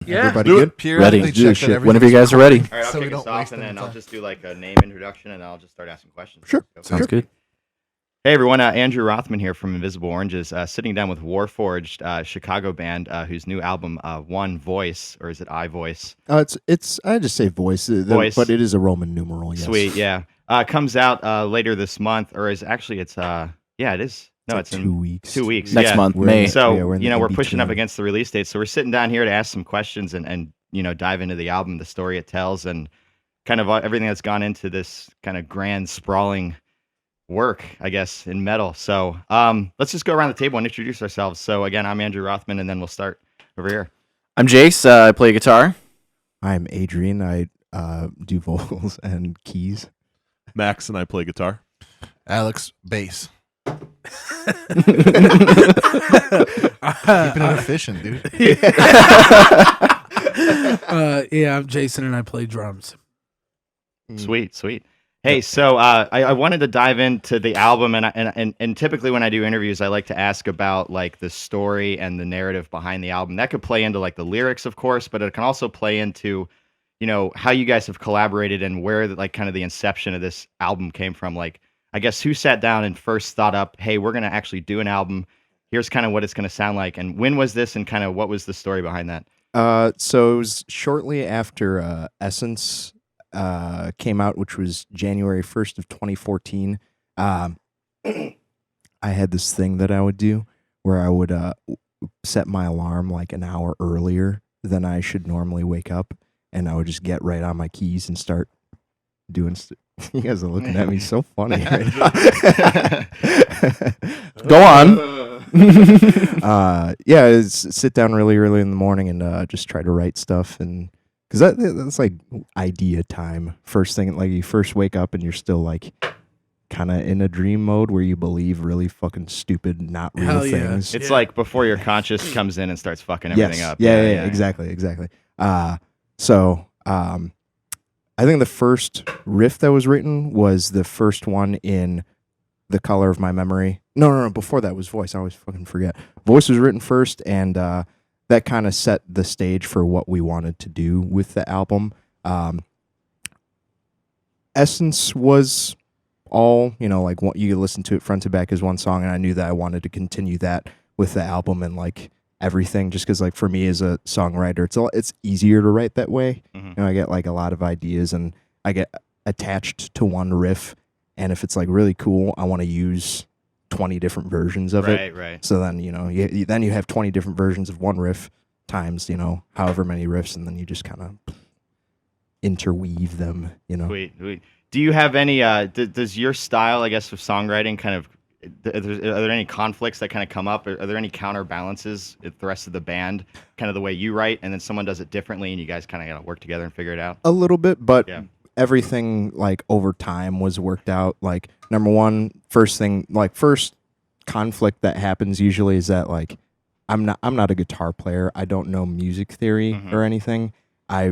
Yeah. Everybody good? Ready. Let's do shit. Whenever you guys are ready. All right, I'll So we kick us don't off, waste and any then I'll time. just do like a name introduction, and I'll just start asking questions. Sure. Sounds good. Hey everyone, Andrew Rothman here from Invisible Oranges, sitting down with Warforged, Chicago band, whose new album, One Voice, or is it I Voice? It's I just say voice, Voice. but it is a Roman numeral. Yes. Sweet, yeah. Comes out later this month, or is actually it's yeah, it is. No, like it's in 2 weeks. 2 weeks. Next yeah. month, We're May. in So Yeah, we're in the we're pushing up in-between. against the release date. So we're sitting down here to ask some questions and dive into the album, the story it tells, and kind of everything that's gone into this kind of grand sprawling work, I guess, in metal. So let's just go around the table and introduce ourselves. So again, I'm Andrew Rothman, and then we'll start over here. I'm Jace. I play guitar. I'm Adrian. I do vocals and keys. Max and I play guitar. Alex, bass. Keeping it efficient, dude. Yeah, I'm Jason and I play drums. Sweet. Hey, so I wanted to dive into the album, and typically when I do interviews, I like to ask about like the story and the narrative behind the album. That could play into like the lyrics, of course, but it can also play into, how you guys have collaborated and where like kind of the inception of this album came from. Like, I guess who sat down and first thought up, hey, we're gonna actually do an album. Here's kind of what it's gonna sound like, and when was this, and kind of what was the story behind that? So it was shortly after Essence came out, which was January 1st of 2014. I had this thing that I would do where I would set my alarm like an hour earlier than I should normally wake up, and I would just get right on my keys and start doing you guys are looking at me so funny right now. Go on. Sit down really early in the morning and just try to write stuff, and because that's like idea time. First thing, like you first wake up and you're still like kind of in a dream mode where you believe really fucking stupid, not real Hell yeah. things. It's like before your conscious comes in and starts fucking everything up. Yeah, exactly. I think the first riff that was written was the first one in The Color of My Memory. No. Before that was Voice. I always fucking forget. Voice was written first, and that kind of set the stage for what we wanted to do with the album. Essence was all, like what you could listen to it front to back as one song, and I knew that I wanted to continue that with the album and like everything, just because like for me as a songwriter, it's easier to write that way. Mm-hmm. I get like a lot of ideas and I get attached to one riff, and if it's like really cool, I want to use 20 different versions of it. Right. So then then you have 20 different versions of one riff times however many riffs, and then you just kind of interweave them. Sweet. Do you have any? Does your style, I guess, of songwriting kind of? Are there any conflicts that kind of come up? Are there any counterbalances with the rest of the band, kind of the way you write, and then someone does it differently, and you guys kind of got to work together and figure it out? A little bit, but Yeah. everything like over time was worked out. Like number one, first conflict that happens usually is that like I'm not a guitar player. I don't know music theory or anything. I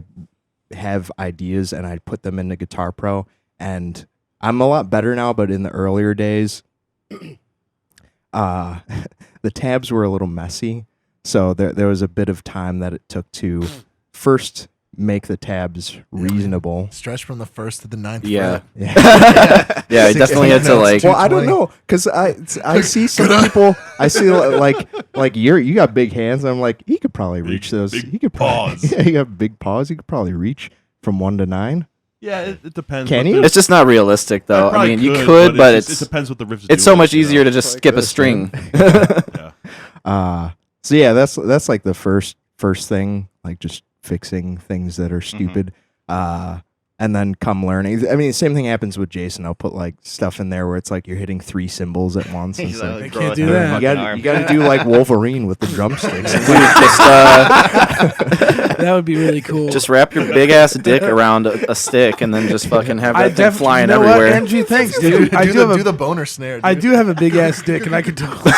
have ideas and I put them into Guitar Pro, and I'm a lot better now, but in the earlier days the tabs were a little messy, so there was a bit of time that it took to first make the tabs reasonable. Stretch from the 1st to the 9th. Yeah. Yeah. Yeah, I definitely had to like. Well, I don't know, because I see some people. I see like you got big hands. I'm like, he could probably reach those. He could paws. Yeah, you got big paws. He could probably reach from 1 to 9. Yeah, it depends. Can but you? there's- It's just not realistic, though. I probably mean, you could, but it it's depends what the riff is. it's so doing, much easier to just skip a this, string. Yeah. So yeah, that's like the first thing, like just fixing things that are stupid. And then come learning. I mean, the same thing happens with Jason. I'll put like stuff in there where it's like you're hitting 3 cymbals at once. He's It's like, like, throw can't it do through that. the you fucking got arm. to do like Wolverine with the drumsticks. Dude, That would be really cool. just wrap your big ass dick around a stick and then just fucking have that thing definitely flying you know everywhere. What, Andrew, thanks, dude. I do do have the boner snare. I dude. do have a big ass dick, and I could totally.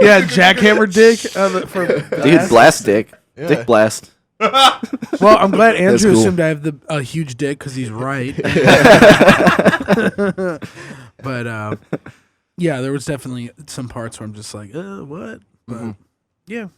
Yeah, jackhammer dick for Dude, blast dick. Yeah. Dick blast. Well, I'm glad Andrew cool. assumed I have a huge dick because he's right. But yeah, there was definitely some parts where I'm just like, what? But yeah,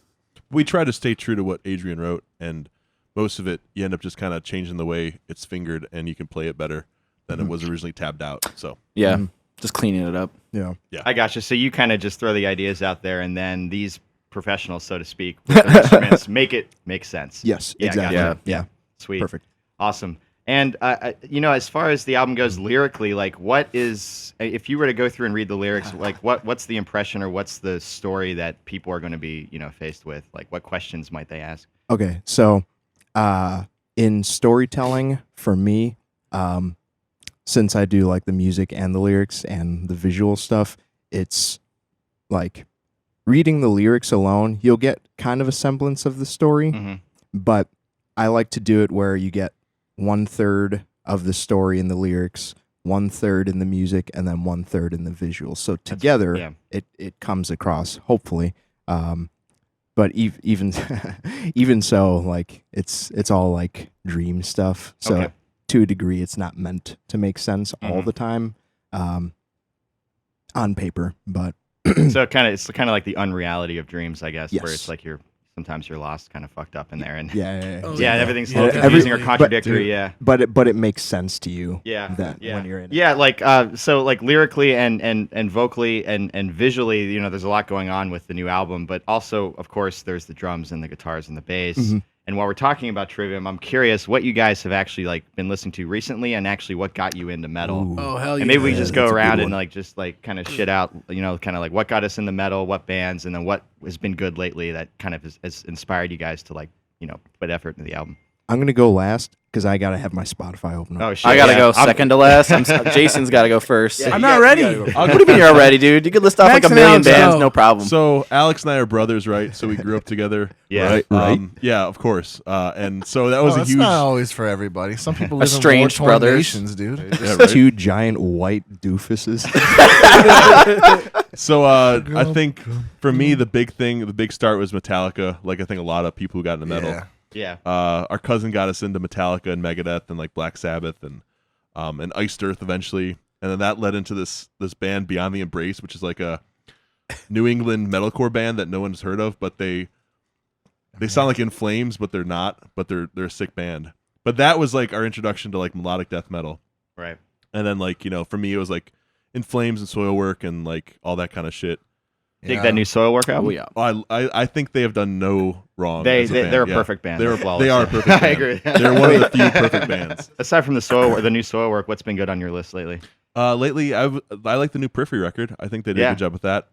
we try to stay true to what Adrian wrote, and most of it you end up just kind of changing the way it's fingered, and you can play it better than it was originally tabbed out. So Yeah, just cleaning it up. Yeah. I gotcha. So you kind of just throw the ideas out there, and then these professionals, so to speak, with their instruments make it make sense. Yes. Yeah, Exactly. gotcha. Yeah. Sweet. Perfect. Awesome. And as far as the album goes lyrically, like, what is, if you were to go through and read the lyrics, like, what's the impression or what's the story that people are going to be, faced with? Like, what questions might they ask? Okay. So, in storytelling for me, since I do like the music and the lyrics and the visual stuff, it's like reading the lyrics alone, you'll get kind of a semblance of the story, Mm-hmm. but I like to do it where you get 1/3 of the story in the lyrics, 1/3 in the music, and then 1/3 in the visuals. So together, yeah. it comes across, hopefully. But even even so, like it's all like dream stuff. So Okay. to a degree, it's not meant to make sense all the time on paper. But So it's kind of like the unreality of dreams, I guess, where Yes. it's like sometimes you're lost, kind of fucked up in there, and yeah. Oh, yeah, yeah. everything's a Yeah. little confusing or But- contradictory. Yeah. But it makes sense to you. Yeah, That yeah. when you're in it. Yeah, like so like lyrically and vocally and visually, there's a lot going on with the new album, but also of course there's the drums and the guitars and the bass. Mhm. And while we're talking about Trivium, I'm curious what you guys have actually like been listening to recently and actually what got you into metal. Ooh. Oh hell yeah! And maybe we Yeah, just go that's a good around and one. like just like kind of shit out, kind of like what got us into metal, what bands, and then what has been good lately that kind of has inspired you guys to like, put effort into the album. I'm gonna go last because I gotta have my Spotify open up. Oh shit! I gotta yeah. go I'm- second to last. Jason's gotta go first. I'm not ready. What do you mean you're ready, dude? You could list off Max like a and million Alex, bands, go. no problem. So Alex and I are brothers, right? So we grew up together. Yeah. Right. Yeah, of course. And so that was a that's huge. not always for everybody. Some people live in Estranged war-torn brothers. nations, dude. Yeah, right? Two giant white doofuses. So I think for me the big start was Metallica. Like I think a lot of people who got into metal. Yeah. Yeah. Our cousin got us into Metallica and Megadeth and like Black Sabbath and Iced Earth eventually, and then that led into this band Beyond the Embrace, which is like a New England metalcore band that no one's heard of, but they sound like In Flames, but they're not. But they're a sick band. But that was like our introduction to like melodic death metal, Right. and then like for me it was like In Flames and Soilwork and like all that kind of shit. Dig Yeah. that new Soilwork album. Oh yeah. I think they have done no wrong. They as a band. they're a Yeah. perfect band. They're flawless. they are a perfect band. I agree. They're one of the few perfect bands. Aside from the new Soilwork, what's been good on your list lately? Lately, I like the new Periphery record. I think they did a Yeah. good job with that.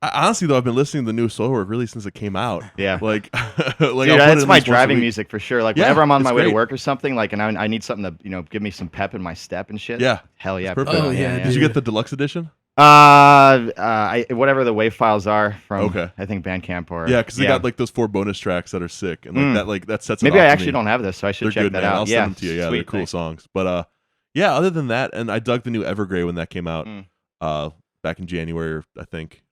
Honestly, though, I've been listening to the new Soilwork really since it came out. Yeah. Like, Dude, I'll put it that's at my least once a driving week. music for sure. Like Yeah, whenever I'm on it's my way to great. work or something, like, and I need something to, give me some pep in my step and shit. Yeah, Hell yeah. it's perfect. Oh, yeah, Did you get the deluxe edition? Whatever the WAV files are from, Okay. I think Bandcamp or Yeah, because they got like those 4 bonus tracks that are sick, and that sets. Maybe it off I for actually me. don't have this, so I should They're check good, that man. out. I'll Yeah, send them to you. Yeah, sweet, they're cool thanks. songs. But yeah. Other than that, and I dug the new Evergrey when that came out. Back in January, I think.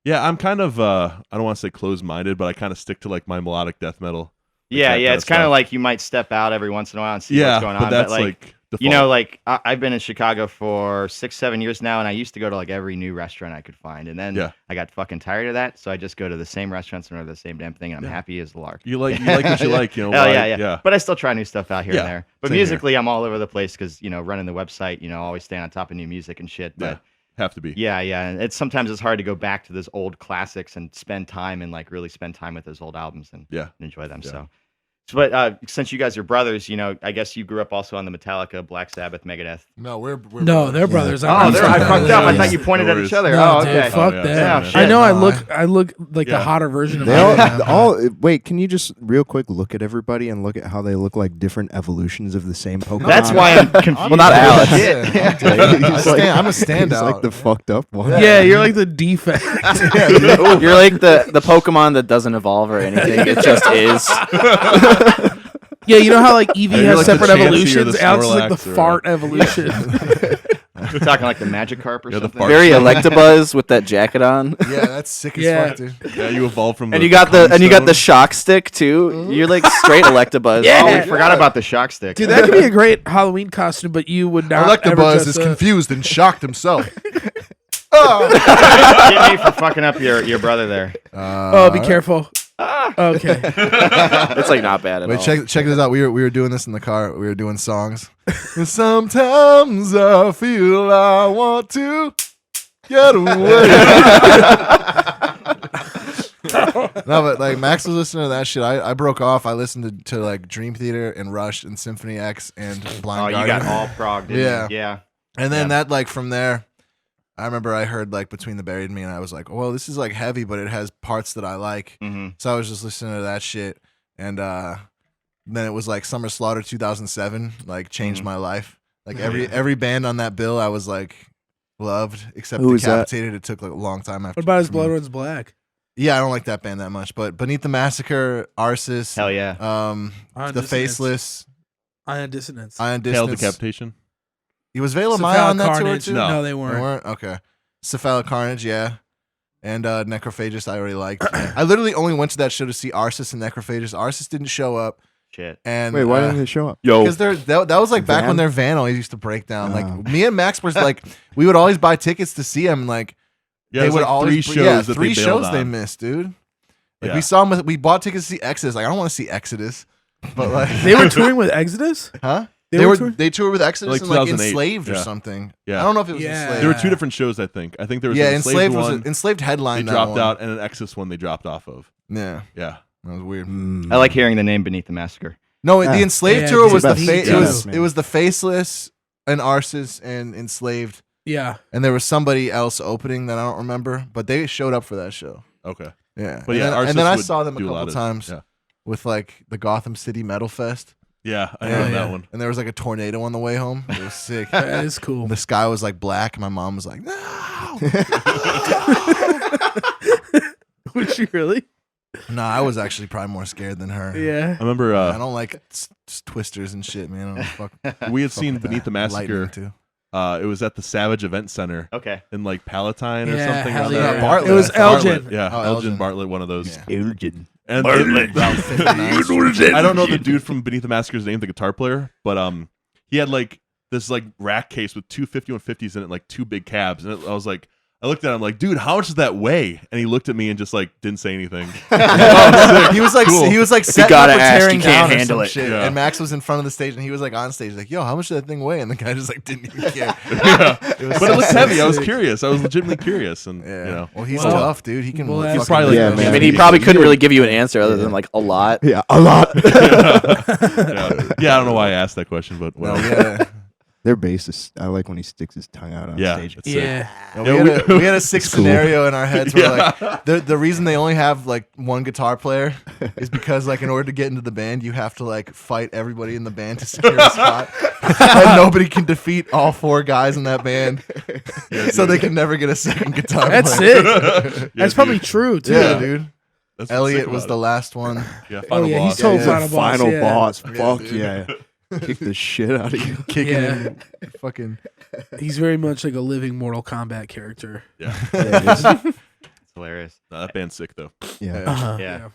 Yeah, I'm kind of I don't want to say closed-minded, but I kind of stick to like my melodic death metal. Yeah, that yeah. kinda It's kind of stuff. like you might step out every once in a while and see Yeah, what's going on. but that's like like default. I've been in Chicago for 6-7 years now, and I used to go to like every new restaurant I could find, and then Yeah. I got fucking tired of that, so I just go to the same restaurants and order the same damn thing, and I'm happy as a lark. You like what you like, Hell why- yeah. But I still try new stuff out here Yeah, and there. But same here. musically, I'm all over the place because running the website, always staying on top of new music and shit. Yeah, But have to be. yeah. And sometimes it's hard to go back to those old classics and spend time and like really spend time with those old albums and Yeah. enjoy them. Yeah. So, but since you guys are brothers, I guess you grew up also on the Metallica, Black Sabbath, Megadeth. No, we're No, they're brothers. Oh, I'm I sorry. fucked up. I Yeah. thought you pointed No at worries. each other. No, Oh, dude, okay. fuck yeah. that. Oh, I shit. know. No, I look like the Yeah. hotter version of They myself. all wait. Can you just real quick look at everybody and look at how they look like different evolutions of the same Pokemon? That's why I'm confused. Well, not Alex. Yeah, I'm a standout. He's like the fucked up one. Yeah, you're like the defect. You're like the Pokemon that doesn't evolve or anything. It just is. Yeah, you know how like Eevee You're has like the separate Chansey or the evolutions. Alex is like the Snorlax or- fart evolution. We're talking like the Magikarp or Yeah, the something. fart- Very Electabuzz with that jacket on. Yeah, that's sick as Yeah. fuck, dude. Yeah, you evolved from. And you got the Constone. shock stick too. You're like straight Electabuzz. Yeah. Oh, we forgot about the shock stick. Dude, that could be a great Halloween costume, but you would not. ever Electabuzz dress is up. confused and shocked himself. Get me for fucking up your brother there. Oh, be careful. Okay. It's like not bad at Wait, all. check this out. We were doing this in the car. We were doing songs. And sometimes I feel I want to get away. No, but like Max was listening to that shit. I broke off. I listened to like Dream Theater and Rush and Symphony X and Blind Oh, you Guardian. got all prog, didn't Yeah. you? Yeah. And then Yeah. that like from there, I remember I heard like Between the Buried and Me, and I was like, well, this is like heavy, but it has parts that I like. Mm-hmm. So I was just listening to that shit, and then it was like Summer Slaughter 2007, like changed my life. Like every band on that bill, I was like loved, except Who was that? Decapitated. It took like a long time after. What about his for me. Blood Runs Black? Yeah, I don't like that band that much, but Beneath the Massacre, Arsis, Hell yeah. Ion The Dissonance. Faceless, Ion Dissonance. Ion Tail Distance. Decapitation. He was Veil of Maya Cephalic on that Carnage. tour too. No. they They weren't. weren't? Okay. Cephalic Carnage, yeah. And Necrophagus, I already liked. I literally only went to that show to see Arsis and Necrophagus. Arsis didn't show up. Shit. And Wait, why didn't they show up? Yo, Because that was like back Van? when their van always used to break down. Oh. Like me and Max was like, we would always buy tickets to see him. Like Yeah, they it was would like always three shows that three they bailed shows they on. missed, dude. Like Yeah. we saw him. We bought tickets to see Exodus. Like I don't want to see Exodus, but like They were touring with Exodus? huh? They were touring? They toured with Exodus Like and like 2008, Enslaved or yeah. something. Yeah. I don't know if it was Yeah. Enslaved. There were two different shows, I think. I think there was Yeah, an Enslaved was one Enslaved they headline. that dropped one. out, and an Exodus one they dropped off of. Yeah, Yeah. that was weird. Mm. I like hearing the name Beneath the Massacre. No, Yeah. the Enslaved Yeah, tour it's was the about Faceless, it was the Faceless and Arsis and Enslaved, Yeah. and there was somebody else opening that I don't remember, but they showed up for that show. Okay. Yeah, But yeah, and then I Arsis saw would them a do couple lot of- times Yeah. with like the Gotham City Metal Fest. Yeah, I Yeah, know yeah. that one. And there was like a tornado on the way home. It was sick. That is cool. The sky was like black. My mom was like, "No." Was she really? Nah, I was actually probably more scared than her. Yeah. I remember I don't like twisters and shit, man. I don't fuck. we had fuck seen with Beneath the that. Lightning, Massacre. too. It was at the Savage Event Center Okay. in like Palatine or Yeah, something. hell around yeah. there. Bartlett, It was I thought. Elgin. Yeah, Oh, Elgin Elgin. Bartlett, one of those. Yeah. Elgin. And About 59. I don't know the dude from Beneath the Massacre's name, the guitar player, but he had like this like rack case with two 5150s in it, like two big cabs, and I was like, I looked at him like, dude, how much does that weigh? And he looked at me and just like didn't say anything. He was like, Cool. he was like setting gotta up or ask, tearing you can't down or handle some it. shit. Yeah. And Max was in front of the stage, and he was like on stage, like, "Yo, how much did that thing weigh?" And the guy just like didn't even care. Yeah. It was But so it looked sick. heavy. I was curious. I was legitimately curious, and Yeah. you know, Well, he's Well, tough, dude. He can. well, fucking that's probably do Yeah, that. man. I mean, he probably couldn't really give you an answer other than like a lot. Yeah, a lot. yeah, I don't know why I asked that question, but No, well, yeah. Their bassist, I like when he sticks his tongue out on yeah, stage. it's sick. Yeah. No, Yeah, we had a sick It's cool. scenario in our heads where Yeah. like the reason they only have like one guitar player is because like in order to get into the band you have to like fight everybody in the band to secure a spot, and nobody can defeat all four guys in that band, so they can never get a second guitar. That's player. it. That's probably true too. Yeah, dude. That's what's Elliot sick was the about last one. it. Yeah, final yeah, boss. he's told He's Final a Boss, final yeah. boss. Yeah, Fuck dude. yeah. Kick the shit out of you. Kicking Yeah. him, fucking. He's very much like a living Mortal Kombat character. Yeah, It's hilarious. no, that band's sick though. Yeah. Uh-huh. Yeah.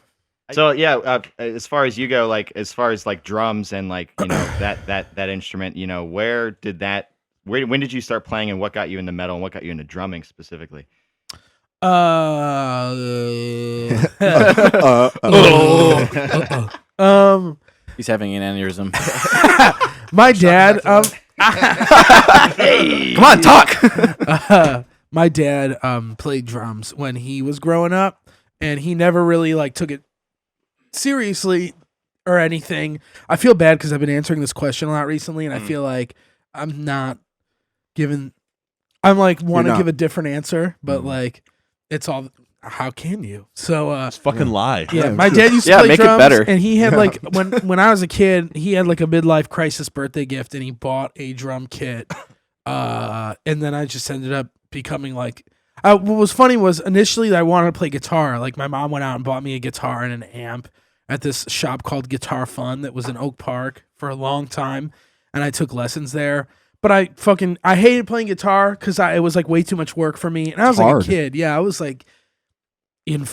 So yeah, as far as you go, like as far as like drums and like you know that instrument, you know, when did you start playing and what got you into metal and what got you into drumming specifically? He's having an aneurysm. My dad, Come on, talk. my dad played drums when he was growing up, and he never really like took it seriously or anything. I feel bad because I've been answering this question a lot recently, and I feel like I'm not giving. I'm like want to not. give a different answer, but like it's all. How can you? So Just fucking lie. yeah, Yeah, my true. dad used to Yeah, play make it drums, better. and he had like when I was a kid, he had like a midlife crisis birthday gift, and he bought a drum kit. And then I just ended up becoming like. What was funny was initially I wanted to play guitar. Like my mom went out and bought me a guitar and an amp at this shop called Guitar Fun that was in Oak Park for a long time, and I took lessons there. But I hated playing guitar because it was like way too much work for me, and I was like hard. a kid. Yeah, I was like in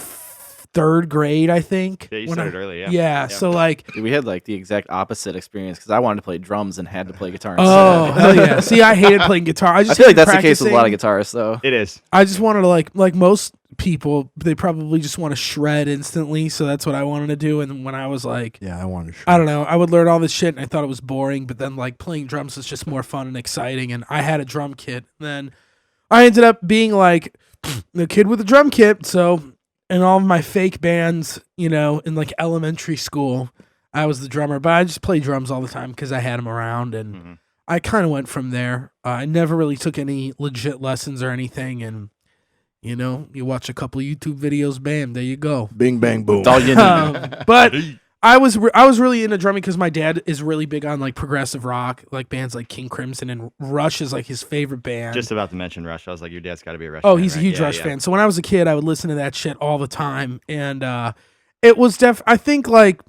3rd grade, I think. Yeah, you when started early, yeah. Yeah, so like, Dude, we had like the exact opposite experience because I wanted to play drums and had to play guitar oh instead. hell yeah. See, I hated playing guitar. I just I feel like hated that's the case with a lot of practicing. guitarists, though. It is. I just wanted to like most people, they probably just want to shred instantly. So that's what I wanted to do. And when I was like, Yeah, I wanted to. I don't know, I would learn all this shit and I thought it was boring. But then like playing drums is just more fun and exciting. And I had a drum kit. And then I ended up being like the kid with a drum kit. So in all of my fake bands, you know, in like elementary school, I was the drummer. But I just played drums all the time because I had them around. And I kind of went from there. I never really took any legit lessons or anything. And you know, you watch a couple YouTube videos, bam, there you go. Bing bang boom. That's all you need. But I was really into drumming because my dad is really big on like progressive rock, like bands like King Crimson, and Rush is like his favorite band. Just about to mention Rush. I was like, your dad's got to be a Rush Oh, fan, he's a right? huge Yeah, Rush yeah. fan. So when I was a kid, I would listen to that shit all the time, and it was I think like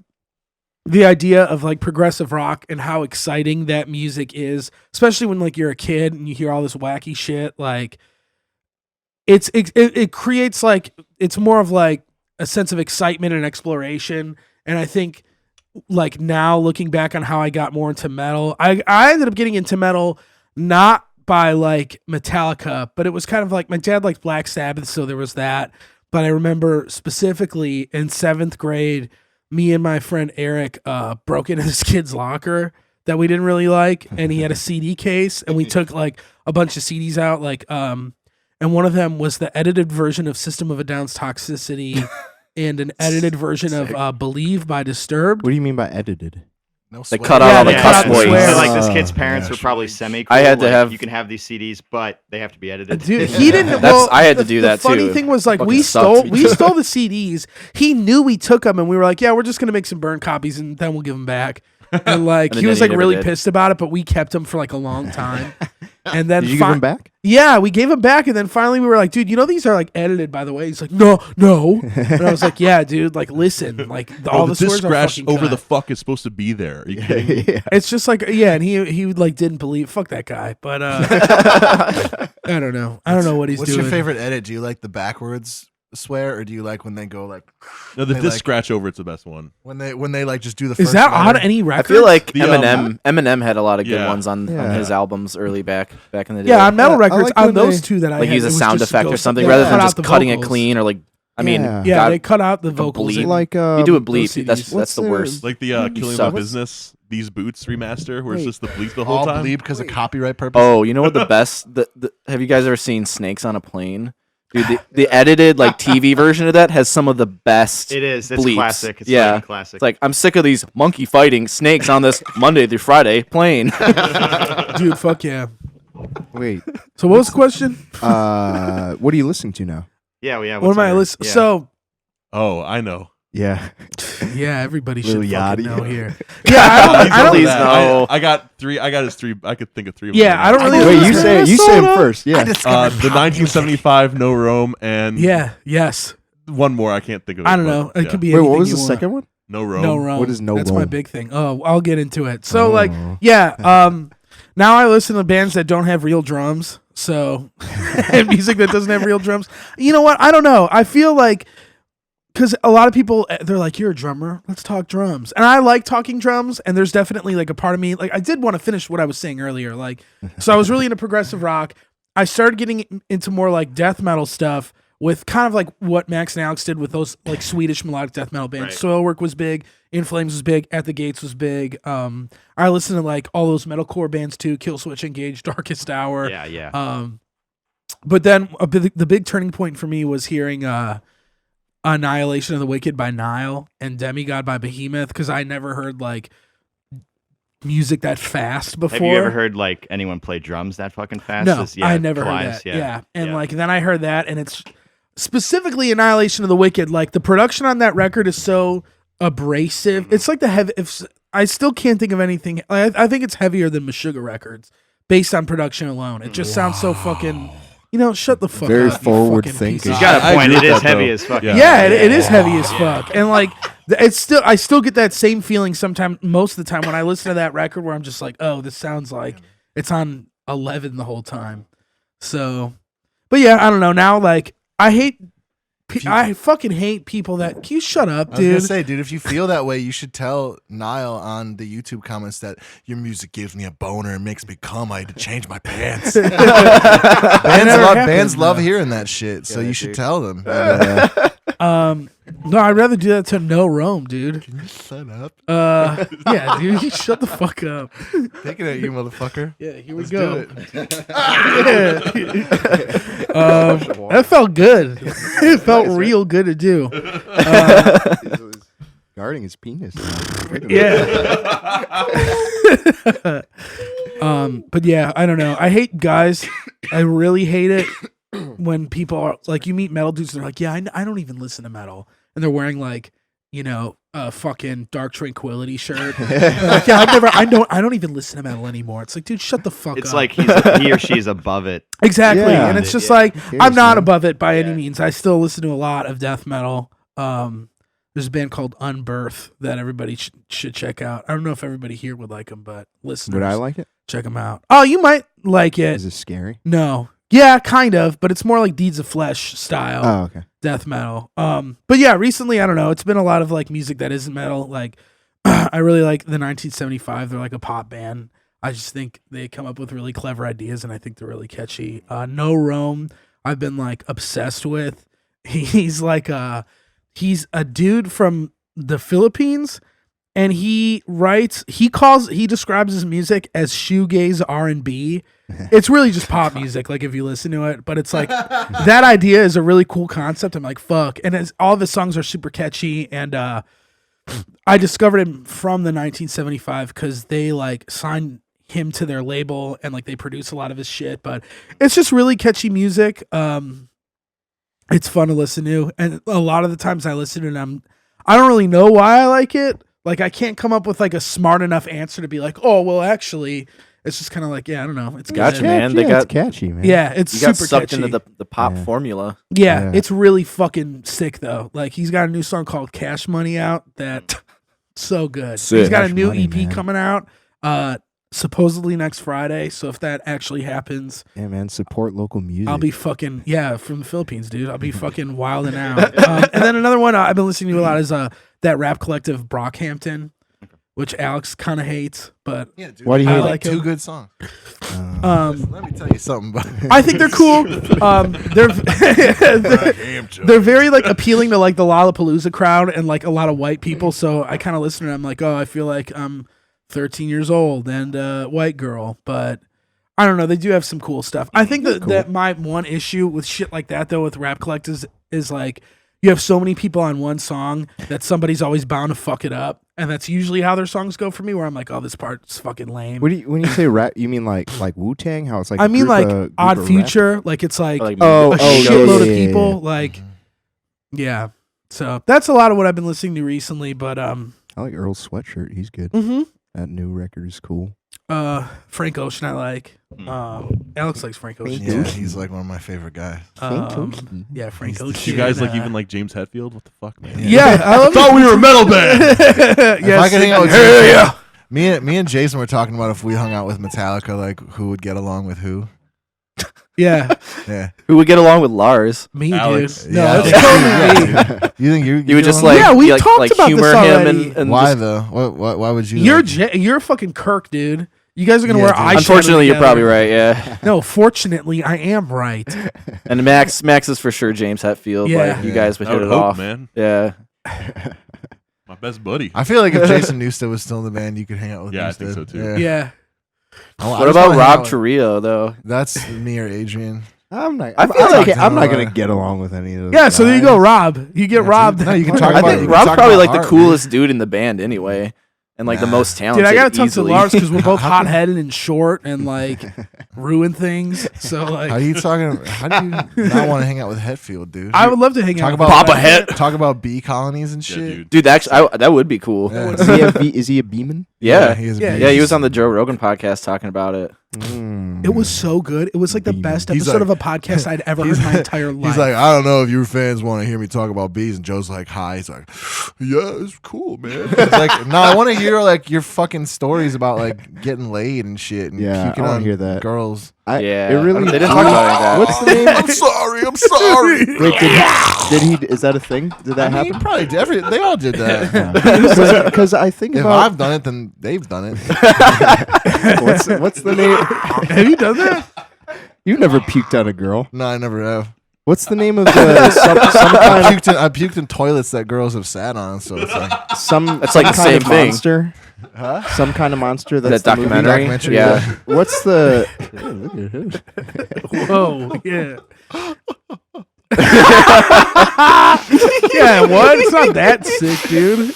the idea of like progressive rock and how exciting that music is, especially when like you're a kid and you hear all this wacky shit, like it creates like, it's more of like a sense of excitement and exploration. And I think like now looking back on how I got more into metal, I ended up getting into metal not by like Metallica, but it was kind of like my dad liked Black Sabbath, so there was that. But I remember specifically in 7th grade, me and my friend Eric broke into this kid's locker that we didn't really like, and he had a CD case, and we took like a bunch of CDs out, like and one of them was the edited version of System of a Down's Toxicity and an edited version of Believe by Disturbed. What do you mean by edited? No They swear. cut out all the they cuss cut out the words. swear. So like this kid's Oh, parents yeah. were probably semi. I had to like, have- You can have these CDs, but they have to be edited. Dude, he didn't. That's- well, I had to the- do the that, funny too. thing was like Fucking we sucked. stole the CDs. He knew we took them, and we were like, yeah, we're just gonna make some burn copies, and then we'll give them back. And like And he then was he like never really did. pissed about it, but we kept them for like a long time. And then Did you give them back? Yeah, we gave them back, and then finally we were like, dude, you know these are like edited, by the way. He's like, no. And I was like, yeah, dude, like listen, like all the this swears are scratch fucking over cut. the fuck is supposed to be there. Are you kidding me? Yeah. It's just like, yeah, and he like didn't believe, fuck that guy, but I don't know what he's What's doing. your favorite edit? Do you like the backwards swear, or do you like when they go like No, the They disc like- scratch over, it's the best one. when they like just do the Is first that on letter? any I record? feel like The, Eminem had a lot of good Yeah. ones on Yeah. his albums early back in the day. Yeah, on Metal Yeah, I Records, like on when those they- two that I like had, use it a was sound just effect or ghost- something they rather cut than out just the cutting it vocals. clean or like. I mean, Yeah. Yeah, God, they cut out the vocals. bleep. and- Like you do a those bleep. CDs. That's What's the their- worst. Like the Killing suck. My Business, These Boots remaster, where it's Wait. just the bleep the whole all time. bleep because of copyright purposes. Oh, you know what the best? Have you guys ever seen Snakes on a Plane? Dude, the edited like TV version of that has some of the best. It is. It's bleeps. classic. It's Yeah. fucking classic. It's like I'm sick of these monkey fighting snakes on this Monday through Friday plane. Dude, fuck yeah. Wait. So what was the question? What are you listening to now? yeah. What what's am I on your- listening? yeah. So Oh, I know. Yeah. yeah, everybody should Lil fucking Yachty. know here. Yeah, I don't. Please That. no. I got three. I got his three. I could think of three. Of Yeah, them. I don't really. Wait, you listen to say him Minnesota. first. Yeah. I discovered The 1975 No Rome and Yeah. Yes. one more. I can't think of it. I don't but, know. It yeah. could be. Wait, what anything was you the want. second one? No Rome. No Rome. What is No That's my Rome? big thing. Oh, I'll get into it. So like, Oh. yeah. Now I listen to bands that don't have real drums. So and music that doesn't have real drums. You know what? I don't know. I feel like because a lot of people they're like, you're a drummer. Let's talk drums. And I like talking drums. And there's definitely like a part of me like I did want to finish what I was saying earlier. Like, so I was really into progressive rock. I started getting into more like death metal stuff with kind of like what Max and Alex did with those like Swedish melodic death metal bands. Right. Soilwork was big, In Flames was big, At the Gates was big. I listened to like all those metalcore bands too, Killswitch Engage, Darkest Hour. Yeah. Yeah. But then the big turning point for me was hearing Annihilation of the Wicked by Nile and Demigod by Behemoth because I never heard like music that fast before. Have you ever heard like anyone play drums that fucking fast? No, Yeah, I never Elias, heard that. Yeah. And yeah. like then I heard that and it's specifically Annihilation of the Wicked. Like the production on that record is so abrasive. It's like the heavy. I still can't think of anything. I think it's heavier than Meshuggah records based on production alone. It just sounds so fucking. You know, shut the fuck Very up. you forward fucking piece of thinking. He's shit. got a I point. agree It with is that, heavy though. as fuck. Yeah, it is heavy as fuck, and like it's still. I still get that same feeling sometimes. Most of the time when I listen to that record, where I'm just like, oh, this sounds like it's on 11 the whole time. So, but yeah, I don't know. Now, like, I hate I fucking hate people that. Can you shut up, I was gonna dude? say, dude, if you feel that way, you should tell Niall on the YouTube comments that your music gives me a boner and makes me come. I had to change my pants. never bands happened, love though. hearing that shit, so Yeah, you should dude. tell them. No, I'd rather do that to No Rome, dude. Can you shut up? Yeah, dude, you shut the fuck up. Taking it at you, motherfucker. Yeah, here we Let's go. do it. That felt good. It felt real good to do. Guarding his penis. Yeah. But yeah, I don't know. I hate guys. I really hate it when people are like, you meet metal dudes and they're like, yeah, I don't even listen to metal, and they're wearing like, a fucking Dark Tranquility shirt. Like, yeah, I don't even listen to metal anymore. It's like, dude, shut the fuck It's up. like he or she's above it. Exactly. Yeah. And it's just Yeah. like, Who I'm cares, not man? above it by any means. I still listen to a lot of death metal. There's a band called Unbirth that everybody should check out. I don't know if everybody here would like them, but listeners, Would I like it? check them out. Oh, you might like it. Is it scary? No. Yeah, kind of, but it's more like Deeds of Flesh style Oh, okay. death metal. But yeah, recently, I don't know, it's been a lot of like music that isn't metal. Like I really like the 1975. They're like a pop band. I just think they come up with really clever ideas, and I think they're really catchy. No Rome, I've been like obsessed with. He's a dude from the Philippines, and he describes his music as shoegaze R&B. It's really just pop music, like if you listen to it, but it's like that idea is a really cool concept. I'm like, fuck. And all of his songs are super catchy, and I discovered him from the 1975 because they like signed him to their label, and like they produce a lot of his shit, but it's just really catchy music. It's fun to listen to, and a lot of the times I listen to it, I don't really know why I like it. Like I can't come up with like a smart enough answer to be like, oh well, actually, it's just kind of like, yeah, I don't know, it's Gotcha, good. man. They It's got- catchy, man. Yeah, it's You got super sucked catchy. into the pop Yeah. formula. Yeah, Yeah. it's really fucking sick though. Like he's got a new song called Cash Money out that so good. Sick. He's got Cash a new Money, EP man. coming out supposedly next Friday. So if that actually happens, Yeah, man. Support local music. I'll be fucking from the Philippines, dude. I'll be fucking wilding out. And then another one I've been listening to a lot is that rap collective Brockhampton, which Alex kind of hates, but Yeah, dude. Why do you I hate like two him. good songs. um, Let me tell you something about I think they're cool. They're very like appealing to like the Lollapalooza crowd and like a lot of white people. So I kind of listen to them like, oh, I feel like I'm 13 years old and a white girl, but I don't know. They do have some cool stuff. I think that my one issue with shit like that though with rap collectors is like you have so many people on one song that somebody's always bound to fuck it up, and that's usually how their songs go for me. Where I'm like, oh, this part's fucking lame. When you say rap, you mean like Wu-Tang? How it's like I a mean, group like of Odd rappers? Future, like it's like Like, Oh, a oh, shitload of yeah, yeah, people. yeah. Like, yeah. So that's a lot of what I've been listening to recently. But I like Earl's Sweatshirt. He's good. mhm. That new record is cool. Frank Ocean, I like. Alex likes Frank Ocean. Yeah, he's like one of my favorite guys. Yeah, Frank He's- Ocean. You guys like uh, even like James Hetfield? What the fuck, man? Yeah, I love Thought we were a metal band. If I could hang out with Hey, Jason, me and Jason were talking about if we hung out with Metallica, like who would get along with who. Yeah, Yeah, Who would get along with Lars? me, Alex. dude. No, Yeah. it's totally me. you think you You would get just along? like Yeah, we you, like, talked like about this humor him already. and Why just- though? Why would you? You're like- you're fucking Kirk, dude. You guys are gonna Yeah, wear dude. eyeshadow. Unfortunately, you're together. probably right. Yeah, No, fortunately, I am right. and Max is for sure James Hetfield. Yeah. Like you guys would I hit would it hope, off, man. Yeah, My best buddy. I feel like if Jason Newsted was still in the band, you could hang out with. Yeah, I Newsted. think so, too. Yeah, I what just about wanna hang out Rob with- Trujillo though? That's me or Adrian. I'm not. I feel like- I'm not gonna get along with any of those. yeah. So there you go, guys. Rob. You get Yeah, robbed. dude. No, you can I talk I about. you think can Rob's talk probably about like the art, coolest dude in the band anyway, and like the Nah. most talented. Dude, I gotta talk easily. to Lars because we're both hot headed and short and like ruin things. So How like, you talking? How do you not want to hang out with Hetfield, dude? I would love to hang talk out. about with Papa Lars. Het. Talk about bee colonies and Yeah, shit. dude. Dude, actually, that would be cool. Yeah. Is he a Beeman? Yeah, he is. Yeah, yeah, he was on the Joe Rogan podcast talking about it. It was so good. It was like the Beeman. best He's episode like- of a podcast I'd ever heard in my entire life. He's like, I don't know if your fans want to hear me talk about bees, and Joe's like, hi. He's like, yeah, it's cool, man. He's like, no, I want to hear like your fucking stories about like getting laid and shit and Yeah, puking I wanna on hear that. girls. Yeah, It really. they didn't talk about that. What's the name? I'm sorry. I'm sorry. Wait, did he? Is that a thing? Did that I mean, happen? probably did. They all did that. Because I think If about I've done it, then they've done it. what's the name? Have you done that? You never puked on a girl. No, I never have. What's the name of the I puked in toilets that girls have sat on. So it's like It's like the kind same of thing. monster? Huh? Some kind of monster. That's That the movie? documentary. Yeah. What's the? Whoa, yeah. Yeah, what? It's not that sick, dude.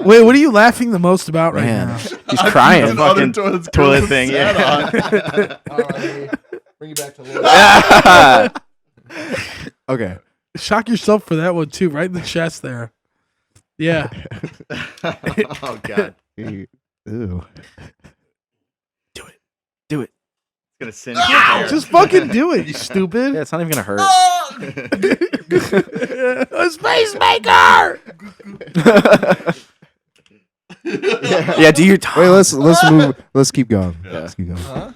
Wait, what are you laughing the most about right Man, now? he's crying. Fucking toilet thing. Yeah. All right, bring you back to Lord. Okay. Shock yourself for that one too, right in the chest there. Yeah. Oh god. Ew. Do it. It's gonna singe your hair. Just fucking do it, you stupid. Yeah, it's not even gonna hurt. A space maker. Yeah, do your Wait, let's move. Let's keep going. Yeah. Let's keep going. Huh?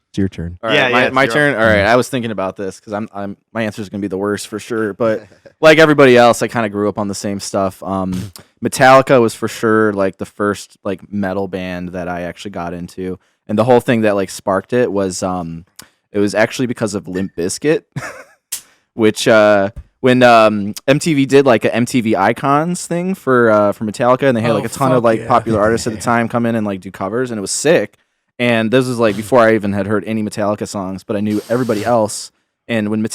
It's your turn. All right, Yeah, yeah, my it's turn. All right, I was thinking about this because I'm my answer is gonna be the worst for sure. But like everybody else, I kind of grew up on the same stuff. Metallica was for sure like the first like metal band that I actually got into, and the whole thing that like sparked it was actually because of Limp Bizkit, which when MTV did like a MTV Icons thing for Metallica, and they had like a ton of like popular artists at the time come in and like do covers, and it was sick. And this was like before I even had heard any Metallica songs, but I knew everybody else. And when Limp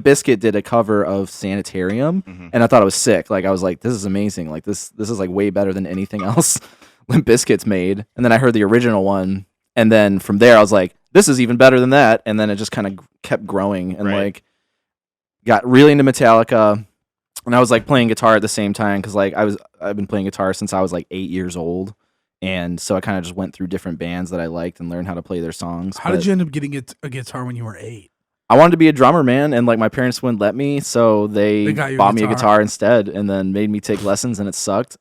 Bizkit did a cover of Sanitarium, and I thought it was sick. Like I was like, this is amazing. Like this is like way better than anything else Limp Bizkit's made. And then I heard the original one, and then from there I was like, this is even better than that. And then it just kind of kept growing and like got really into Metallica. And I was like playing guitar at the same time because like I've been playing guitar since I was like 8 years old. And so I kind of just went through different bands that I liked and learned how to play their songs. How did you end up getting a guitar when you were 8? I wanted to be a drummer, man, and like my parents wouldn't let me, so they got you a bought me a guitar. guitar instead, and then made me take lessons, and it sucked.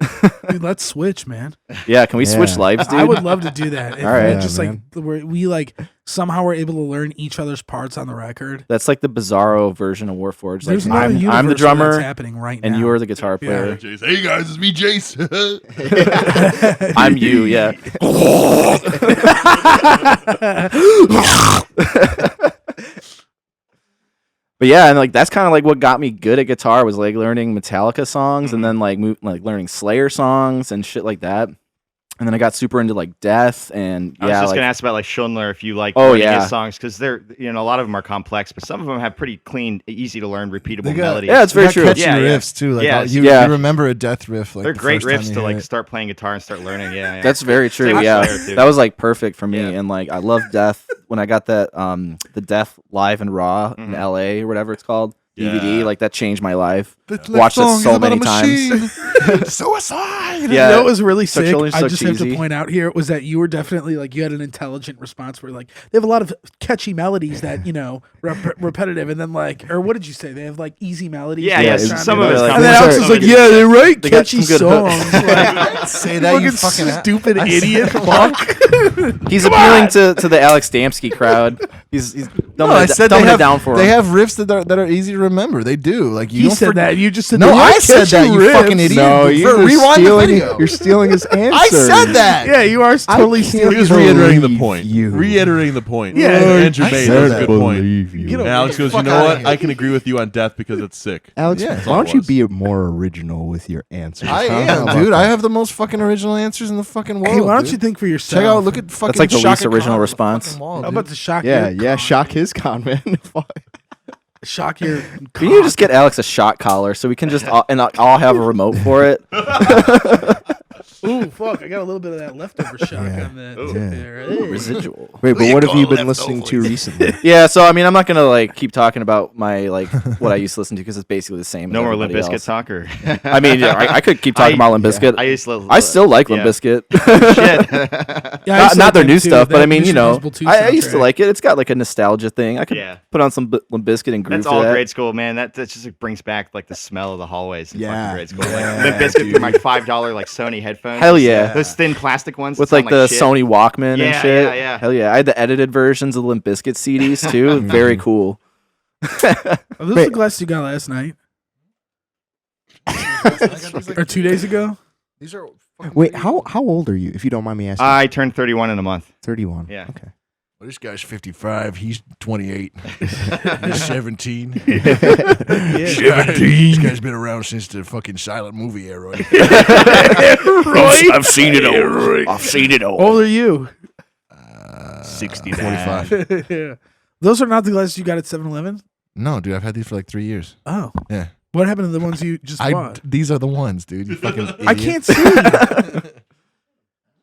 Dude, let's switch, man. Yeah, can we switch Yeah. lives, dude? I would love to do that. If All right. we just Yeah, like we like somehow were able to learn each other's parts on the record. That's like the Bizarro version of Warforged. There's Like, another universe I'm the where drummer, that's happening right now. and you're the guitar player. Jace. Hey guys, it's me, Jace. I'm you, yeah. But yeah, and like that's kind of like what got me good at guitar was like learning Metallica songs and then like learning Slayer songs and shit like that. And then I got super into like death and I was yeah, just like, gonna ask about like Schindler if you like Oh, learning yeah. his songs because they're a lot of them are complex, but some of them have pretty clean, easy to learn, repeatable They got- melodies. yeah, it's very They got true. catchy Yeah, yeah. riffs too. Like Yeah, you yeah. remember a death riff. Like They're the great first time riffs you to hear like it. start playing guitar and start learning. Yeah, yeah. That's very true. Same with Yeah, Slayer, too. that was like perfect for me, Yeah. and like I love Death. When I got that the Death Live and Raw in Mhm. L.A. or whatever it's called DVD, Yeah. like that changed my life. That Watched it song so is about a many times. machine. Suicide. Yeah, You know what was really so sick? children's I so just have to cheesy. point out here was that you were definitely like you had an intelligent response where like they have a lot of catchy melodies that repetitive, and then like or what did you say? They have like easy melodies. Yeah, that yeah. are it's- trying to Some be of it's like- like- and then those Alex are- was like, yeah, they write They got catchy some good songs. Like, Say that, you fucking fucking stupid I idiot. said- Fuck. He's appealing to the Alex Damsky crowd. He's No, dumbing I it, said dumbing they it have, down for they him. have riffs that are easy to remember. They do. Like you He don't said forget. that. You just said No, they I write said that. catchy You riffs. fucking idiot. No, you're Rewind the stealing. video. You're stealing his answer. I said that. Yeah, you are totally can't stealing. He was believe reiterating the point. you. Reiterating the point. Yeah, Andrew I made said was a that. good point. You. Get And Alex goes, you fuck know outta what? here." I can agree with you on death because it's sick. Alex, Yeah. why That's all don't it you was. be more original with your answers? I How am, about dude. that? I have the most fucking original answers in the fucking world. Hey, why don't dude. you think for yourself? Check out? Look at fucking. like the Shaka least original Khan on the response. fucking wall, How dude. about to shock? Yeah, your yeah. Shock his con, man. shock your. Can you just get Alex a shot collar so we can just all have a remote for it? Ooh, fuck! I got a little bit of that leftover shock Yeah. on that. Ooh. tip there. Hey. Residual. Wait, but you what have call you been listening leftovers? to recently? Yeah, so I mean, I'm not gonna like keep talking about my like what I used to listen to because it's basically the same. No as more Limp everybody Bizkit else. talk, or I mean, yeah, I could keep talking about Limp Bizkit. I used to. I still like Limp yeah. Bizkit. Shit. Yeah, I used not to not like their them new too. stuff, but That I mean, you Mission know, Impossible 2 I used to soundtrack. like it. It's got like a nostalgia thing. I could Yeah. put on some Limp Bizkit and groove That's to all that. grade school, man. That just like, brings back like the smell of the hallways in Yeah. fucking grade school. Yeah, Like Limp Bizkit through my $5 like Sony headphones. headphones. Hell yeah. Those thin plastic ones with that like sound the shit. Sony Walkman and Yeah, shit. yeah. Hell yeah. I had the edited versions of the Limp Bizkit CDs too. Very cool. Are those the glasses you got last night? Or 2 days ago? These are. Wait, how old are you, if you don't mind me asking? I turned 31 in a month. 31. Yeah. Okay. Well, this guy's 55. He's 28. He's 17. 17. This guy's been around since the fucking silent movie era. I've seen it all. I've seen it all. How old are you? 45. Yeah. Those are not the glasses you got at 7-Eleven? No, dude, I've had these for like 3 years. Oh. Yeah. What happened to the ones you just bought? These are the ones, dude. You fucking idiot. I can't see.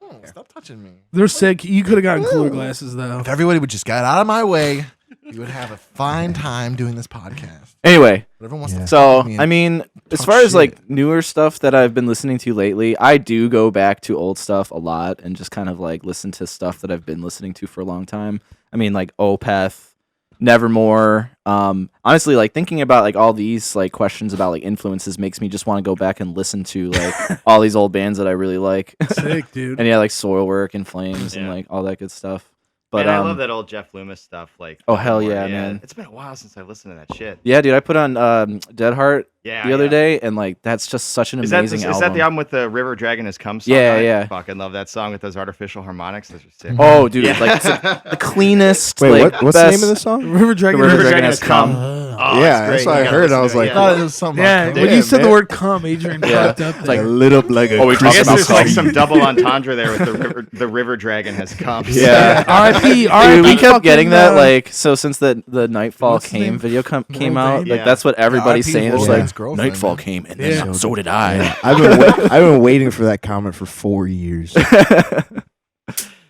Oh, stop touching me. They're sick. You could have gotten cooler glasses, though. If everybody would just get out of my way, you would have a fine time doing this podcast. Anyway, But everyone wants to so talk to me I and mean, as talk far as like shit. newer stuff that I've been listening to lately, I do go back to old stuff a lot and just kind of like listen to stuff that I've been listening to for a long time. I mean, like Opeth, Nevermore. Honestly, like thinking about like all these like questions about like influences makes me just want to go back and listen to like all these old bands that I really like. Sick, dude. And yeah, like Soilwork and Flames and Yeah. like all that good stuff. But Man, I love that old Jeff Loomis stuff. Like, Oh, hell Nevermore, yeah, man. It's been a while since I've listened to that shit. yeah, dude, I put on Dead Heart Yeah. the other yeah. day, and like that's just such an Is amazing that album. that the album with the River Dragon Has Come song? Yeah, on it? yeah. Fucking love that song with those artificial harmonics. Those are sick. Oh, dude, Yeah. like it's the cleanest. Wait, like, what's best, the name of the song? River Dragon. The River River Dragon Dragon Has Has Come. Come. Oh, Yeah, it's that's great. what I You gotta heard. listen I was to it, like, yeah. I thought it was something. Yeah, about when coke. you said the man. word "come," Adrian Yeah. cracked up It's like there. lit up like a Oh, we I talked guess about there's like coffee. some double entendre there with the River Dragon Has Come. Yeah. R.I.P. Dude, we kept fucking, getting that like so since the Nightfall what's his Came name? video came World out. Name? Like Yeah. that's what everybody's R.I.P. saying. It's World like Name's girlfriend, Nightfall man. came and Yeah. then so did I. I've been waiting for that comment for 4 years.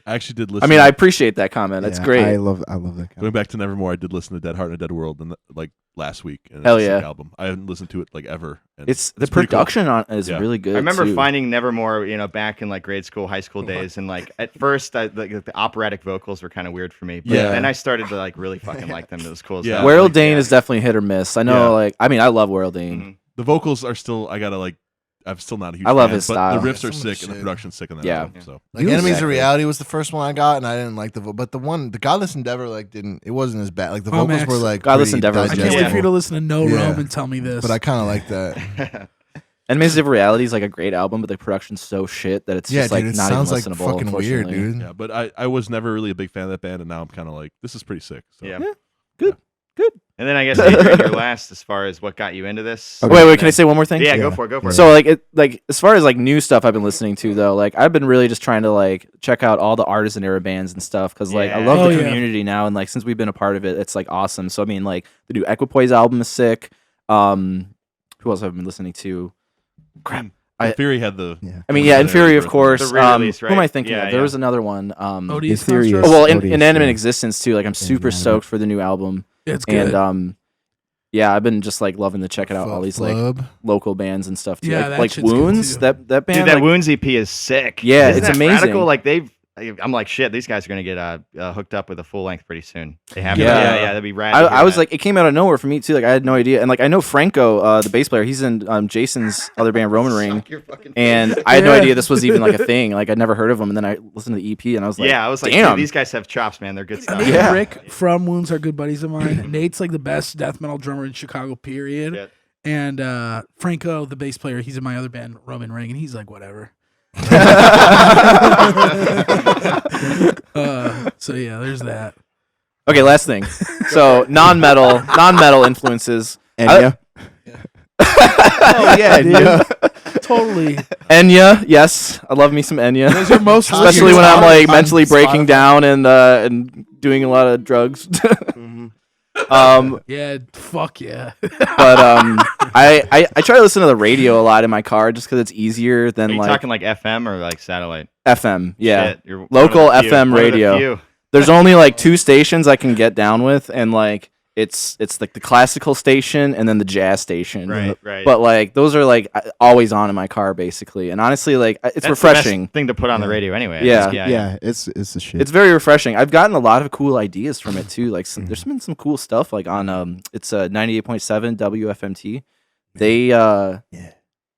I actually did listen. I mean, I appreciate that comment. It's Yeah, great. I love that Going comment. back to Nevermore, I did listen to Dead Heart and a Dead World and like last week. And Hell it's a sick yeah. album. I haven't listened to it like ever. And it's the pretty cool. production on is Yeah. really good. I remember too. finding Nevermore, back in like grade school, high school days, and like at first, the operatic vocals were kind of weird for me. But Yeah. then I started to like really fucking like them. It was cool. as Yeah. hell. Werrell Like, Dane yeah. is definitely hit or miss. I know, Yeah. like I mean, I love Werrell Dane. Mhm. The vocals are still. I gotta like. I'm still not a huge. I love fan, his but style. The riffs Yeah, are some of the sick and the shit. production's sick on that Yeah. album. So Like Enemies Exactly. of Reality was the first one I got, and I didn't like but the Godless Endeavor it wasn't as bad. Like the Oh, vocals Max. were like Godless pretty Endeavor was I good. can't wait for digestible. you to listen to No Yeah. Rome and tell me this. But I kind of like that. Enemies of Reality is like a great album, but the production's so shit that it's Yeah, just like dude, it not sounds even like listenable. fucking weird, unfortunately. dude. yeah, but I was never really a big fan of that band, and now I'm kind of like, this is pretty sick. So. Yeah. Good. And then I guess Adrian, you're last as far as what got you into this. Okay. Wait, can I say one more thing? Yeah, Yeah. go for it. Go for it. So like as far as like new stuff I've been listening to though, like I've been really just trying to like check out all the Artisan Era bands and stuff because like I Yeah. love Oh, the yeah. community now and like since we've been a part of it, it's like awesome. So I mean like the new Equipoise album is sick. Who else have I been listening to? Crap. In Theory had the. Yeah. I mean yeah, Inferi of course. The re-release, Who am I right? thinking Yeah, of? There yeah. was another one. Odious Ethereal. Construct? Oh well, Odious, Inanimate yeah. Existence too. Like I'm super Inanimate. stoked for the new album. it's good. And yeah, I've been just like loving to check it out all these like Flub. local bands and stuff too. Yeah, like that like shit's good, Wounds, too. that band. Dude, that like, Wounds EP is sick. Yeah, Isn't it's that amazing. Radical? Like I'm like shit. These guys are gonna get hooked up with a full length pretty soon. They have. Yeah. Yeah, that'd be rad. to hear I was that. like, it came out of nowhere for me too. Like I had no idea, and like I know Franco, the bass player. He's in Jason's other band, Roman Ring, and I had no Yeah. idea this was even like a thing. Like I'd never heard of him, and then I listened to the EP, and I was like, yeah, I was like, damn. dude, these guys have chops, man. They're good stuff. Nate Yeah. and Rick from Wounds are good buddies of mine. Nate's like the best death metal drummer in Chicago, period. Shit. And Franco, the bass player, he's in my other band, Roman Ring, and he's like, whatever. So yeah, there's that. Okay, last thing. So non-metal influences. Enya. Oh yeah, dude. Totally. Enya, yes, I love me some Enya. Those are most Especially when I'm like on mentally breaking Spotify. down and doing a lot of drugs. Yeah, fuck yeah. But I try to listen to the radio a lot in my car just because it's easier Are than you like talking like FM or like satellite? FM. Yeah, Shit, you're one Local of the few. FM One of the radio. few. there's only like 2 stations I can get down with, and like it's like the classical station and then the jazz station. Right, right. But like those are like always on in my car basically, and honestly like it's That's refreshing. the best thing to put on the radio anyway. I Yeah. guess. Yeah, it's the shit. It's very refreshing. I've gotten a lot of cool ideas from it too. Like there's been some cool stuff like on it's 98.7 WFMT. They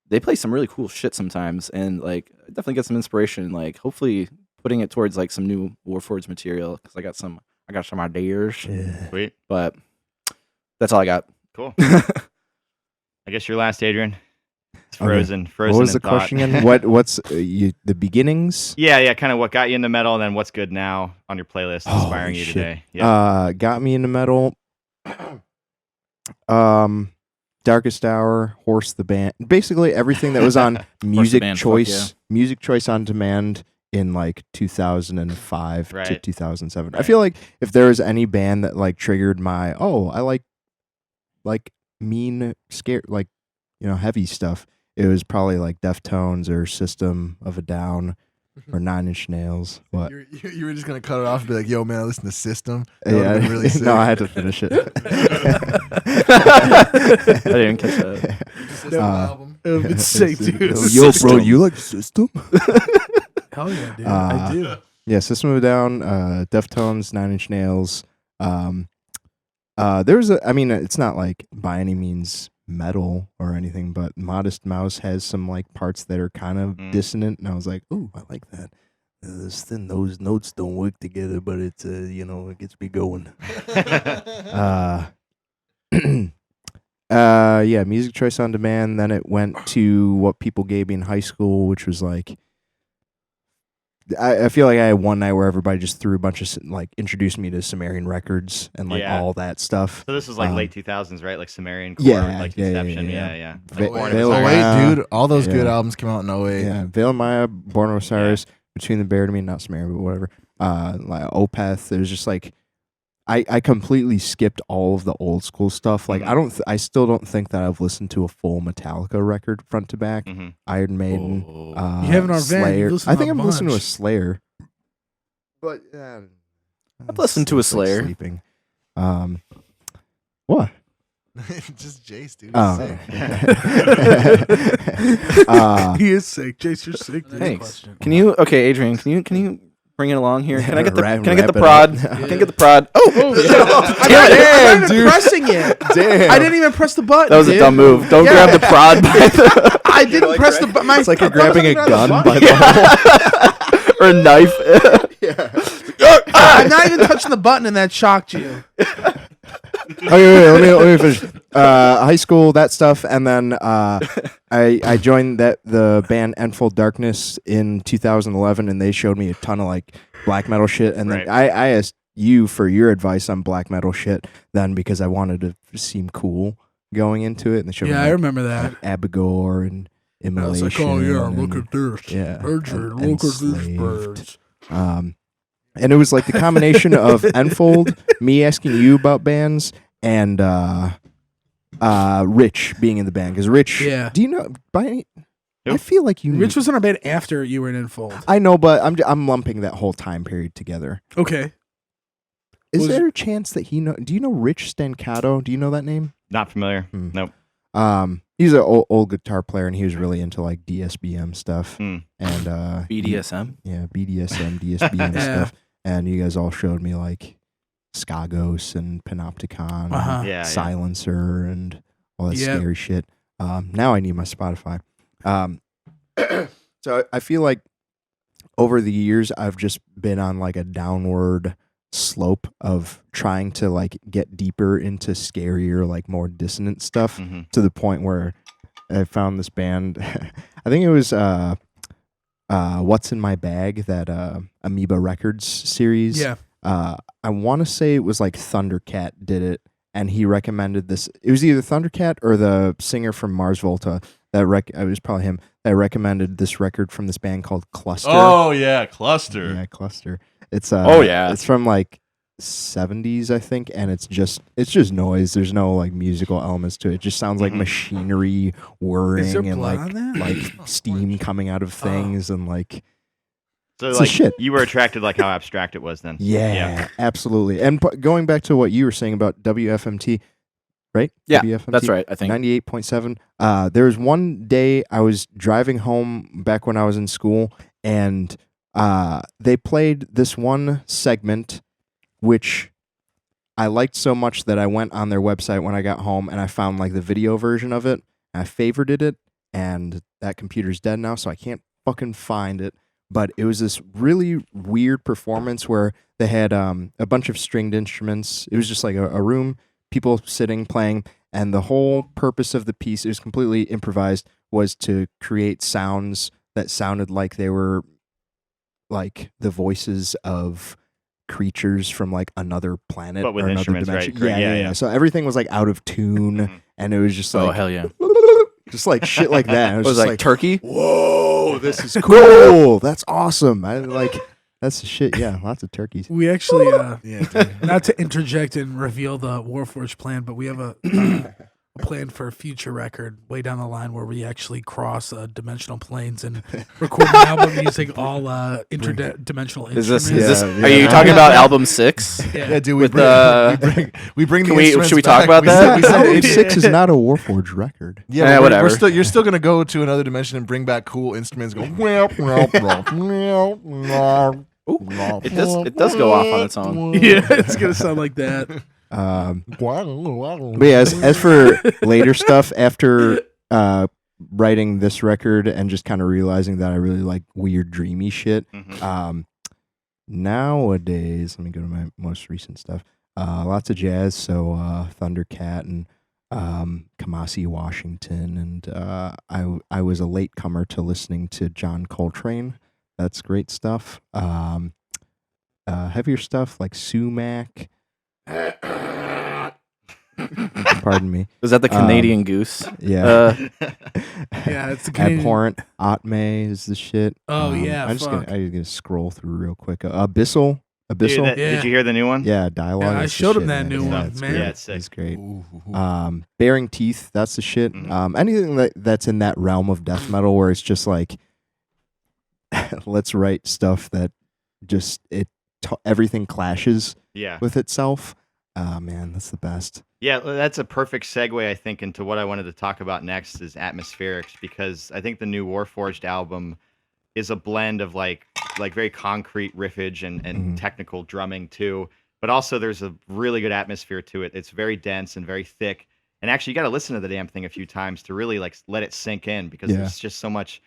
they play some really cool shit sometimes, and like definitely get some inspiration. Like hopefully putting it towards like some new Warforged material because I got some ideas. Yeah. Sweet. But that's all I got. Cool. I guess your last, Adrian. It's frozen. Frozen. What was in the thought. question again? What's the beginnings? Yeah, kind of what got you into metal, and then what's good now on your playlist, inspiring Holy you shit. today. Yeah. Got me into metal. Darkest Hour, Horse the Band, basically everything that was on Music Band, fuck Choice, Music Choice on Demand in like 2005 to Right. 2007. I Right. feel like if there was any band that like triggered my I like mean scare like heavy stuff, it was probably like Deftones or System of a Down or Nine Inch Nails. What? You were just gonna cut it off and be like, "Yo, man, I listen to System." That would've Yeah, been really sick. no, I had to finish it. I didn't catch that. System album. It would have been sick, dude. Yo, bro, you like System? Hell yeah, dude. I do. Yeah, System of a Down, Deftones, Nine Inch Nails. There's it's not like by any means metal or anything, but Modest Mouse has some like parts that are kind of dissonant, and I was like, ooh, I like that. Those notes don't work together, but it's it gets me going. Yeah, Music Choice on Demand. Then it went to what people gave me in high school, which was like, I feel like I had one night where everybody just threw a bunch of like introduced me to Sumerian Records and like Yeah. all that stuff. So this was like late 2000s, right? Like Sumerian Core, Yeah, like yeah, Inception. yeah. Yeah. Va- Born Veil of of Osiris. Maya. Dude, all those good Yeah. albums came out in 08. Yeah, Veil of Maya, Born of Osiris, Between the Bear to Me, not Sumerian, but whatever. Like Opeth. There's just like I completely skipped all of the old school stuff. Like I still don't think that I've listened to a full Metallica record front to back. Mhm. Iron Maiden. Oh. You have in our van, Slayer. you've listened I to think a I've listened to a bunch. Slayer. But I've listened to a Slayer. Sleeping. What? Just Jace, dude. Oh. Sick. He is sick. Jace, you're sick. Dude. Thanks. Can you? Okay, Adrian. Can you bring it along here? Can I get the Wrap- Can I get the wrap prod? it up. Can I get the prod? Oh, I'm not dude. pressing it. Damn. I didn't even press the button. that was a dude. dumb move. Don't Yeah. grab the prod by the I didn't press the button. It's like you're grabbing a gun by the hole. or a knife. I'm not even touching the button, and that shocked you. Okay, wait, let me finish. High school, that stuff, and then I joined the band Enfold Darkness in 2011, and they showed me a ton of like black metal shit, and then Right. I asked you for your advice on black metal shit then because I wanted to seem cool going into it, and they showed me Yeah, I like, remember that. Abigor and I was Immolation. like, oh yeah, and, look at this. yeah, Adrian, and look at these Enslaved. birds. And it was like the combination of Enfold, me asking you about bands, and Rich being in the band. Because Rich, Yeah. do you know? By any, Who? I feel like you. Rich was in our band after you were in Enfold. I know, but I'm lumping that whole time period together. Okay. Is Was- there a chance that he know? Do you know Rich Stancato? Do you know that name? Not familiar. Hmm. Nope. He's an old guitar player, and he was really into like DSBM stuff Hmm. and BDSM. yeah, BDSM, DSBM Yeah. stuff. And you guys all showed me like Skagos and Panopticon, Uh-huh. and Yeah. Silencer, and all that Yep. scary shit. Now I need my Spotify. So I feel like over the years I've just been on like a downward slope of trying to like get deeper into scarier, like more dissonant stuff hmm to the point where I found this band. I think it was What's in My Bag, that Amoeba Records series. Yeah. I want to say it was like Thundercat did it, and he recommended this. It was either Thundercat or the singer from Mars Volta that it was probably him that recommended this record from this band called Cluster. Oh yeah, Cluster. Yeah, Cluster. It's Oh, yeah. it's from like 70s, I think, and it's just noise. There's no like musical elements to it. It just sounds like Mhm. machinery whirring Is there and blood like on that? like steam coming out of things and like So It's a like shit. you were attracted like how abstract it was then. yeah, absolutely. And going back to what you were saying about WFMT, right? Yeah, WFMT? That's right. I think. 98.7. There was one day I was driving home back when I was in school, and they played this one segment, which I liked so much that I went on their website when I got home, and I found like the video version of it. And I favorited it, and that computer's dead now, so I can't fucking find it. But it was this really weird performance where they had a bunch of stringed instruments. It was just like a room, people sitting, playing, and the whole purpose of the piece, it was completely improvised, was to create sounds that sounded like they were like the voices of creatures from like another planet But with or another instruments, dimension. right? Great. Yeah. So everything was like out of tune, Mhm. and it was just Oh like hell yeah! just like shit like that. And It was just like turkey. whoa, this is cool. That's awesome. I like that's the shit. Yeah, lots of turkeys. We actually, Yeah, dude. not to interject and reveal the Warforged plan, but we have a plan for a future record way down the line where we actually cross dimensional planes and record an album using all interdimensional Is instruments. this? Yeah, Are you yeah. talking about album 6? Yeah, dude. With, We bring Can the we- instruments should we talk back. about We that? said- we said Album it- 6 is not a Warforged record. Yeah, Yeah, but whatever. You're still gonna go to another dimension and bring back cool instruments. Go. It does go off on its own. Yeah, it's gonna sound like that. But yeah, as for later stuff, after writing this record and just kind of realizing that I really like weird, dreamy shit, Mhm. nowadays, let me go to my most recent stuff. Lots of jazz, so Thundercat and Kamasi Washington, and I was a latecomer to listening to John Coltrane. That's great stuff. Heavier stuff like Sumac. Pardon me. Is that the Canadian goose? Yeah. Yeah, it's the Canadian- Abhorrent. Atme is the shit. Oh, yeah, I'm just fuck. gonna scroll through real quick. Abyssal. Dude, Abyssal. that- Yeah. Did you hear the new one? Yeah, dialogue. Yeah, I is the showed him shit, that man. new Yeah, one, it's man. great. Yeah, it's sick. It's great. Ooh. Bearing Teeth, that's the shit. Mhm. Anything that's in that realm of death metal where it's just like, let's write stuff that just everything clashes Yeah. with itself. Man, that's the best. Yeah, that's a perfect segue, I think, into what I wanted to talk about next is atmospherics, because I think the new Warforged album is a blend of like very concrete riffage and Mhm. technical drumming too, but also there's a really good atmosphere to it. It's very dense and very thick. And actually, you got to listen to the damn thing a few times to really like let it sink in, because Yeah. there's just so much.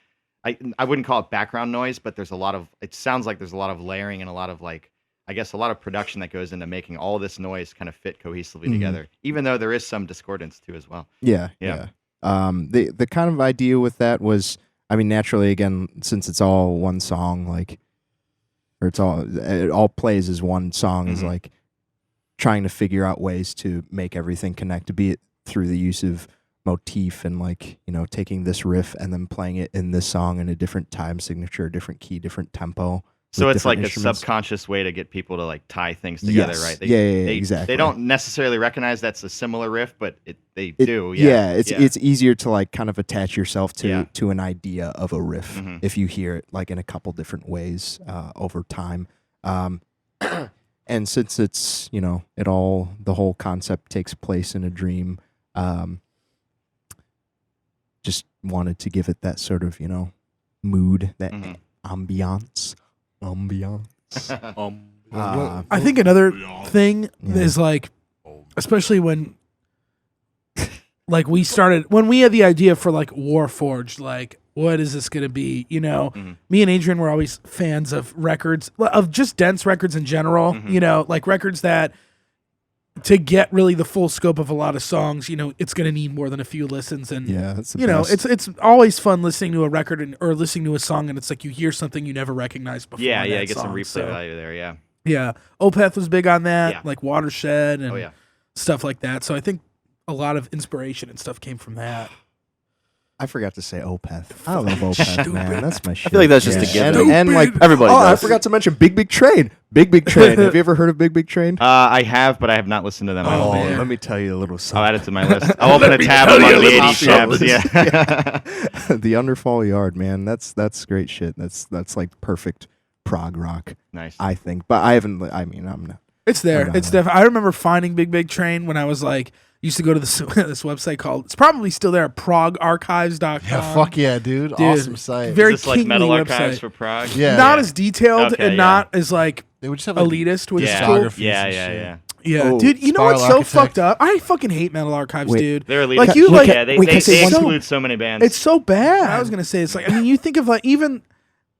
I wouldn't call it background noise, but there's a lot of. It sounds like there's a lot of layering and a lot of like. I guess a lot of production that goes into making all this noise kind of fit cohesively Mhm. together, even though there is some discordance too as well. Yeah, Yeah. The kind of idea with that was, I mean, naturally, again, since it's all one song, like, or it all plays as one song, is Mhm. like trying to figure out ways to make everything connect, be it through the use of motif and like, taking this riff and then playing it in this song in a different time signature, different key, different tempo. So with it's like different a instruments. subconscious way to get people to like tie things together, Yes. right? Yeah, They, exactly. They don't necessarily recognize that's a similar riff, but they It- do. Yeah, Yeah, it's easier to like kind of attach yourself to Yeah. to an idea of a riff Mhm. if you hear it like in a couple different ways over time. And since it's the whole concept takes place in a dream, just wanted to give it that sort of mood, that Mhm. ambiance. I think another thing Yeah. is like, especially when, like, when we had the idea for like Warforged, like, what is this gonna be? Mhm. Me and Adrian were always fans of records, of just dense records in general. Mhm. Like records that, to get really the full scope of a lot of songs, it's gonna need more than a few listens, and Yeah, that's the best. it's always fun listening to a record or listening to a song, and it's like you hear something you never recognized before. Yeah, in yeah, that get some song, replay so- value there. Yeah. Yeah, Opeth was big on that, Yeah. like Watershed and Oh yeah. stuff like that. So I think a lot of inspiration and stuff came from that. I forgot to say Opeth. I love Opeth, man. That's my shit. feel like that's just a given. And like Everybody I does. forgot to mention Big Big Train. Big Big Train. Have you ever heard of Big Big Train? I have, but I have not listened to them. I don't Oh, think. man. let me tell you a little I'll something. add it to my list. I'll open a tab tell you among a the little 80 tabs. something. Yeah. The Underfall Yard, man. That's great shit. That's like perfect prog rock, Nice. I think. But I haven't. I mean, I'm not. It's there. I'm It's not- I remember finding Big Big Train when I was like Used to go to this this website called, it's probably still there, ProgArchives.com. Yeah, fuck yeah, dude. Awesome site. Very Is this like kingly Metal website. Archives for Prague? Yeah. Not as detailed Okay, and not as like they would just have like, elitist, which is Yeah. cool. discographies Yeah, and yeah, shit. yeah. Yeah, Oh, dude, you know what's so Spiral Architect. fucked up? I fucking hate Metal Archives, Wait. dude. They're Like, elitist. you, like- yeah, they, we they, can say they one- exclude so many bands. It's so bad. I was gonna say, it's like, I mean, you think of like, even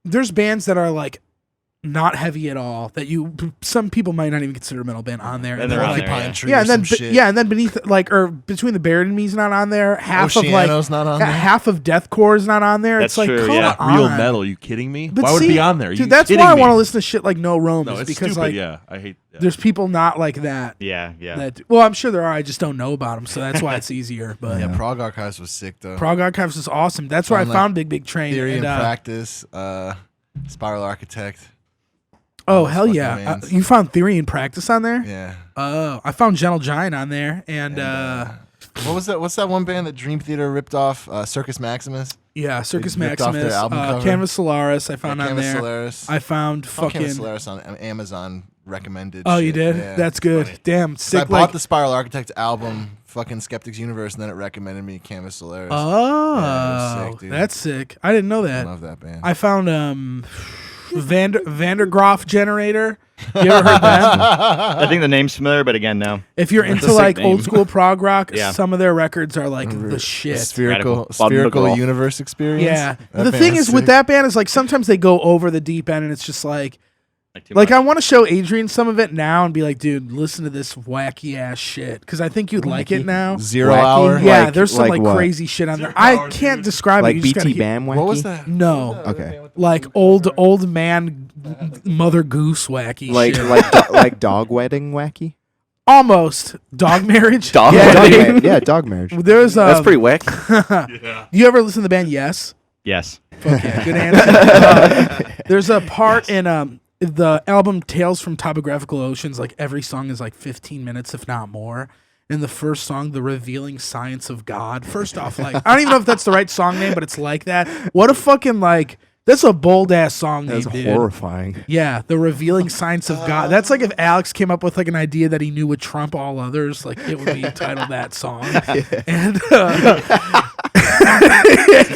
there's bands that are like not heavy at all that some people might not even consider a metal band on there, And they're on there, Porcupine yeah. Tree yeah, or and then some shit. yeah, and then beneath, like, or between the Buried in Me's not on there. Half of like Oceano's not on there. half of Deathcore is not on there. That's it's like, true, come yeah. on. Real metal? Are you kidding me? But Why would it see, be on there? Are you dude, that's kidding why I me? want to listen to shit like No Rome, No, is it's because stupid. like Yeah, I hate. Yeah. there's people not like that. yeah, yeah. That well, I'm sure there are. I just don't know about them, so that's why it's easier. But Yeah, Prog Archives was sick though. Prog Archives is awesome. That's where I Found, like, found Big Train. Theory and and, Practice, Spiral Architect. oh those hell fucking yeah! bands. You found Theory and Practice on there? Yeah. Oh, I found Gentle Giant on there, and What was that? What's that one band that Dream Theater ripped off? Circus Maximus. yeah, Circus They ripped off their Maximus, album cover. Canvas Solaris. I found on Canvas there. Solaris. I found Found Canvas fucking. Solaris on Amazon recommended. Oh, shit. you did? Yeah. That's good. funny. Damn, So I sick. bought Like, the Spiral Architect album, fucking Skeptic's Universe, and then it recommended me Canvas Solaris. oh, Yeah, it was sick, dude. that's sick. I didn't know I that. love that band. I found Vandergraaf Generator. You ever heard that? I think the name's familiar, but again, no. If you're That's a into sick like name. old school prog rock, Yeah. some of their records are like the shit. Spherical Radical. Spherical Universe Experience. Yeah. That The band thing was is with sick. that band is like sometimes they go over the deep end and it's just like Too like much. I want to show Adrian some of it now and be like, dude, listen to this wacky ass shit because I think you'd like it now. 0 Wacky? Hour. Yeah, Like- there's some like like what? crazy shit on there. 0 I Hour, can't dude. describe it. Like You just gotta BT hear- Bam Wacky? What was that? No, Okay. like old man Mother Goose wacky Like shit. like dog wedding wacky? Almost dog marriage. Dog yeah, dog wedding? dude. yeah, dog marriage. There's That's pretty wick. You ever listen to the band Yes? Yes. Fuck yeah, good answer. There's a part in the album Tales from Topographical Oceans. Like every song is like 15 minutes, if not more. In the first song, The Revealing Science of God. First off, like I don't even know if that's the right song name, but it's like that. What a fucking like. That's a bold ass song name, That's dude. horrifying. Yeah, The Revealing Science of God. That's like if Alex came up with like an idea that he knew would trump all others, like it would be titled that song. And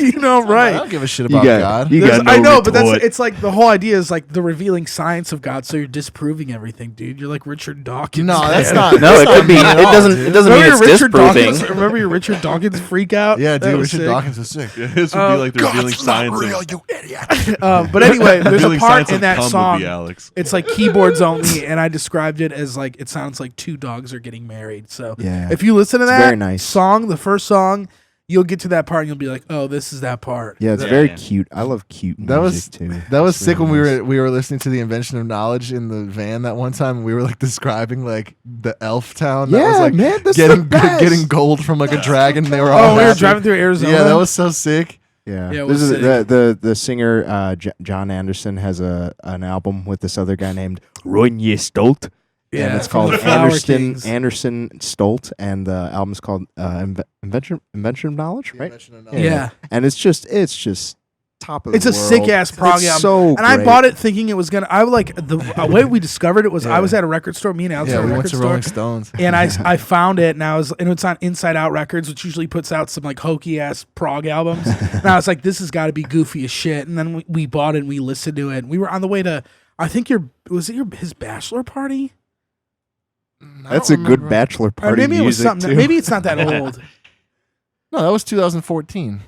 you know, I right? don't give a shit about God. I know, but that's it's like the whole idea is like the revealing science of God. So you're disproving everything, dude. You're like Richard Dawkins. No, that's man. not. No, that's it not could be. me at It all, doesn't. dude. It doesn't mean Remember it's your Richard disproving. Dawkins? Remember your Richard Dawkins freak out? Yeah, That dude. was Richard sick. Dawkins was sick. Yeah, this would be like the revealing science of you idiot. But anyway, there's a revealing part science in of that cum song. Would be Alex. It's like keyboards only, and I described it as like it sounds like two dogs are getting married. So Yeah. if you listen to It's that very nice. song, the first song, you'll get to that part and you'll be like, oh, this is that part. Yeah, it's Yeah, very yeah. cute. I love cute music That was too. That was It's sick really when nice. we were listening to the Invention of Knowledge in the van that one time. And we were like describing like the elf town that was Yeah, like man, that's getting the best. getting gold from like a dragon. They were all Oh, we were happy. driving through Arizona. Yeah, that was so sick. Yeah, Yeah, it this was is sick. the singer John Anderson has an album with this other guy named Ronje Stolt. Yeah, and it's from called the Flower Kings. Anderson Stolt, and the album's called Invention of Knowledge, right? Yeah. And it's just top of It's the a world. sick ass prog It's album. so And I great. bought it thinking it was gonna. I like the way we discovered it was I Yeah. was at a record store. Me and Alex Yeah, at a we record went to store, Rolling Stones. and I found it, and it's on Inside Out Records, which usually puts out some like hokey ass prog albums. And I was like, this has got to be goofy as shit. And then we bought it and we listened to it. And we were on the way to, I think his bachelor party, That's a good bachelor or party maybe it was music something. too. Maybe it's not that old No, that was 2014.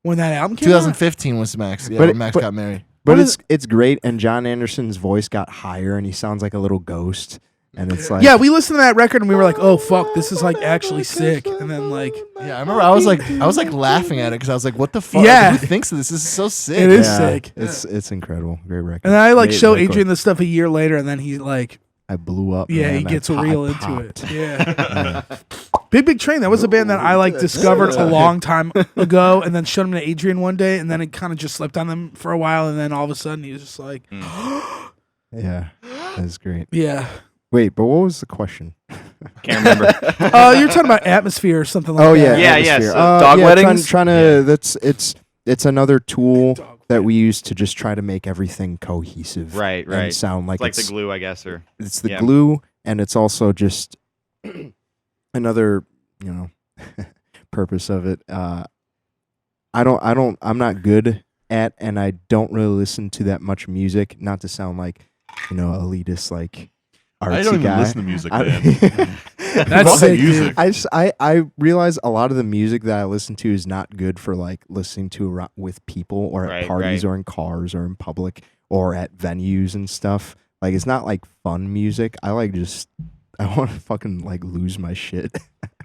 when that album came out. 2015 was Max. Yeah, But when it- Max but- got married. But What it's great, and John Anderson's voice got higher, and he sounds like a little ghost. And it's like, Yeah, we listened to that record and we were like, oh fuck, this is like actually sick. And then like, Yeah, I remember I was like laughing at it because I was like, what the fuck? Yeah. Who thinks of this? This is so sick. It is yeah, sick. It's incredible, great record. and then I like Great show record. Adrian the stuff a year later, and then he like, I blew up. yeah, man. he gets I real into popped. it. Yeah. Big Train, that was a band that I like discovered a long time ago, and then showed him to Adrian one day, and then it kind of just slept on them for a while, and then all of a sudden he was just like, Yeah, that's great. yeah. Wait, but what was the question? Can't remember. You're talking about Atmosphere or something like Oh that. yeah, Yeah, Atmosphere. so dog yeah, weddings? Trying to it's another tool Dog that we use to just try to make everything cohesive, Right, and right. sound like It's like it's the glue, I guess, or it's the yeah. glue, and it's also just another purpose of it. I'm not good at, and I don't really listen to that much music. Not to sound like, elitist, like artsy I don't even guy. listen to music, I- man. That's Fuck sick, music. dude. I realize a lot of the music that I listen to is not good for like listening to with people or at Right, parties right. or in cars or in public or at venues and stuff. Like it's not like fun music. I want to fucking like lose my shit.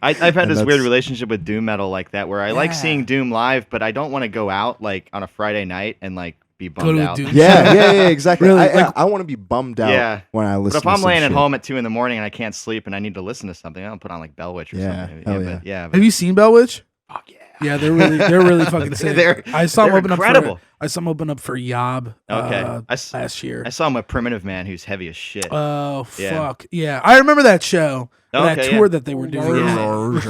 I've had And this weird that's- relationship with doom metal like that, where I like seeing doom live, but I don't want to go out like on a Friday night and like be Go bummed to a out. doom yeah, exactly. Really, I want to be bummed out Yeah. when I But listen. if I'm to some laying at shit. home at 2 a.m. and I can't sleep and I need to listen to something, I'll put on like Bell Witch or Yeah, something. hell but, yeah. Have you seen Bell Witch? Fuck yeah. Yeah, they're really fucking sick. I saw them they're open incredible. up for I saw them open up for Yob Okay. last year. I saw him a primitive man who's heavy as shit. Oh Yeah. fuck. Yeah. I remember that show. That Okay, tour yeah. that they were doing.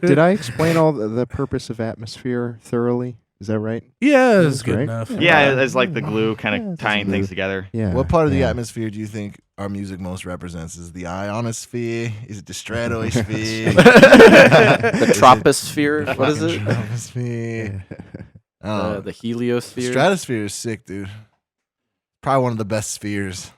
Did I explain all the purpose of atmosphere thoroughly? Is that right? Yeah, it's That's good great. enough. Yeah, it's like the glue kind Yeah, of it's tying glue. things together. Yeah. What part of the yeah. atmosphere do you think our music most represents? Is it the ionosphere? Is it the stratosphere? The troposphere. What is it? Troposphere. Oh, The heliosphere. stratosphere is sick, dude. Probably one of the best spheres.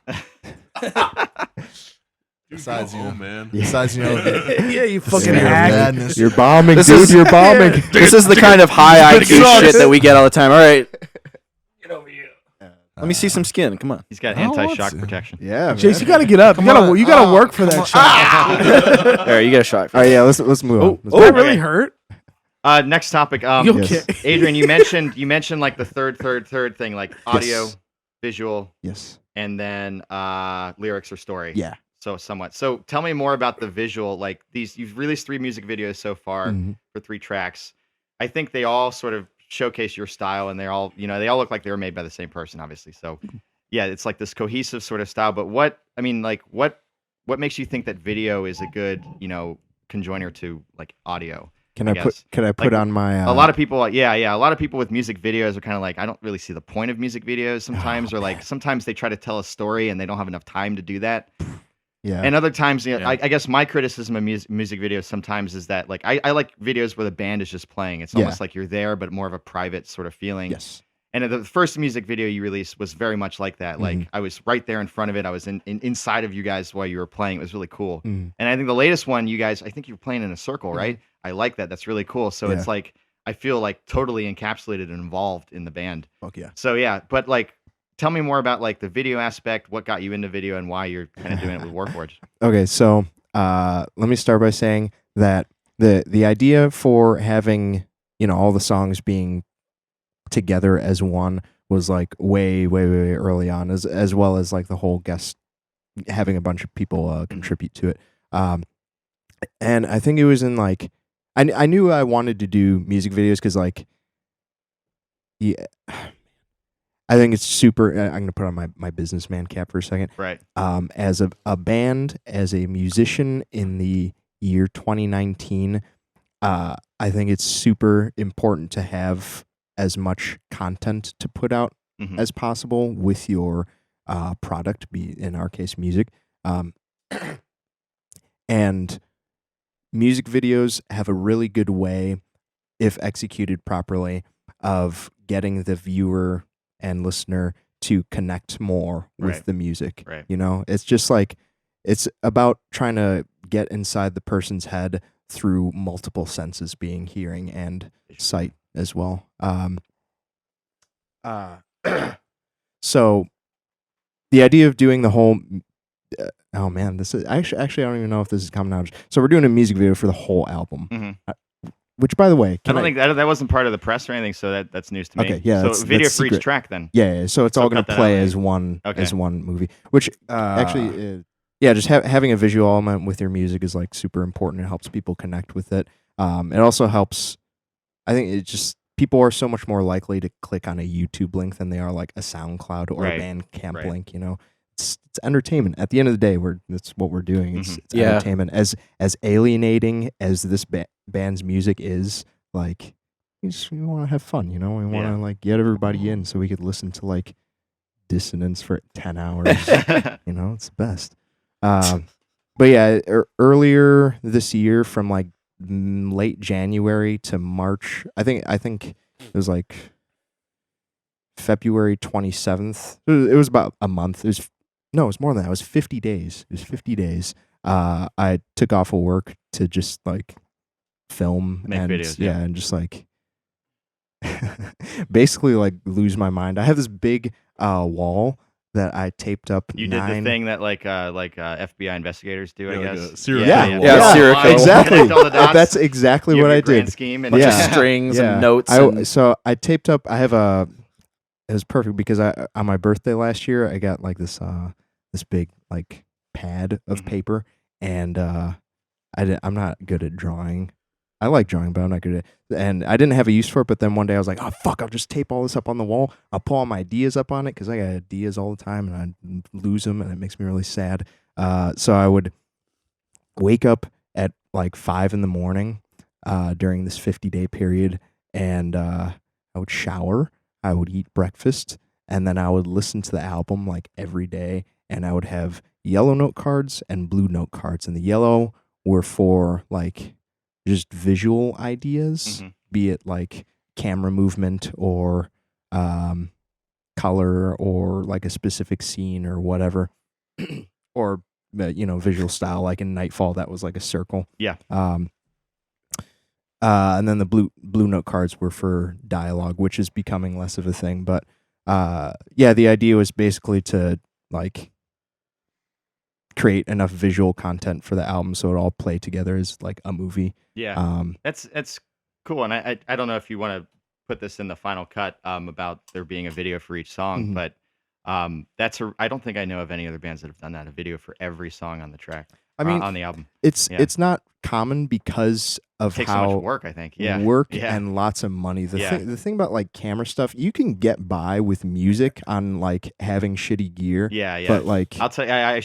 Dude, Besides, go you know. home, man. Besides, the Yeah, you fucking sphere of hack. madness. You're bombing, This dude. is- You're bombing. This is the kind of high IQ Sucks. shit that we get all the time. All right, let me see Uh, some skin. Come on. He's got I don't want anti-shock to. protection. Yeah, Chase, man. you gotta get up. You gotta, on. you gotta Oh, work for come that on. shot. All right, you get a shot. All right, yeah. Let's move on. Did that really Okay. hurt? Next topic. You yes. okay? Adrian, you mentioned like the third thing, like audio, Yes. visual, Yes. and then lyrics or story. Yeah. So somewhat. So tell me more about the visual. Like you've released 3 music videos so far Mhm. for 3 tracks. I think they all sort of showcase your style, and they all look like they were made by the same person, obviously. So yeah, it's like this cohesive sort of style. But what makes you think that video is a good, conjoiner to like audio? Can I I guess. put on my A lot of people, a lot of people with music videos are kind of like, I don't really see the point of music videos sometimes, or like sometimes they try to tell a story and they don't have enough time to do that. yeah. And other times, Yeah. I guess my criticism of music videos sometimes is that like I like videos where the band is just playing. It's Yeah. almost like you're there, but more of a private sort of feeling. yes. And the first music video you released was very much like that. Like I was right there in front of it. I was inside of you guys while you were playing. It was really cool. Mhm. And I think the latest one, you guys, I think you were playing in a circle, right? I like that. That's really cool. So it's Yeah. like I feel like totally encapsulated and involved in the band. Fuck yeah. So yeah, but like tell me more about like the video aspect, what got you into video and why you're kind of doing it with Warforged. Okay, so let me start by saying that the idea for having all the songs being together as one was like way early on, as well as like the whole guest having a bunch of people contribute to it. And I think it was in like I knew I wanted to do music videos because like yeah. I think it's super. I'm going to put on my businessman cap for a second. Right. As a band, as a musician in the year 2019, I think it's super important to have as much content to put out Mhm. as possible with your product, be in our case music. And music videos have a really good way, if executed properly, of getting the viewer and listener to connect more with Right. the music. Right. It's just like it's about trying to get inside the person's head through multiple senses, being hearing and sight as well. So the idea of doing the whole oh man, this is actually I don't even know if this is common knowledge. So we're doing a music video for the whole album. Mhm. Which, by the way, I don't think that wasn't part of the press or anything, so that's news to me. Okay, yeah, So that's video for each secret. track then. Yeah, so it's So all going cut to that play out. as one Okay. as one movie. Which actually, yeah, just having a visual element with your music is like super important. It helps people connect with it. It also helps. I think it just people are so much more likely to click on a YouTube link than they are like a SoundCloud or Right, a Bandcamp right. link. It's entertainment. At the end of the day, that's what we're doing. It's Yeah. entertainment. As alienating as this band's music is, like we want to have fun. We want to Yeah. like get everybody in so we could listen to like dissonance for 10 hours. It's the best. But yeah, earlier this year, from like late January to March. I think it was like February 27th. It was about a month. It was more than that. It was 50 days. It was 50 days. I took off of work to just like film Make and videos, and just like basically like lose my mind. I have this big wall that I taped up. You did the thing that like FBI investigators do, I Yeah, like guess. a serial killer. Yeah, Yeah, serial killer. exactly. Connect all the dots. That's exactly You have what your I grand did. Scheme and Bunch of Yeah. strings Yeah. and notes. So I taped up. I have it was perfect because on my birthday last year I got like this big like pad of Mhm. paper, and I'm not good at drawing. I like drawing, but I'm not good at it. And I didn't have a use for it. But then one day I was like, oh fuck, I'll just tape all this up on the wall. I'll pull all my ideas up on it because I got ideas all the time and I lose them, and it makes me really sad. So I would wake up at like 5 a.m. During this 50-day period, and I would shower. I would eat breakfast, and then I would listen to the album like every day, and I would have yellow note cards and blue note cards. And the yellow were for like just visual ideas, Mhm. be it like camera movement or color or like a specific scene or whatever, or visual style. Like in Nightfall, that was like a circle. Yeah. And then the blue note cards were for dialogue, which is becoming less of a thing. But the idea was basically to like create enough visual content for the album so it all play together as like a movie. Yeah. That's cool. And I don't know if you want to put this in the final cut about there being a video for each song, Mhm. but I don't think I know of any other bands that have done that, a video for every song on the track. I mean, on the album. it's Yeah. it's not common because of Takes so how much work, I think. Yeah. work Yeah. and lots of money. Yeah. The thing about like camera stuff, you can get by with music on like having shitty gear. Yeah, yeah. But like, I'll tell you, I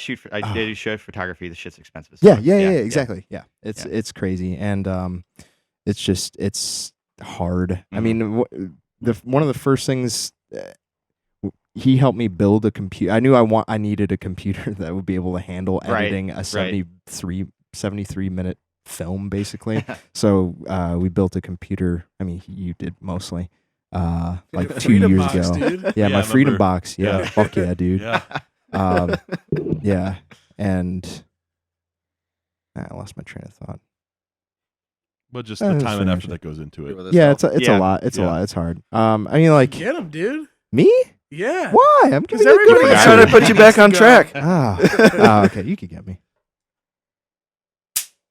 do show photography. The shit's expensive. as yeah, fuck. yeah, exactly. Yeah, it's Yeah. it's crazy, and it's hard. I Mhm. mean, one of the first things he helped me build a computer. I knew I needed a computer that would be able to handle Right, editing a right. 73-minute film, basically. So we built a computer. I mean, you did mostly. Like 2 Freedom years Box, ago. dude. Yeah, Yeah, my I Freedom remember. Box. Yeah, Yeah. fuck yeah, dude. Yeah. Yeah, and I lost my train of thought. But just Oh, the that's time and fair, effort sure. that goes into it. Yeah, it's a Yeah. lot. It's a Yeah. lot. It's hard. I mean, like Get him, dude. me? Yeah. Why? I'm giving you a everybody good else Trying answer. to put you back on track. Okay, you could get me.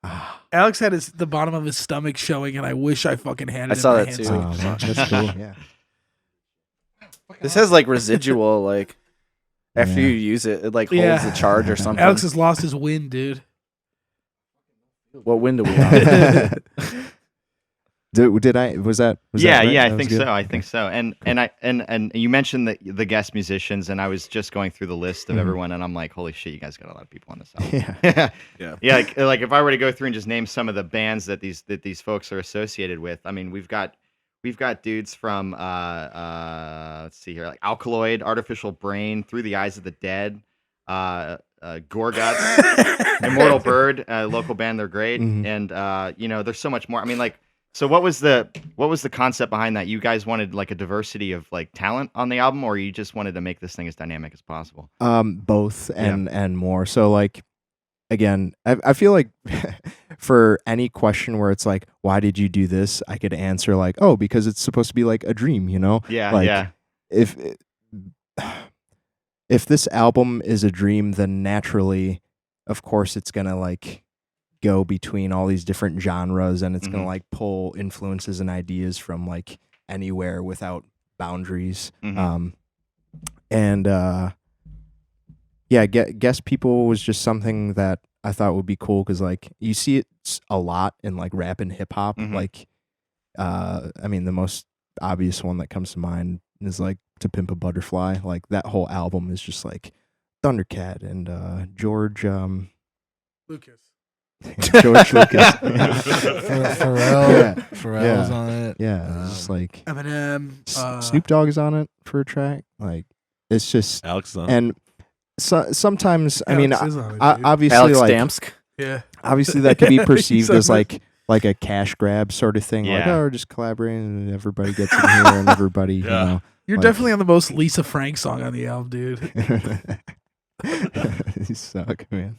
Ah, Alex had the bottom of his stomach showing, and I wish I fucking had it. I saw in my that hand too. so man, much. that's cool. Yeah. This has like residual, like after Yeah. you use it, it like holds Yeah. the charge or something. Alex has lost his wind, dude. What window we on? Did I? Was that? Yeah, right? yeah, I That was think good? so. I think so. And you mentioned the guest musicians, and I was just going through the list of Mhm. everyone, and I'm like, holy shit, you guys got a lot of people on this album. Yeah. Yeah. Yeah, like if I were to go through and just name some of the bands that these folks are associated with, I mean, we've got dudes from let's see here, like Alkaloid, Artificial Brain, Through the Eyes of the Dead, Gorguts, Immortal Bird, local band, they're great, Mhm. and there's so much more. I mean, like, so what was the concept behind that? You guys wanted like a diversity of like talent on the album, or you just wanted to make this thing as dynamic as possible? Both and more. So like, again, I feel like for any question where it's like, why did you do this? I could answer like, oh, because it's supposed to be like a dream, you know? Yeah, Like, yeah, if this album is a dream, then naturally, of course, it's gonna like go between all these different genres, and it's gonna Mhm. like pull influences and ideas from like anywhere without boundaries. Mhm. Guest people was just something that I thought would be cool because like you see it a lot in like rap and hip hop. Mhm. Like, I mean, the most obvious one that comes to mind is like To Pimp a Butterfly. Like that whole album is just like Thundercat and George Lucas. George Lucas. Pharrell, Pharrell's Yeah. on it. Yeah, it's just like Eminem. Snoop Dogg is on it for a track. Like it's just Alex is on. and sometimes I mean Alex is on it, dude. obviously Alex like Damsk. Yeah. obviously that could be perceived He's as on like like a cash grab sort of thing. Like, Yeah. oh, we're just collaborating and everybody gets in here and everybody, you Yeah. know. You're like- definitely on the most Lisa Frank song on the album, dude. You suck, man.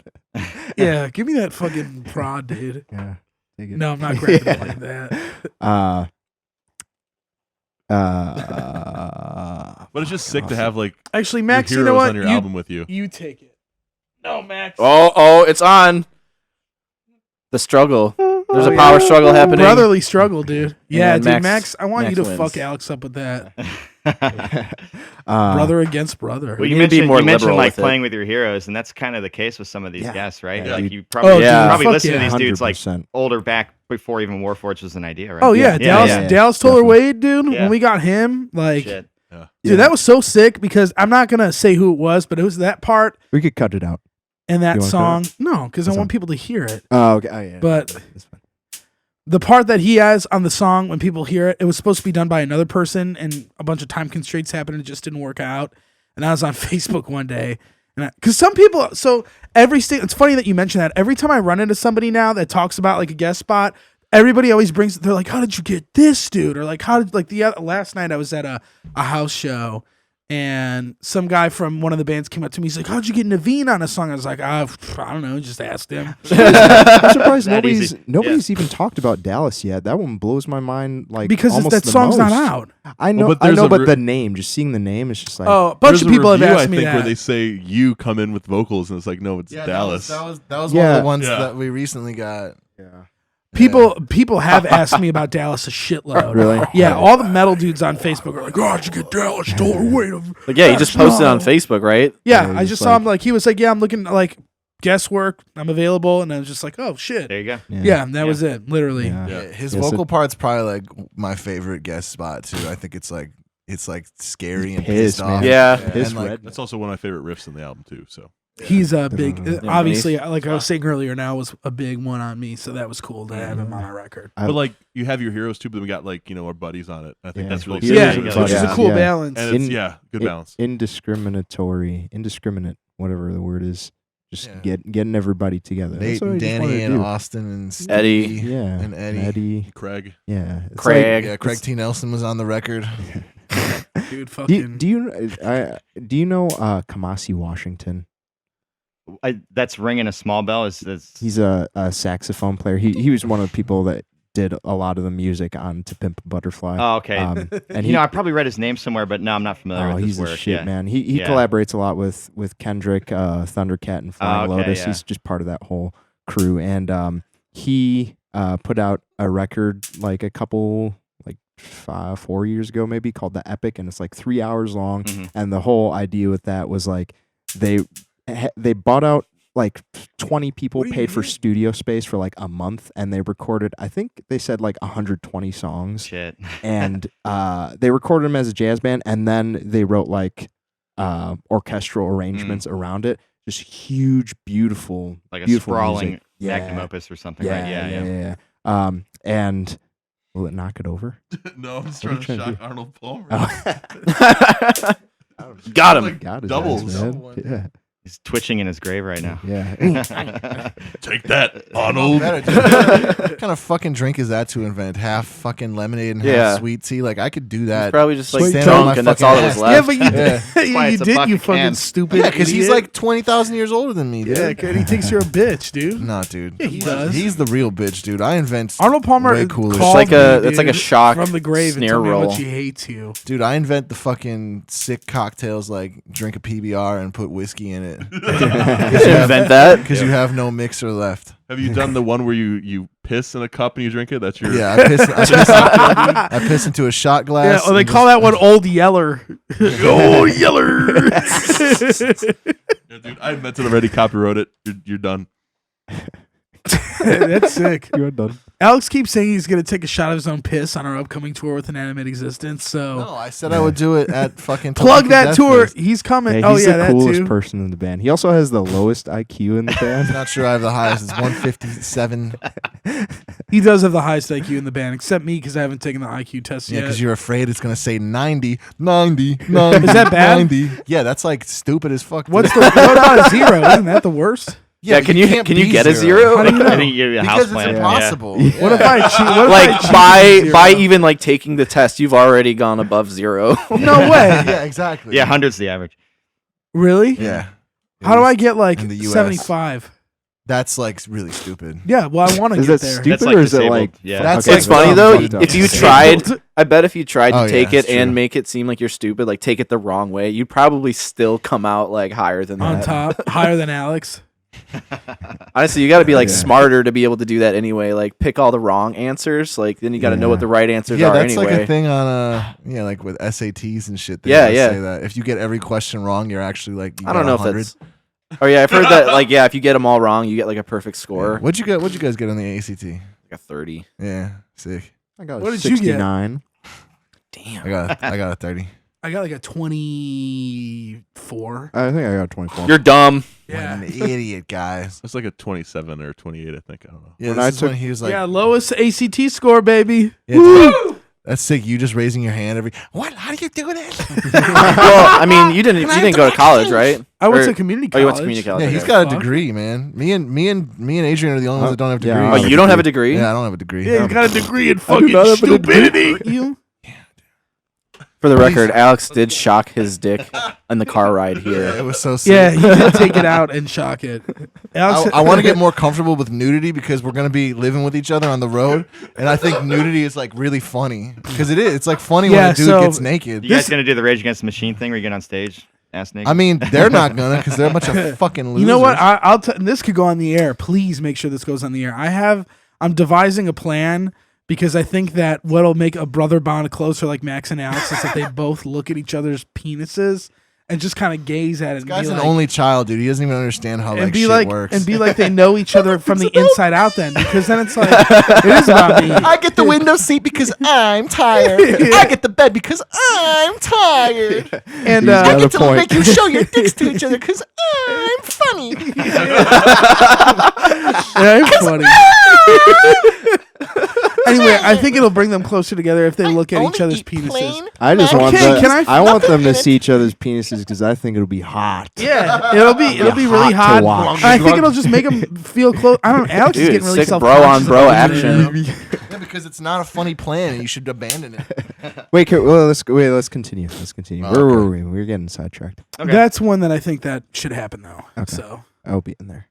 Yeah, give me that fucking prod, dude. Yeah. Take it. No, I'm not grabbing it like that. But it's just sick to have like Actually, your Max, you heroes know what? on your album with you. You take it. No, Max. Oh, it's on. The struggle. There's a yeah. power struggle happening. Brotherly struggle, dude. Yeah, And dude, Max- Max, I want Max you to wins. fuck Alex up with that. Uh, Brother against brother. Well, You you need to be mentioned, more you mentioned liberal like with it. playing with your heroes, and that's kind of the case with some of these Yeah. guests, right? Yeah, Like dude. you probably, Oh, you dude, probably fuck listen to yeah. these dudes like 100%. older back before even Warforged was an idea, right? Oh yeah, Dallas, yeah. Dallas Toller Definitely. Wade, dude. Yeah. When we got him, like, Shit. dude, that was so sick because I'm not gonna say who it was, but it was that part we could cut it out. and You that wanna song. No, because I That's want fine. people to hear it. Oh, okay. Oh, yeah. But- That's fine. The part that he has on the song when people hear it, it was supposed to be done by another person, and a bunch of time constraints happened, and it just didn't work out. And I was on Facebook one day, and because some people, so it's funny that you mention that. Every time I run into somebody now that talks about like a guest spot, everybody always brings. They're like, "How did you get this, dude?" Or like, "How did like the last night I was at a house show." And some guy from one of the bands came up to me. He's like, "How'd you get Naveen on a song?" I was like, I don't know. Just asked him." I'm surprised That easy. nobody's even talked about Dallas yet. That one blows my mind. Like Because almost that the song's not most. out. I know, Well, but there's a but re- the name, just seeing the name, is just like, Oh, a bunch There's of a people have review, asked I me think, that. where they say you come in with vocals, and it's like, no, it's Yeah, Dallas. That was one of Yeah. the ones Yeah. that we recently got. yeah. People have asked me about Dallas a shitload. Really? Yeah, all the metal dudes on Facebook are like, "Oh, did you get Dallas Toller Wade?" Like, yeah, you just posted on Facebook, right? Yeah, Yeah, I just just saw him like he was like, "Yeah, I'm looking like guesswork. I'm available," and I was just like, "Oh shit." There you go. Yeah, and that was it. Literally. Yeah. Yeah. His Yeah, so- vocal part's probably like my favorite guest spot too. I think it's like scary and Pissed, pissed man. off. Yeah. His and, like, red. That's also one of my favorite riffs in the album too. So He's a big, Yeah, obviously, like I was saying earlier, now was a big one on me, so that was cool to have him on a record. I- but like you have your heroes too, but we got like our buddies on it. I think Yeah. that's really Heroes Yeah, are which the is a best. cool Yeah. balance. And it's In- good balance. Indiscriminate, whatever the word is. Just Yeah. getting everybody together. Nate That's what I and just Danny wanted to and do. Austin and Eddie. Stevie Yeah, and Eddie. Craig. Yeah, it's Craig. Yeah, Craig T. Nelson was on the record. Dude, Like, fucking. do you know Kamasi Washington? That's ringing a small bell. Is He's a saxophone player. He was one of the people that did a lot of the music on To Pimp a Butterfly. oh, okay. And I probably read his name somewhere, but no, I'm not familiar with he's his a work. shit, yeah. man. He Yeah. collaborates a lot with Kendrick, Thundercat, and Flying okay, Lotus. yeah. He's just part of that whole crew. And he put out a record like a couple, like 4 years ago, maybe, called The Epic, and it's like 3 hours long. Mhm. And the whole idea with that was like they bought out like 20 people, What do you paid for mean? studio space for like a month, and they recorded, I think they said like 120 songs. Shit. And they recorded them as a jazz band, and then they wrote like orchestral arrangements around it. Just huge, beautiful, Like a beautiful sprawling music. magnum opus or something, Yeah, right? yeah. And will it knock it over? No, I'm just What are trying you to trying to shock Arnold Palmer. Got him. Like, God, his doubles. ass, man. Yeah, He's twitching in his grave right now. yeah. Take that, Arnold. What kind of fucking drink is that to invent? Half fucking lemonade and Yeah. half sweet tea? Like I could do He's that. probably just like Stand on my drunk, and that's fucking all that was ass. left. Yeah, but you Yeah. why you it's a did, you bucket fucking can. stupid. Yeah, because he's idiot. like 20,000 years older than me, dude. Yeah, kid, he thinks you're a bitch, dude. Nah, dude. Yeah, he does. He's the real bitch, dude. I invent Arnold Palmer way cooler called It's like a- me, it's like a dude, shock from the grave and snare told me how roll. much he hates you. Dude, I invent the fucking sick cocktails like drink a PBR and put whiskey in it. You didn't invent that. Because you have no mixer left. Have you done the one where you piss in a cup and you drink it? That's your Yeah, I piss into a shot Yeah, glass. or they and call just- that one Old Yeller. Old Yeller. Yeah, dude. I invented already. Copyright it. You're done. That's sick. You're done. Alex keeps saying he's going to take a shot of his own piss on our upcoming tour with Inanimate Existence. So No, I said I would do it at fucking plug Topeka that Death tour. Fest. He's coming. Yeah, Oh, he's yeah, the that coolest too. person in the band. He also has the lowest IQ in the band. Not sure I have the highest. It's 157. He does have the highest IQ in the band, except me because I haven't taken the IQ test Yeah, yet. because you're afraid it's going to say 90, 90, 90. Is that bad? 90. Yeah, that's like stupid as fuck. What's dude. the what about a zero? Isn't that the worst? Yeah, can you can't can you be get a zero. zero? How do you know? I think you Because house it's plan. impossible. What if I cheat? What if I Like cheat by zero? even like taking the test, you've already gone above 0. No way. Yeah, exactly. Yeah, 100's the average. Really? Yeah. How do I get like in the US. 75? That's like really stupid. Yeah, well, I want to Is get that there. stupid That's, like, or is it disabled. like? Yeah. That's okay, It's funny dumb, though. fucked up. If you Disabled. tried, I bet if you tried to Oh, yeah, take that's it and true. make it seem like you're stupid, like take it the wrong way, you'd probably still come out like higher than on that. top, higher than Alex. Honestly, you got to be like Yeah. smarter to be able to do that anyway. Like pick all the wrong answers. Like then you got to know Yeah. what the right answers Yeah, are that's anyway. like a thing on like with SATs and shit. They Yeah, always yeah. Say that if you get every question wrong, you're actually like you I don't got know if 100. that's. Oh yeah, I've heard that. Like yeah, if you get them all wrong, you get like a perfect score. What'd you get? What'd you guys get on the ACT? Like a 30. Yeah, sick. I got What did you get? 69. Damn. I got a 30. I got like a 24. I think I got 24. You're dumb. What Yeah. an idiot, guys. It's like a 27 or 28, I think. I don't know. Yeah, When this I is took- when he was like, Yeah, lowest ACT score, baby. yeah, dude, that's sick. You just raising your hand every. What? How do you do that? Well, I mean, you didn't go to college, right? I went Or- to community Oh, college. you went to community college. Yeah, okay. he's got a Fuck. degree, man. Me and Adrian are the only ones that don't have yeah, degrees. I Oh, have you don't have a degree? Yeah, I don't have a degree. Yeah, you got a degree in I do fucking not have a degree. stupidity. You? For the record, Alex did shock his dick in the car ride Yeah, it here. was so sick. Yeah, you did take it out and shock it. Alex, I want to get more comfortable with nudity because we're gonna be living with each other on the road, and I think nudity is like really funny because it is. It's like funny when Yeah, a dude so- gets naked. You guys gonna do the Rage Against the Machine thing where you get on stage, ass naked? I mean, they're not gonna because they're a bunch of fucking losers. You know what? I'll this could go on the air. Please make sure this goes on the air. I'm devising a plan because I think that what'll make a brother bond closer, like Max and Alex, is that they both look at each other's penises and just kind of gaze at it. This And guy's be an like, only child, dude. He doesn't even understand how and like be shit like, works. and be like they know each other from the inside out. Then because then it's like it is about me. I get the window seat because I'm tired. I get the bed because I'm tired. And He's I got a get to point. make you show your dicks to each other because I'm funny. I'm funny. Anyway, I think it'll bring them closer together if they look at each other's penises. I just want Okay, the, can I want them to see each other's penises because I think it'll be hot. Yeah, it'll be really hot hot. to watch. I think it'll just make them feel close. I don't know. Alex is Dude, getting really sick self-conscious. bro on bro about it, action. you know? Yeah, because it's not a funny plan and you should abandon it. Wait, let's continue. Let's continue. Oh, Where okay. were we? We're getting sidetracked. Okay. That's one that I think that should happen though. Okay. So I'll be in there.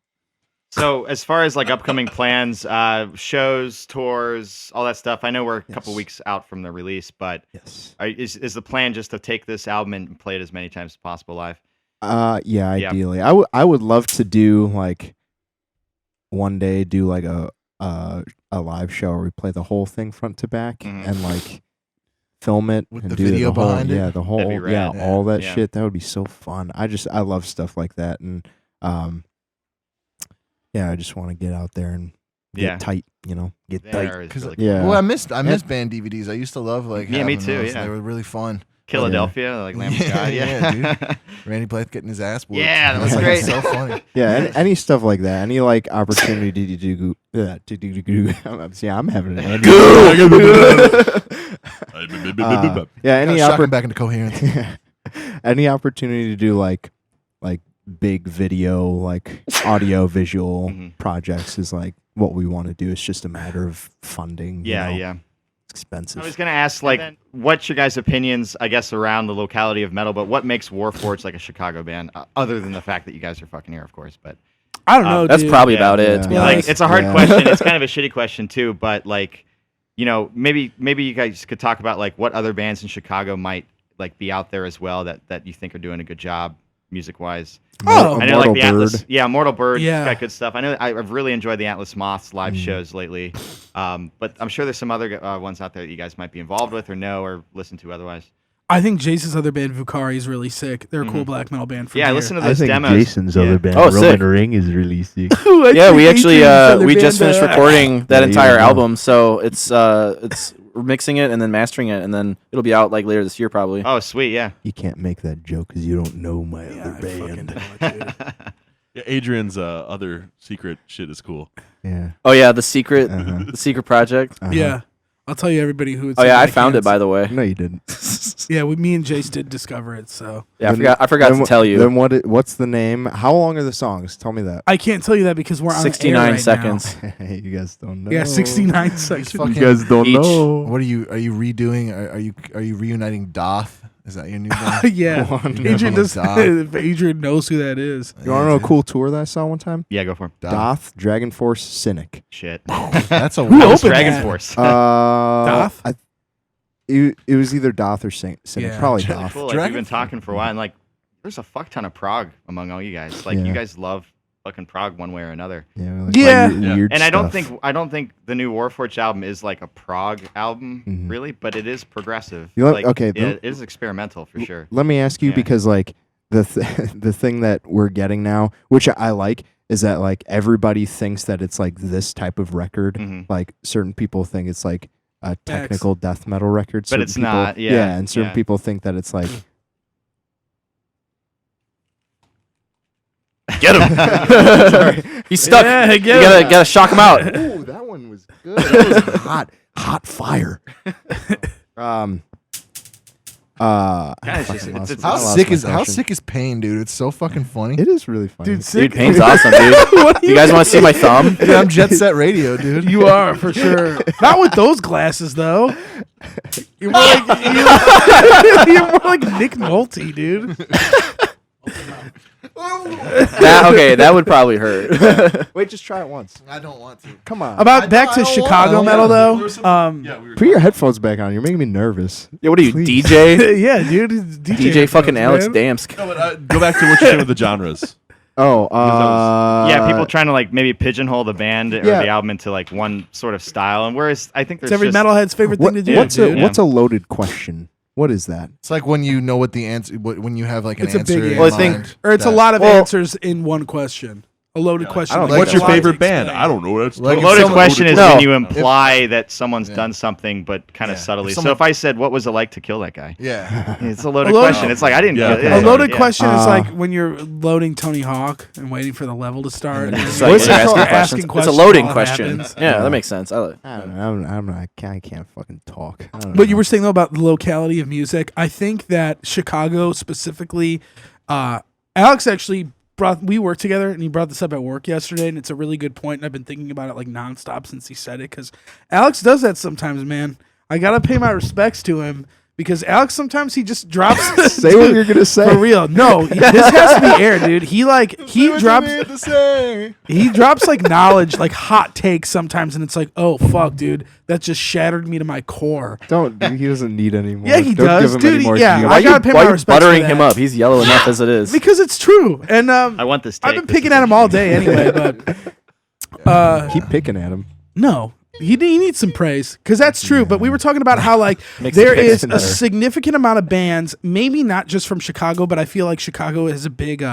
So as far as like upcoming plans, shows, tours, all that stuff, I know we're a couple Yes. weeks out from the release, but Yes. is the plan just to take this album and play it as many times as possible live? Yeah, Yeah. ideally. I would love to do like one day do like a live show where we play the whole thing front to back Mhm. and like film it With and the do video the whole, behind it? yeah, the whole That'd be rad. Yeah. all that Yeah. shit. That would be so fun. I love stuff like that and yeah, I just want to get out there and get Yeah. tight, get tight. There is 'Cause, really Yeah. cool. Well, I missed band DVDs. I used to love like Yeah, me having too, those. yeah. They were really fun. Philadelphia, like Lamb of God. Yeah, Yeah. Randy Blythe getting his ass whooped. Yeah, that was Like, great. So funny. Yeah, any stuff like that. Any like opportunity to do. See, I'm having an yeah, any Shocking back into coherence. any opportunity to do like big video, like audio visual Mhm. projects is like what we want to do. It's just a matter of funding. Yeah, you know, yeah. It's expensive. I was gonna ask, like, what's your guys' opinions, I guess, around the locality of metal, but what makes Warforged like a Chicago band, other than the fact that you guys are fucking here, of course. But I don't know. That's dude. probably Yeah. about it. To be Yeah. like, honest. it's a hard Yeah. question. It's kind of a shitty question too. But like, maybe you guys could talk about like what other bands in Chicago might like be out there as well that you think are doing a good job music wise. Oh. I know like Mortal the Bird. Atlas, yeah, Mortal Bird, Yeah. got good stuff. I know I've really enjoyed the Atlas Moths live Mm. shows lately, but I'm sure there's some other ones out there that you guys might be involved with or know or listen to otherwise. I think Jace's other band, Vukari, is really sick. They're a cool Mhm. black metal band. From Yeah, I here. listened to I those think demos. Jason's Yeah. other band, Oh, Roman sick. Ring, is really sick. Yeah, we actually Adrian's other we band, just finished recording that Yeah, you entire don't know. album, so it's we're mixing it and then mastering it, and then it'll be out like later this year probably. Oh, sweet, yeah. You can't make that joke because you don't know my Yeah, other I fucking band. know it, dude. Yeah, Adrian's other secret shit is cool. Yeah. Oh yeah, the secret Uh-huh. the secret project. Uh-huh. Yeah. I'll tell you everybody who it's. Oh yeah, I in my found it hands. by the way. No, you didn't. Yeah, me and Jace did discover it, so Yeah, Then- I forgot then to wh- tell you. Then what's the name? How long are the songs? Tell me that. I can't tell you that because we're on 69 air right seconds. You guys don't know. Now. Yeah, 69 seconds. fucking- You guys don't Each. know. What are you redoing? Are you reuniting Doth? Is that your new band? Yeah, One. Adrian does. Doth. Adrian knows who that is. You want to know a cool tour that I saw one time? Yeah, go for it. Doth, Dragon Force, Cynic. Shit. That's a Who That was opened Dragon that? Force. Doth? It was either Doth or Cynic. Yeah. Probably Really Doth. cool. Like, Dragon we've been talking for a while, and like, there's a fuck ton of prog among all you guys. Like, Yeah. you guys love fucking prog one way or another. Yeah. we like Yeah. weird And I don't stuff. think the new Warforged album is like a prog album, Mhm. really, but it is progressive. You know- like, okay, it is experimental for sure. Let me ask you Yeah. because like the the thing that we're getting now, which I like, is that like everybody thinks that it's like this type of record. Mhm. Like certain people think it's like a technical death metal record, certain it's people- not, yeah, and certain yeah. people think that it's like. Get him. He's stuck. Yeah, you get him. gotta shock him out. Ooh, that one was good. That was hot fire. Yeah, it's I just- fucking lost- it's- I How lost sick my is question. Pain, dude? It's so fucking funny. It is really funny. Dude, sick. Dude, Pain's awesome, dude. What do You guys want to see my thumb? Dude, I'm Jet Set Radio, dude. You are for sure. Not with those glasses though. You're more like you're more like Nick Nolte, dude. That would probably hurt. Wait, just try it once. I don't want to. Come on. About back I to don't Chicago want- metal yeah. though. Put your headphones back on. You're making me nervous. Yeah, what are you, Please. DJ? Yeah, dude. it's DJ fucking Alex man. Damsk. No, but, go back to what you're saying with the genres. Oh, yeah, people trying to like maybe pigeonhole the band or yeah. the album into like one sort of style, and whereas I think there's It's every just, metalhead's favorite thing to do, what's dude. what's a loaded question? What is that? It's like when you know what the answer, when you have like an It's a answer. big in Well, I think- mind Or it's a that- lot of Well- answers in one question. A loaded question. I don't like, know. What's a your lot to favorite band? explain. I don't know. That's Like, The if loaded someone- question is No. when you imply that someone's Yeah. done something, but kind of Yeah. subtly. If So someone- if I said, "What was it like to kill that guy?" Yeah. It's a loaded A loaded- question. It's like I didn't. Yeah. kill A yeah, loaded yeah. question is Uh, like when you're loading Tony Hawk and waiting for the level to start. and It's you're like What's you're it called? asking questions. It's a questions loading while it question. happens. Yeah, that makes sense. I don't know. I can't fucking talk. I don't But you know. were saying though about the locality of music. I think that Chicago specifically, Alex actually we worked together and he brought this up at work yesterday, and it's a really good point. And I've been thinking about it like nonstop since he said it, because Alex does that sometimes, man. I gotta pay my respects to him because Alex sometimes he just drops. Say what you're gonna say. For real, no. This has to be aired, dude. He drops. He drops like knowledge, like hot takes sometimes, and it's like, oh fuck, dude, that just shattered me to my core. Don't. He doesn't need any more. Yeah, he Don't does, give him dude. any more Yeah, juice. I gotta pay why my you respects for buttering him that. up? He's yellow enough as it is. Because it's true, and I want this. Take. I've been This picking is at him all day anyway. But Keep picking at him. no, he needs some praise because that's true. But we were talking about how like Makes there it is better. a significant amount of bands, maybe not just from Chicago, but I feel like Chicago has a big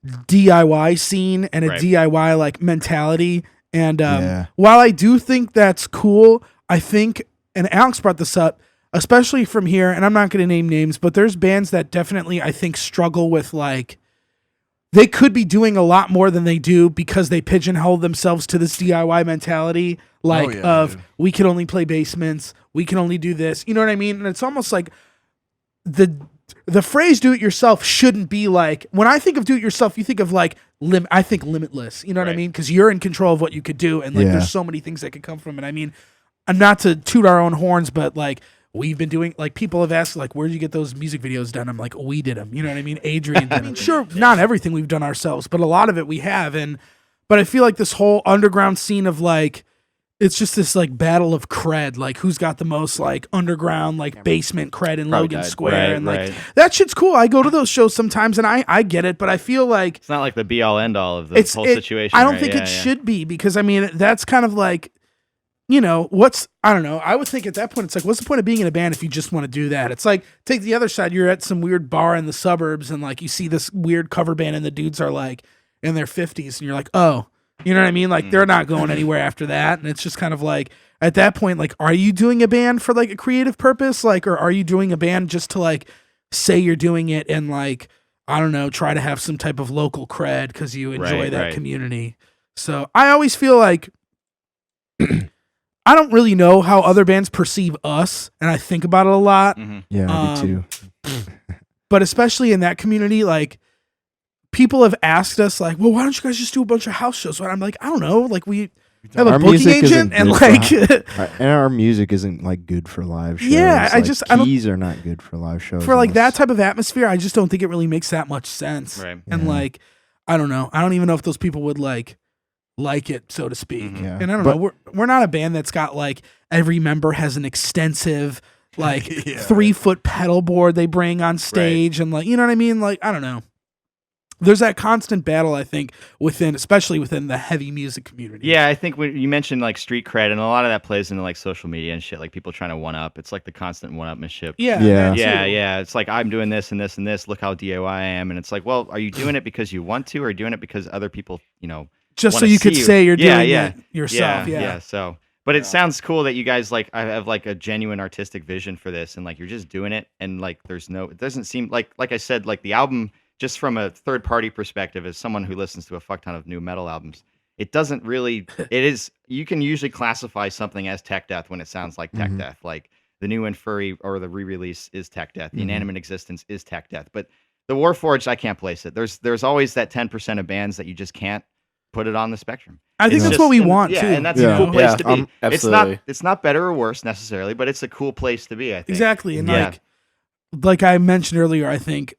DIY scene and a Right. DIY like mentality. And Yeah. while I do think that's cool, I think, and Alex brought this up, especially from here, and I'm not going to name names, but there's bands that definitely I think struggle with like, they could be doing a lot more than they do because they pigeonhole themselves to this DIY mentality, like yeah, of dude. we can only play basements, we can only do this. You know what I mean? And it's almost like the phrase "do it yourself" shouldn't be like, when I think of do it yourself, you think of like I think limitless. You know what I Right. mean? Because you're in control of what you could do, and like Yeah. there's so many things that could come from it. I mean, not to toot our own horns, but like. We've been doing, like, people have asked, like, where'd you get those music videos done? I'm like, we did them. You know what I mean? Adrian did them. Sure, not everything we've done ourselves, but a lot of it we have. But I feel like this whole underground scene of, like, it's just this, like, battle of cred. Like, who's got the most, like, underground, like, basement cred in Probably Logan died. Square. Right, and, like, right. that shit's cool. I go to those shows sometimes, and I get it, but I feel like It's not like the be all end all of the whole situation. I don't right? think Yeah, it yeah. should be because, I mean, that's kind of like, you know, I don't know. I would think at that point, it's like, what's the point of being in a band if you just want to do that? It's like, take the other side. You're at some weird bar in the suburbs and like you see this weird cover band and the dudes are like in their 50s and you're like, oh, you know what I mean? Like they're not going anywhere after that. And it's just kind of like, at that point, like, are you doing a band for like a creative purpose? Like, or are you doing a band just to like say you're doing it and like, I don't know, try to have some type of local cred because you enjoy Right, that right. community. So I always feel like I don't really know how other bands perceive us, and I think about it a lot. Yeah, me too. But especially in that community, like people have asked us, like, "Well, why don't you guys just do a bunch of house shows?" And I'm like, I don't know, like we have a Our booking music agent, isn't and good like and our music isn't like good for live shows. Yeah, I Like, just- I don't- keys are not good for live shows. for like that unless- type of atmosphere, I just don't think it really makes that much sense. Right. And Yeah. like, I don't know, I don't even know if those people would like it, so to speak. Yeah. And I don't But- know, we're not a band that's got like every member has an extensive like Yeah. 3-foot pedal board they bring on stage, and like, you know what I mean? Like, I don't know. There's that constant battle, I think, especially within the heavy music community. Yeah, I think when you mentioned like street cred, and a lot of that plays into like social media and shit, like people trying to one up. It's like the constant one upmanship. Yeah. Yeah. that Yeah, too. yeah. It's like I'm doing this and this and this. Look how DIY I am. And it's like, well, are you doing it because you want to, or are you doing it because other people, Just so wanna you could see you? say you're Yeah, doing yeah. it yourself. Yeah. So, but it sounds cool that you guys like I have like a genuine artistic vision for this, and like you're just doing it, and like it doesn't seem like I said, like the album, just from a third party perspective, as someone who listens to a fuck ton of new metal albums, it doesn't really. It is, you can usually classify something as tech death when it sounds like tech death, like the new Infuri or the re-release is tech death, the Inanimate Existence is tech death, but the Warforged, I can't place it. There's always that 10% of bands that you just can't put it on the spectrum. I think It's that's just- what we and- want yeah, too. and that's Yeah. a cool place Yeah, to be. absolutely. It's not better or worse necessarily, but it's a cool place to be, I think. Exactly. And Yeah. like I mentioned earlier, I think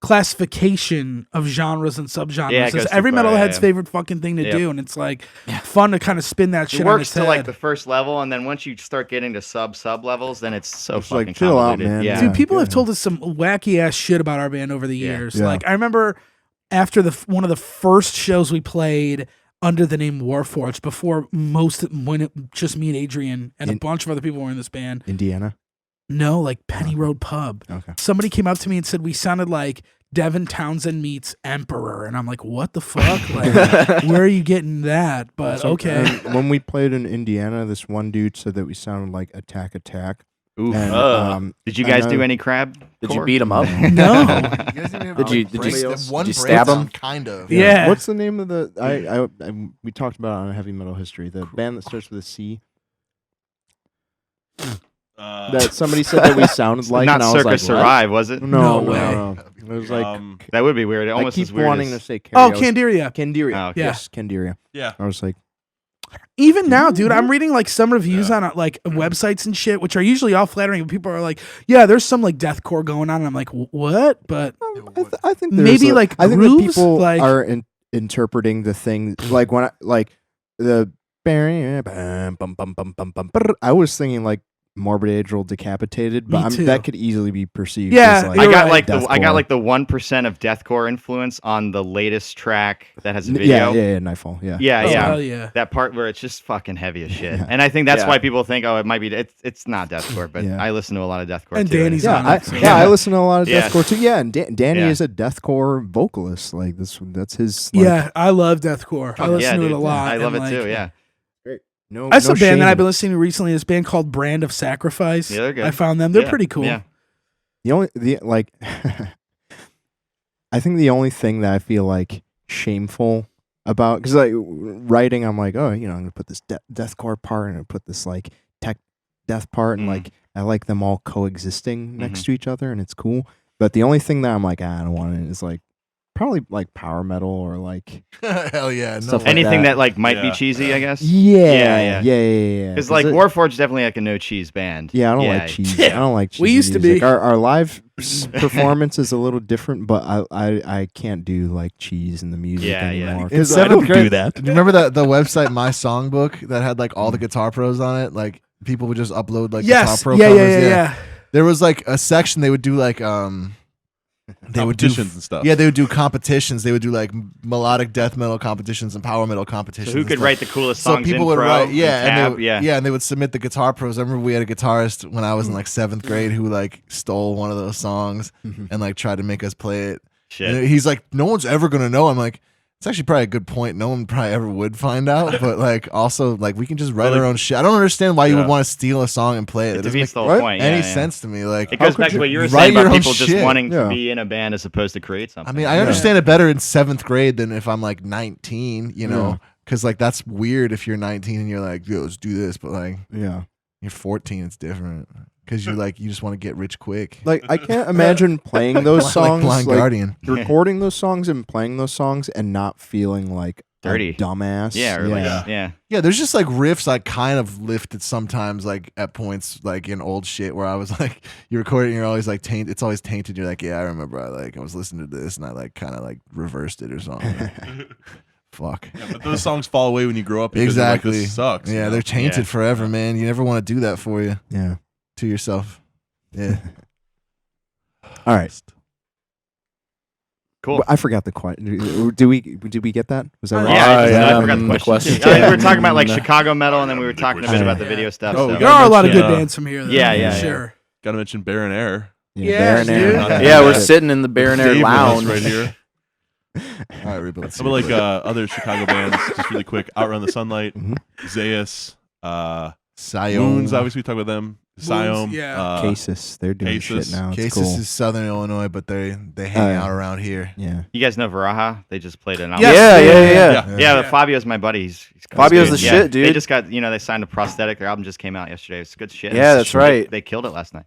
classification of genres and subgenres Yeah, it is goes too every far, metalhead's yeah. favorite fucking thing to Yep. do, and it's like fun to kind of spin that shit It on works its to head. like the first level, and then once you start getting to sub levels, then it's so It's like, fucking chill out, convoluted. man. Yeah. Dude, people have yeah. told us some wacky ass shit about our band over the Yeah. years. Yeah. Like I remember after one of the first shows we played under the name Warforged, before when it just me and Adrian and a In- bunch of other people were in this band. Indiana. No, like Penny Road Pub. Okay. Somebody came up to me and said we sounded like Devin Townsend meets Emperor, and I'm like, what the fuck? Like, where are you getting that? But So, okay. when we played in Indiana, this one dude said that we sounded like Attack Attack. Oof. And, Did you I guys know- do any crab? Did you core? beat him up? No. You guys didn't even Did you- like, did break you- them. did One you break stab them? him? Kind of. Yeah. What's the name of the? We talked about it on Heavy Metal History. The band that starts with a C. That somebody said that we sounded like. Not and I was Circus like, what? Survive, was it? No No, way. no. It was like That would be weird. It I almost keep as weird wanting as, to say. Oh, Candiria. Candiria. Candiria. Oh, okay. Yeah. Yes, Candiria. yeah. I was like, Even now, dude, I'm reading like some reviews on like websites and shit, which are usually all flattering. But people are like, "Yeah, there's some like deathcore going on," and I'm like, "What?" But I think Maybe, like, I think that grooves, people like- are interpreting the thing like when the I was thinking like Morbid Angel Decapitated, but Me too. that could easily be perceived. Yeah, as, like, you're I got right. like I got deathcore. like the 1% of deathcore influence on the latest track that has a Yeah, video. yeah, Nightfall. Yeah, Yeah, oh, yeah. hell yeah. That part where it's just fucking heavy as shit. Yeah. And I think that's Yeah. why people think, oh, it might be. It's not deathcore, but Yeah. I listen to a lot of deathcore And too. Danny's yeah, on I, it, so- yeah. I listen to a lot of Yeah. deathcore too. Yeah, and Danny Yeah. is a deathcore vocalist. Like that's his. Like, Yeah, I love deathcore. I listen yeah, to it dude. a lot. I love and, it too. like, Yeah. no, That's no a band that shame. I've been listening to recently. This band called Brand of Sacrifice. Yeah, they're good. I found them. They're Yeah, pretty cool. Yeah. I think the only thing that I feel like shameful about, because like writing, I'm like, oh, I'm gonna put this deathcore part and I put this like tech death part, and Mm. like I like them all coexisting next to each other, and it's cool. But the only thing that I'm like, I don't want it is like probably like power metal or like Hell yeah. No Stuff way. like Anything that. that like might be Yeah. cheesy, I guess. yeah. Because like Warforged is definitely like a no cheese band. Yeah, I don't like cheese. I don't like cheese. We used to music. be. Our live performance is a little different, but I can't do like cheese in the music Yeah, yeah. anymore. In 'Cause I seventh don't do grade- that. Do you remember the website My Songbook that had like all the guitar pros on it? Like people would just upload like Yes. guitar pro Yeah, covers. yeah. There was like a section they would do like they would do Competitions and stuff. Yeah, they would do competitions. They would do like melodic death metal competitions and power metal competitions. So who and could stuff. write the coolest So songs people in would pro write, and yeah, and they tab? would, yeah. and they would submit the guitar pros. I remember we had a guitarist when I was in like 7th grade who like stole one of those songs and like tried to make us play it. Shit. And he's like, no one's ever gonna know. I'm like, it's actually probably a good point. No one probably ever would find out, but like also like we can just write Well, our own shit. I don't understand why you Yeah. would want to steal a song and play it. It It doesn't defeats make the whole point. any yeah, sense to me. Like It goes could back to you what you were write saying your about own people just shit? wanting Yeah. to be in a band as opposed to create something. I mean, I understand it better in 7th grade than if I'm like 19, you know. Yeah. Because like that's weird if you're 19 and you're like, yo, let's do this, but like Yeah. you're 14, it's different. Because you're like you just want to get rich quick. Like I can't imagine playing those songs, like Blind Guardian. recording those songs and playing those songs and not feeling like Dirty. a dumbass. Yeah, or like, yeah. Yeah, there's just like riffs I kind of lifted sometimes, like at points, like in old shit where I was like, you record it and you're always like tainted. It's always tainted. You're like, yeah, I remember I was listening to this and I like kind of like reversed it or something. Fuck. Yeah, but those songs fall away when you grow up. Because Exactly. Like, this sucks. Yeah, you know? they're tainted Yeah. forever, man. You never want to do that for you Yeah. to yourself. Yeah. All right. Cool. I forgot the question. Did we get that? Was that right? Yeah, I forgot the the question. question. We were talking about like Chicago metal, and then we were talking a bit about the video stuff. Oh, so. There are a lot of good Yeah. bands from here. Though, Yeah, for yeah, yeah. sure. Got to mention Baron Air. Yes, Baron Air. dude. Okay. Yeah, we're Good. sitting in the Baron Air Dave with us Lounge right here. All right, Reba, let's Some of see like it. other Chicago bands, just really quick. Outrun the Sunlight, Mhm. Zeus, Siom. Wounds. Obviously, we talk about them. Siom, yeah. Cases. They're doing Cases. shit now. It's Cases cool. is Southern Illinois, but they hang yeah. out around here. Yeah. You guys know Varaha? They just played an album. Yes. yeah. Yeah, but Fabio's my buddy. He's Fabio's good. the Yeah. shit, dude. They just got, they signed a prosthetic. Their album just came out yesterday. It's good shit. Yeah, that's right. They killed it last night.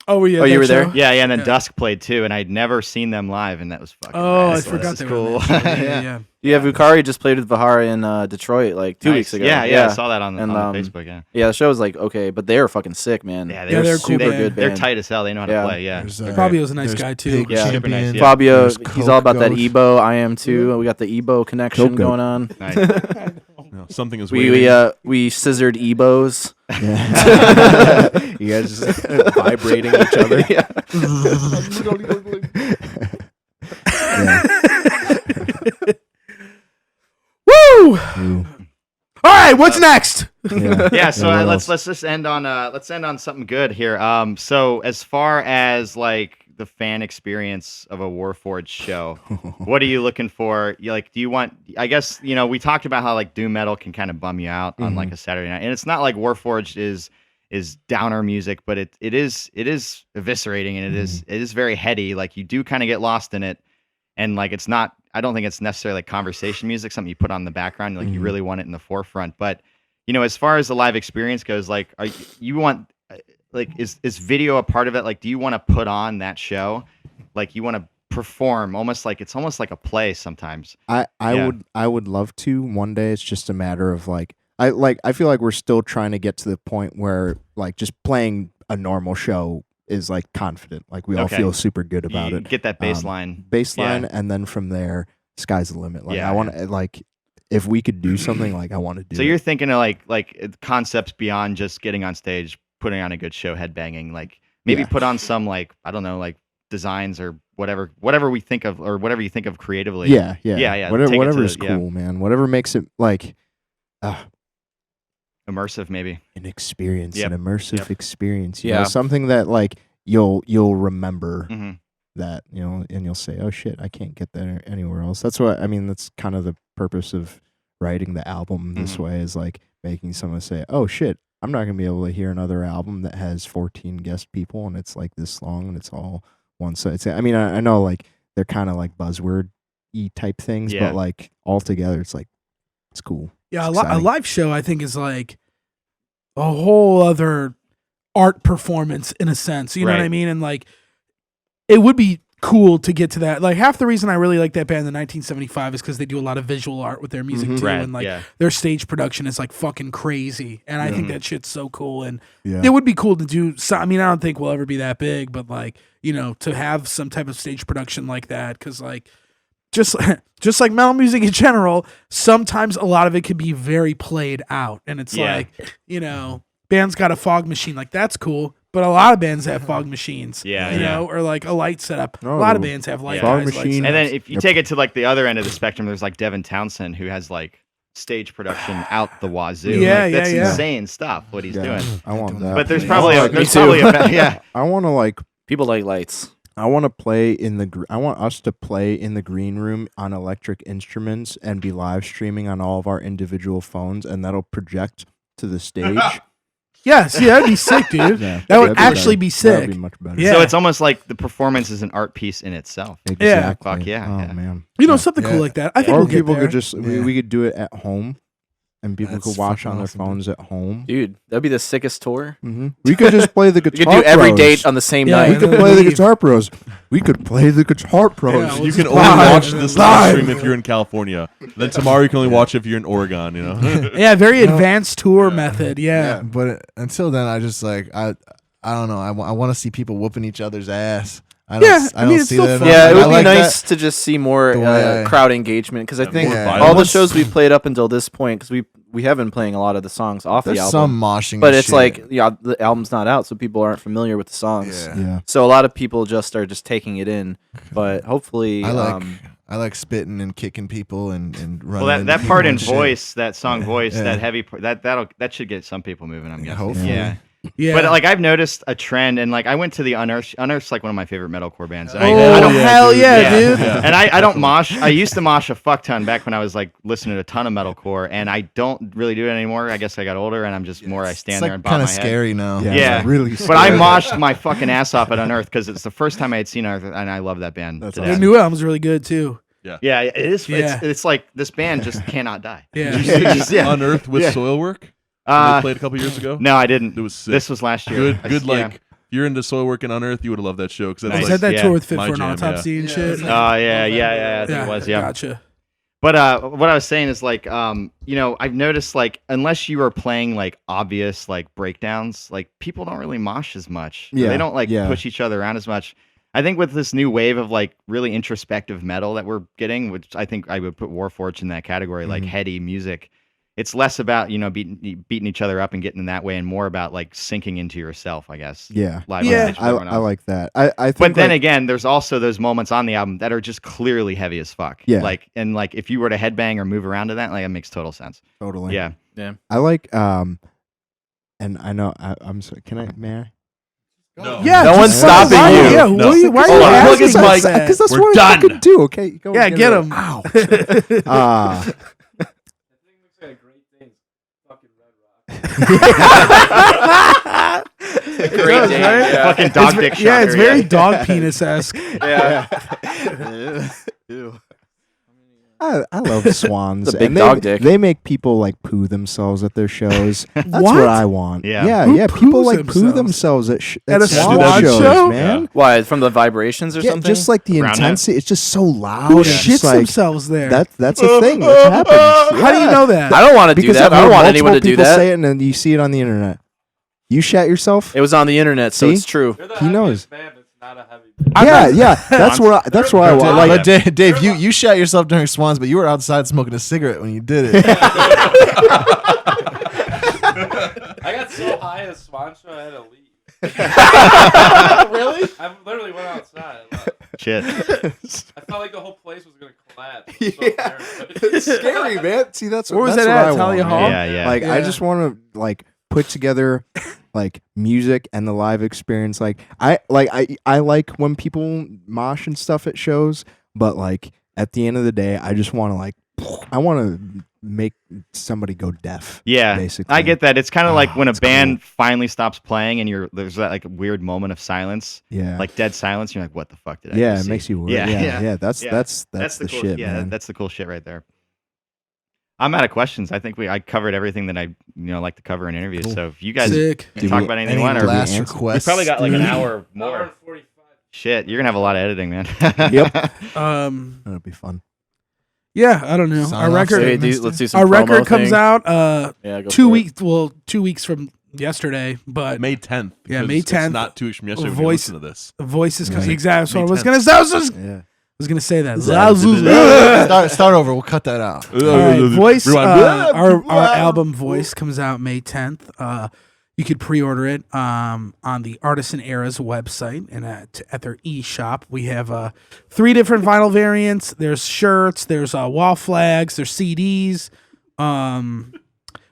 Oh, were you? Oh, at you that were there? show? Yeah, and then Yeah. Dusk played too, and I'd never seen them live, and that was fucking. Oh, rad. I So forgot this they is were on cool. that show. Yeah. Yeah, Vukari just played with Vahara in Detroit like 2 weeks ago. Yeah, I saw that on And, Facebook. Yeah, Yeah, the show was like okay, but they were fucking sick, man. yeah, Yeah, they're a cool super band. good They're band. tight as hell. They know how to Yeah. play. Yeah, There's, Fabio's a nice there's guy, too. Pig Yeah. Super nice, Champion. yeah. Fabio, There's he's all about that Coke Ebo. I am too. We got the Ebo connection Coke. going on. nice. You know, something is We waiting. we scissored Ebos. Yeah. You guys just vibrating each other. Yeah. Woo! Ooh. All right, what's next? Yeah. Yeah, so what let's else? just end on something good here. So as far as like the fan experience of a Warforged show, what are you looking for? Do you want? I guess we talked about how like doom metal can kind of bum you out on like a Saturday night, and it's not like Warforged is downer music, but it is eviscerating, and it is very heady. Like you do kind of get lost in it, and like it's not. I don't think it's necessarily like conversation music, something you put on in the background, like you really want it in the forefront. But as far as the live experience goes, like you want like is video a part of it? Like, do you want to put on that show? Like you want to perform it's almost like a play sometimes. I Yeah. would love to one day. It's just a matter of I feel like we're still trying to get to the point where like just playing a normal show is like confident. Like we all Okay. feel super good about You it. get that baseline. Baseline, Yeah. and then from there, sky's the limit. Like Yeah, I want to like if we could do something, like I want to do. So it. you're thinking of like concepts beyond just getting on stage, putting on a good show, headbanging. Like maybe Yeah. put on some like I don't know, like designs or whatever we think of or whatever you think of creatively. yeah. Yeah. Whatever, Take it whatever to is the- cool, man. Whatever makes it like Immersive maybe. an experience, Yep. an immersive Yep. experience. You Yeah. know, something that like you'll remember Hmm. that, and you'll say, oh shit, I can't get that anywhere else. That's what I mean. That's kind of the purpose of writing the album this way, is like making someone say, oh shit, I'm not gonna be able to hear another album that has 14 guest people and it's like this long and it's all one side. I mean, I know like they're kind of like buzzword y type things, Yeah. but like all together, it's like it's cool. Yeah, It's a exciting. live show I think is like a whole other art performance in a sense. You know what I Right. mean? And like it would be cool to get to that. Like half the reason I really like that band, the 1975, is because they do a lot of visual art with their music too, Right. and like yeah. their stage production is like fucking crazy. And I think that shit's so cool. And Yeah. it would be cool to do. I mean, I don't think we'll ever be that big, but like to have some type of stage production like that, because like just like metal music in general, sometimes a lot of it can be very played out, and it's Yeah. like bands got a fog machine, like that's cool, but a lot of bands have fog machines, Yeah, or like a light setup. A lot of Oh, bands have light fog guys, light machine. setups. And then if you Yep. take it to like the other end of the spectrum, there's like Devin Townsend who has like stage production out the wazoo. Yeah, Like, that's yeah. insane stuff what he's Yeah, doing. I want that. But there's man. probably Me too. I want to like People like lights. I want to play in the. I want us to play in the green room on electric instruments and be live streaming on all of our individual phones, and that'll project to the stage. Yeah, see, that'd be sick, dude. Yeah, That would that'd actually better. be That'd sick. be much better. Yeah. So it's almost like the performance is an art piece in itself. Exactly. Fuck yeah, Oh yeah. man. You know, something cool Yeah. like that. I think Or we'll get people there. could just Yeah. we could do it at home, and people That's could watch fucking on their awesome, phones at home. Dude, that'd be the sickest tour. We could just play the You guitar. could do every Pros. date on the same Yeah, We night. could then play the leave. Guitar Pros. We could play the Guitar Pros. Yeah, we'll You just can only live. watch this live stream if you're in California. Then tomorrow you can only watch if you're in Oregon. You know. Yeah, very advanced tour method. Yeah. But until then, I just like I don't know. I want to see people whooping each other's ass. I don't, Yeah, I I don't mean, it's see still that. fun. Yeah, it I would be like nice to just see more The way I- crowd engagement because I think Yeah. all the Violence. shows we've played up until this point, because we have been playing a lot of the songs off There's the album, some moshing, but and it's shit. like the album's not out, so people aren't familiar with the songs. Yeah. Yeah. So a lot of people just are just taking it in, but hopefully, I like spitting and kicking people and running. Well, into that people part in and shit. voice, that song voice, Yeah. that heavy, that should get some people moving. I'm Yeah, guessing. hopefully. Yeah. Yeah. But like I've noticed a trend, and like I went to the Unearthed. Unearthed's like one of my favorite metalcore bands. And Oh, I don't, hell yeah, yeah. dude. And I don't mosh. I used to mosh a fuck ton back when I was like listening to a ton of metalcore, and I don't really do it anymore. I guess I got older, and I'm just more. I stand It's there like and bob my kind of head. scary now. Yeah. Really. But I scary. moshed my fucking ass off at Unearthed because it's the first time I had seen Unearthed, and I love that band. That's to Their death. new album's really good too. Yeah, it is. Yeah. It's like this band just cannot die. Yeah. Yeah. Unearthed with Yeah. Soilwork. They Uh, played a couple years ago. no, I didn't. It was sick. This was last year. good. I- Good. yeah. Like if you're into Soilwork and Unearthed, you would have loved that show because Nice. Is that's that like that Yeah. tour with Fit My for an jam, Autopsy and shit? Oh yeah. I think it was. Yeah. Gotcha. But what I was saying is like, I've noticed like unless you are playing like obvious like breakdowns, like people don't really mosh as much. Yeah, They don't like yeah. push each other around as much. I think with this new wave of like really introspective metal that we're getting, which I think I would put Warforged in that category, like heady music. It's less about beating each other up and getting in that way, and more about like sinking into yourself, I guess. Yeah. Live Yeah. on stage with everyone I else. like that. I think. But then like, again, there's also those moments on the album that are just clearly heavy as fuck. Yeah. Like if you were to headbang or move around to that, like it makes total sense. totally. Yeah. I like. And I know. I'm sorry. Can I? May I? No. Yeah. No just one's fucking stopping why- you. Yeah. No. Why are Hold you on, plug asking his us mic. that? Because that's We're what done. I fucking do. Okay. Go Yeah, get him. Ow. Great day. Yeah. Fucking dog dick shot. Yeah, it's here, very dog penis esque. Yeah. I love swans. It's a big and dog dick. They make people like poo themselves at their shows. That's What? what I want. Yeah. yeah, Who yeah. People poos like poo themselves? themselves At a swan swan shows, show? man. Why? From the vibrations or Yeah, something? just like the Around it. intensity. It's just so loud. Who It's just shits like themselves there? that's a thing. That happens. How do you know that? I don't want to do Because that. I've I don't heard want anyone to multiple do people that. say it, and then you see it on the internet. You shat yourself? It was on the internet, so See? it's true. He knows. I'm Yeah, not- yeah. That's where I But want. Like, Dave, you shot yourself during Swans, but you were outside smoking a cigarette when you did it. I got so high at a Swan show I had to leave. Really? I literally went outside. I left. Shit. I felt like the whole place was gonna collapse. It was so Yeah. paranoid. it's scary, man. See, that's Where was that's that what at? I Talia want, Hall? man. Yeah, yeah. Like, I Yeah. just want to like put together like music and the live experience. Like, I like when people mosh and stuff at shows, but like at the end of the day, I just want to I want to make somebody go deaf. Yeah, basically. I get that. It's kind of like when a it's band finally stops playing and there's that like weird moment of silence, Yeah, like dead silence. You're like, what the fuck did I yeah, just it see? makes you worry. Yeah, Yeah, That's yeah. that's the cool, shit, yeah, man. that's the cool shit right there. I'm out of questions. I think I covered everything that I like to cover in interviews. Cool. So if you guys Sick. can talk about anything you want, or last answer- you requests? probably got like an hour Hour more. and 45. Shit, you're gonna have a lot of editing, man. Yep. That'll be fun. Yeah, I don't know. Sign Our off record, statement. Let's do some our promo record comes thing. out Yeah, go 2 for it. weeks. Well, 2 weeks from yesterday, but May 10th. Yeah, because May 10th. It's not 2 weeks from yesterday. When you Voice- listen to this. Voice is coming. Yeah. Exactly. So I May was 10th. gonna say. Yeah. I was gonna say that. start over. We'll cut that out. All right, Voice. Rewind. Our album Voice comes out May 10th. You could pre-order it on the Artisan Era's website and at their e-shop. We have 3 different vinyl variants. There's shirts. There's wall flags. There's CDs.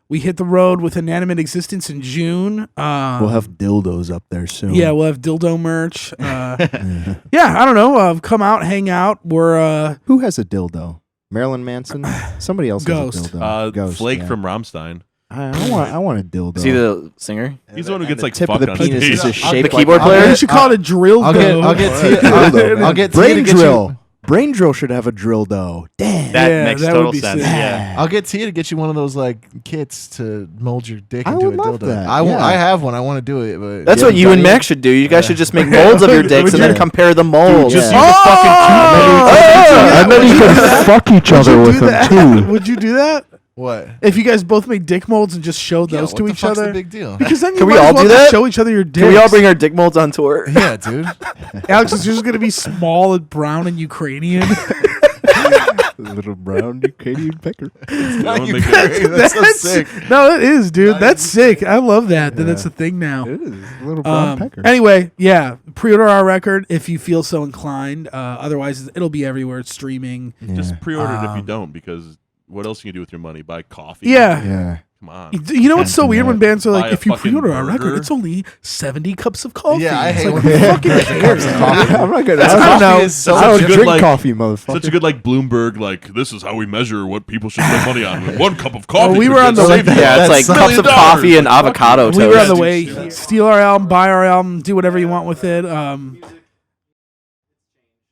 We hit the road with Inanimate Existence in June. We'll have dildos up there soon. Yeah, we'll have dildo merch. Yeah, I don't know. Come out, hang out. We're Who has a dildo? Marilyn Manson? Somebody else Ghost. has a dildo. Flake yeah. from Rammstein. I want a dildo. Is he the singer? He's the one who gets the like tip of fucked the on penis stage. is just shaped The keyboard player? You should call it a drill. I'll get Tia Brain to get drill. you. Brain drill should have a drill though. Damn. That Yeah, makes that total would be sense. sick. Yeah. I'll get Tia to get you one of those like kits to mold your dick I into a would love dildo. that, I yeah. I have one. I want to do it, but That's Yeah, what you and buddy. Max should do. You guys should just make molds of your dicks and then you- compare the molds. Just Yeah. use a fucking And then you can fuck each other with them too. Would you do that what? if you guys both made dick molds and just showed those what to the each fuck's other? The big deal. Because then you Can we might as all well do just that? show each other your dicks. Can we all bring our dick molds on tour? Yeah, dude. Alex is just gonna be small and brown and Ukrainian. Little brown Ukrainian pecker. Don't make That's so sick. No, it is, dude. That's sick. I love that. That's a thing now. It is a little brown pecker. Anyway, yeah, pre-order our record if you feel so inclined. Otherwise, it'll be everywhere. It's streaming. Just pre-order it if you don't, because what else can you do with your money? Buy coffee? Yeah. Yeah. Come on. You know what's so weird when bands are Buy like, a if you fucking pre-order our record, burger. it's only 70 cups of coffee. Yeah, I It's hate like, when who people fucking compare cares? cups of coffee. I'm not gonna. I don't Coffee know. is so I don't such a good, drink like- coffee, motherfucker. Such a good like Bloomberg, like this is how we measure what people should spend money on. One cup of coffee. we could were on get the- saved Yeah, it's like That's cups of $1 million. coffee and avocado toast. We were on the Dude, way. shit. Steal our album, buy our album, do whatever you want with it.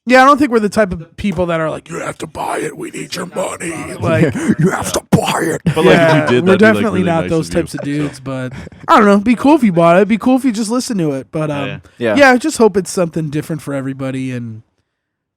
Yeah, I don't think we're the type of people that are like, you have to buy it. We need your money. Like, you have to buy it. But like yeah, if you did, we're that'd be, like, definitely really not nice those of you. types of dudes. But I don't know. It'd be cool if you bought it. It'd be cool if you just listen to it. But Yeah. Yeah. I just hope it's something different for everybody, and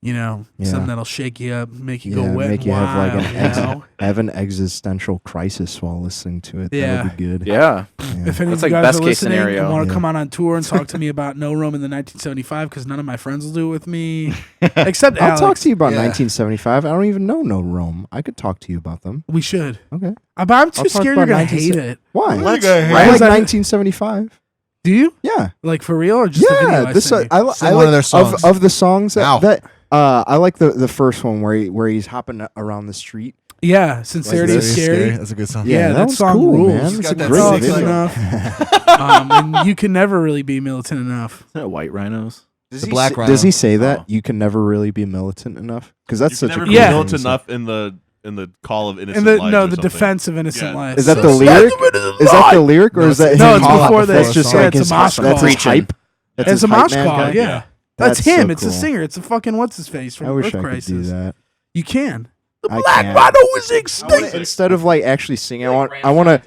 Yeah. something that'll shake you up, make you Yeah, go wet, make you have like wild, an you know? have an existential crisis while listening to it. Yeah. That would be good. Yeah. If any That's of you like guys best are case listening scenario. and want to Yeah. come on tour and talk to me about No Rome in the 1975, because none of my friends will do it with me, except I'll Alex. talk to you about Yeah. 1975. I don't even know No Rome. I could talk to you about them. We should. Okay. But I'm too I'll talk scared you're about gonna 19 hate it. Why? Let's- I Right? like 1975. Do you? Yeah. Like for real, or just the video Yeah. I This sent you? I Sing like one of their songs. of the songs Ow. that I like the first one where he's hopping around the street. Yeah, Sincerity Like is this. scary. That's a good song. Yeah, that one's song cool, rules. man. It's It's got a that great Militant sick video. enough. And you can never really be militant enough. Isn't it white rhinos? Does The he Black say, Rhino. does he say that Oh. you can never really be militant enough? Because that's You such can a never cool be Yeah. thing militant to say. enough in the call of innocent And the lives no, or the something. defense of innocent Yeah. lives. Is that So- the lyric? Is that the lyric, or No, is that it's- No, his it's hype? before that. That's just Yeah, like it's a his mosh that's call. his hype. That's It's his a hype mosh man call. guy? Yeah. That's so him. It's a cool. singer. It's a fucking what's his face from I wish Earth I could Crisis. do that. You can. The I Black can't. Rhino is extinct. Instead of like actually singing, I want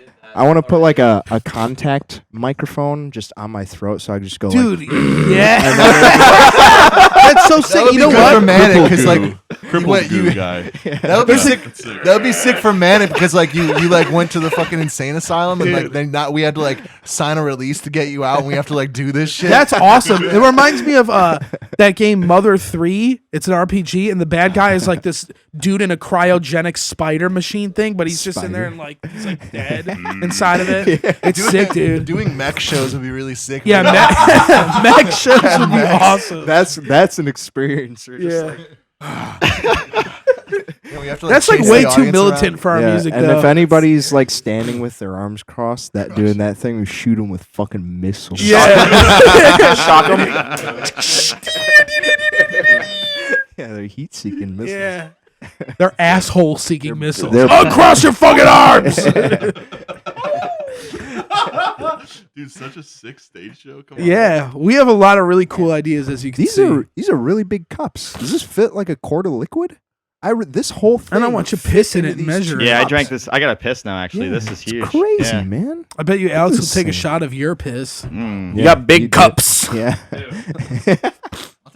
to put like a contact microphone just on my throat, so I just go Dude, like, yeah. That's so That sick. would You be know good what? for Manic, because Cripple like goo. Cripple what, goo you- guy. that would be sick. That's sick. That would be sick for Manic, because like you like went to the fucking insane asylum, and like then we had to like sign a release to get you out, and we have to like do this shit. That's awesome. It reminds me of that game Mother 3. It's an RPG, and the bad guy is like this dude in a cryogenic spider machine thing, but he's just in there and like he's like dead inside of it. It's sick, dude. Doing mech shows would be really sick. Yeah, mech shows would be awesome. that's an experience. You're just Yeah. like, Yeah, we have to, That's like chase way the too audience militant around. for our yeah. music, And though. if anybody's like standing with their arms crossed, that doing that thing, we shoot them with fucking missiles. Yeah. Shock them. Yeah, they're heat-seeking missiles. Yeah. They're asshole-seeking missiles. they're- Uncross your fucking arms! Dude, such a sick stage show. Come on. Yeah, we have a lot of really cool ideas, as you can These see. are really big cups. Does this fit like a quart of liquid? This whole thing. And I want you to fit piss in into it and these measure two it. Yeah, I cups. drank this. I got to piss now. Actually, Yeah, this is huge. It's crazy, Yeah. man. I bet you Alex will This take a thing. shot of your piss. Mm. You got big did. cups. Yeah. I'll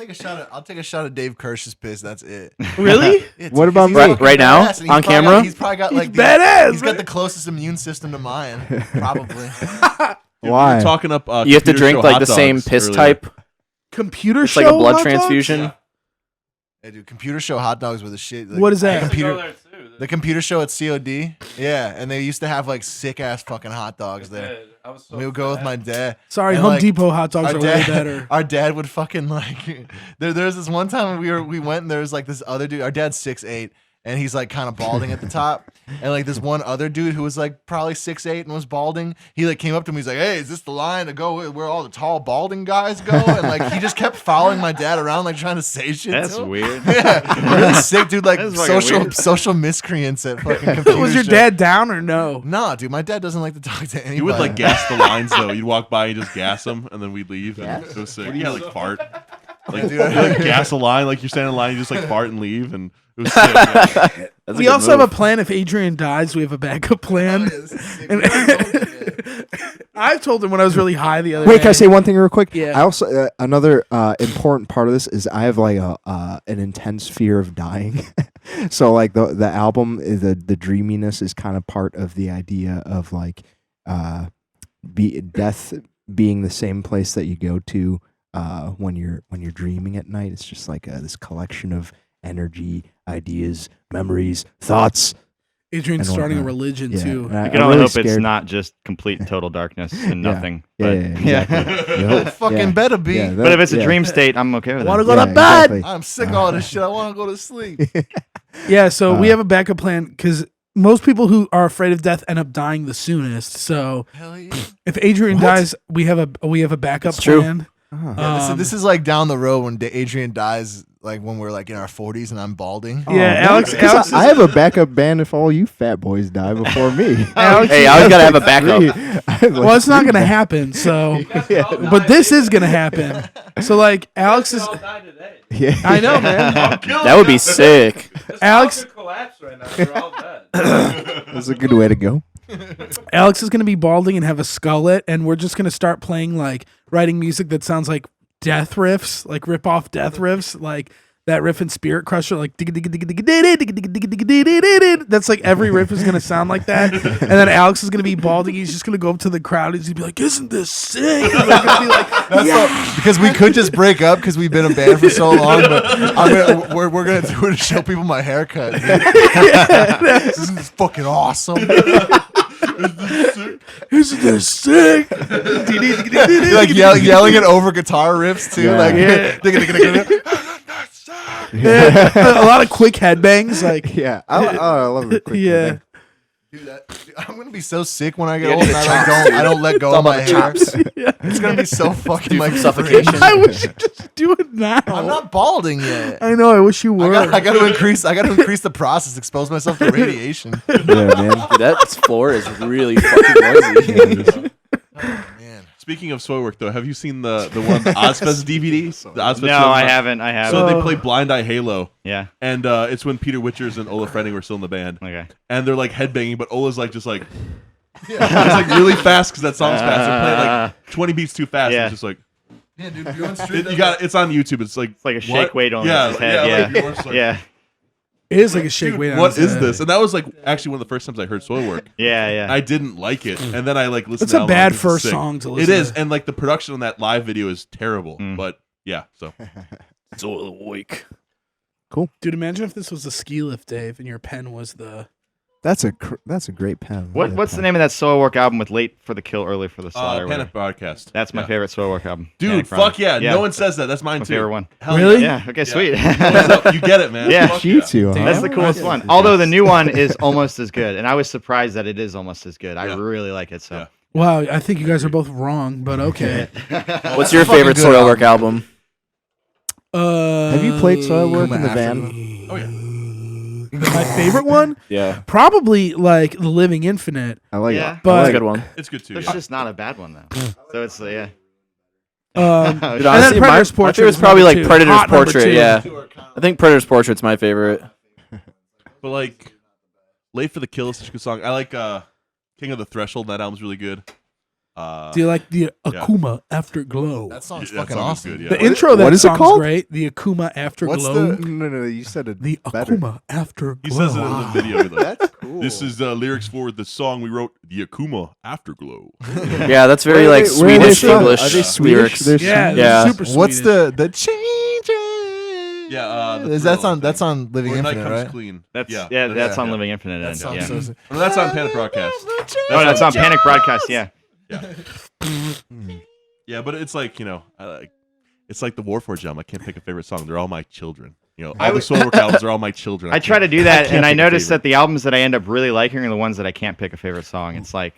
take a shot of Dave Kirsch's piss. That's it. Really? What about He's me? fucking Right now? badass, and he's On probably camera? got- he's probably got He's like badass, He's man. got the closest immune system to mine, probably. Yeah, we were Why? talking up. You have to computer drink show like hot the same dogs piss earlier. type. Computer It's show like a blood hot dogs? transfusion. Hey, dude, computer show hot dogs were the shit. Like, What is that? Computer, the computer show at COD. Yeah, and they used to have like sick ass fucking hot dogs there. I was so We would go with my dad. Sorry, And, Home like, Depot hot dogs our are way dad, better. Our dad would fucking like. There was this one time we went and there was like this other dude. Our dad's 6'8", and he's like kind of balding at the top. And like this one other dude who was like probably 6'8" and was balding, he like came up to me. He's like, "Hey, is this the line to go where all the tall balding guys go?" And like he just kept following my dad around, like trying to say shit. That's to him. weird. Yeah, really sick, dude. Like That's fucking weird. social miscreants at fucking computer. Was your show. dad down or no? Nah, dude, my dad doesn't like to talk to anybody. You would like gas the lines though. You'd walk by and just gas them, and then we'd leave. And it was sick. Yeah, like fart. Like, Dude, like gas a line, like you're standing in line, you just like fart and leave, and it was sick. Yeah. That's a We good also move. have a plan. If Adrian dies, we have a backup plan. And I told him when I was really high the other Wait, day. can I say one thing real quick? Yeah. I also another important part of this is I have like an intense fear of dying. So like the album, the dreaminess is kind of part of the idea of like death being the same place that you go to when you're dreaming at night. It's just like this collection of energy, ideas, memories, thoughts. Adrian's and starting a whatnot. religion Yeah, too. and You I'm can only really hope it's scared. not just complete and total darkness and Yeah. nothing. Yeah, But, yeah, exactly. You hope- fucking yeah. better be. Yeah, but if it's a yeah. dream state, I'm okay with Want to it. go Yeah, to bed? exactly. I'm sick of all this shit. I want to go to sleep. Yeah, so we Uh, have a backup plan because most people who are afraid of death end up dying the soonest. So Hell yeah. if Adrian What? dies, we have a backup It's true. plan. Oh. Yeah, this is like down the road when Adrian dies, like when we're like in our 40s and I'm balding. Yeah, Oh, Alex. man. 'Cause Alex I have a backup band if all you fat boys die before me. Alex Hey, I always gotta have a backup. well, it's not gonna happen. So, but this is gonna happen. So, like, Alex is. all die today. Yeah. I know, man. That would be sick. This Alex- house could collapse right now. We're all dead. That's a good way to go. Alex is gonna be balding and have a skullet, and we're just gonna start playing like writing music that sounds like death riffs, like rip off death riffs, like that riff in Spirit Crusher, like that's like every riff is gonna sound like that. And then Alex is gonna be balding. He's just gonna go up to the crowd. He's gonna be like, "Isn't this sick?" And they're gonna be like, That's because we could just break up because we've been a band for so long, but we're gonna do it to show people my haircut. Dude. This is fucking awesome. "Isn't this sick?" You're like yelling it over guitar riffs too, Yeah. like Yeah. A lot of quick headbangs, like Yeah. I love the quick yeah. thing. Dude, I'm gonna be so sick when I get old. And I don't let go of my hair. It's gonna be so fucking like suffocation. I wish you just do it now. I'm not balding yet. I know. I wish you were. I got to increase the process, expose myself to radiation. Yeah, man. Dude, that floor is really fucking noisy. Man, Speaking of Soilwork, though, have you seen the one the Ozfest DVD? The Ozfest No, film? I haven't. I haven't. So they play Blind Eye Halo, yeah. and it's when Peter Witchers and Ola Frenning were still in the band, Okay. and they're like headbanging, but Ola's like just like it's like really fast because that song's fast. They're playing like 20 beats too fast. Yeah. It's just like yeah, dude, Bjorn Street. you got it's on YouTube. It's like It's like a what? shake weight on yeah, his head. Yeah. like, Bjorn's like, Yeah. It is like a shake dude, weight. on what his is head. this? And that was like actually one of the first times I heard Soilwork. Yeah. Yeah. I didn't like it, and then I like listened. It's to a the bad album. It's first sick. song to It listen is, to. and like the production on that live video is terrible. But yeah, so It's all awake. Dude, imagine if this was the ski lift, Dave, and your pen was the. That's a great pen. What's the name of that Soilwork album with "Late for the Kill, Early for the Slaughter"? Panic Broadcast. That's my Yeah. favorite Soilwork album. Dude, Panic fuck Broadcast. yeah. No one says that. That's mine My too. favorite one. Hell Really? Yeah. Yeah. Okay. Sweet. You get it, man. Yeah. Fuck You two, huh? That's the coolest one. Although the new one is almost as good, and I was surprised that it is almost as good. I Yeah. really like it. So Yeah. Wow, I think you guys are both wrong, but okay. What's your fucking favorite good Soilwork album? Have you played Soilwork in the van? Oh yeah. My favorite one? Yeah, Probably like The Living Infinite. I like Yeah. it. But that's a good one. It's good too. there's Yeah. just not a bad one though. So it's yeah. Dude, and then honestly, Predator's my Portrait favorite is is probably number like two. Predator's Hot number Portrait. two. Yeah, I think Predator's Portrait's my favorite. But like, Late for the Kill is such a good song. I like King of the Threshold. That album's really good. Do you like the Akuma Afterglow? That song's that fucking song is awesome. good, yeah. The intro of that what is it song's called? great. The Akuma Afterglow. What's the- No, you said it The better. Akuma Afterglow. He says it in the video. He's like, That's cool. this is lyrics for the song we wrote, The Akuma Afterglow. Yeah, that's very like Where are they Swedish from? English Are they Swedish? lyrics. They're Yeah, Swedish? Yeah. super What's Swedish. the changes? Yeah, the Is that's Thrill, on that's I on Living Or Night Infinite, Comes right? Clean. That's yeah. that's on yeah. Living Infinite. That End, song yeah. so No, that's on Panic Broadcast. No, that's on Panic Broadcast. Yeah. Yeah, but it's like it's like the Warforged album. I can't pick a favorite song. They're all my children. You know, I all the would- Soilwork albums are all my children. I try to do that, can't and I pick a notice favorite. that the albums that I end up really liking are the ones that I can't pick a favorite song. It's like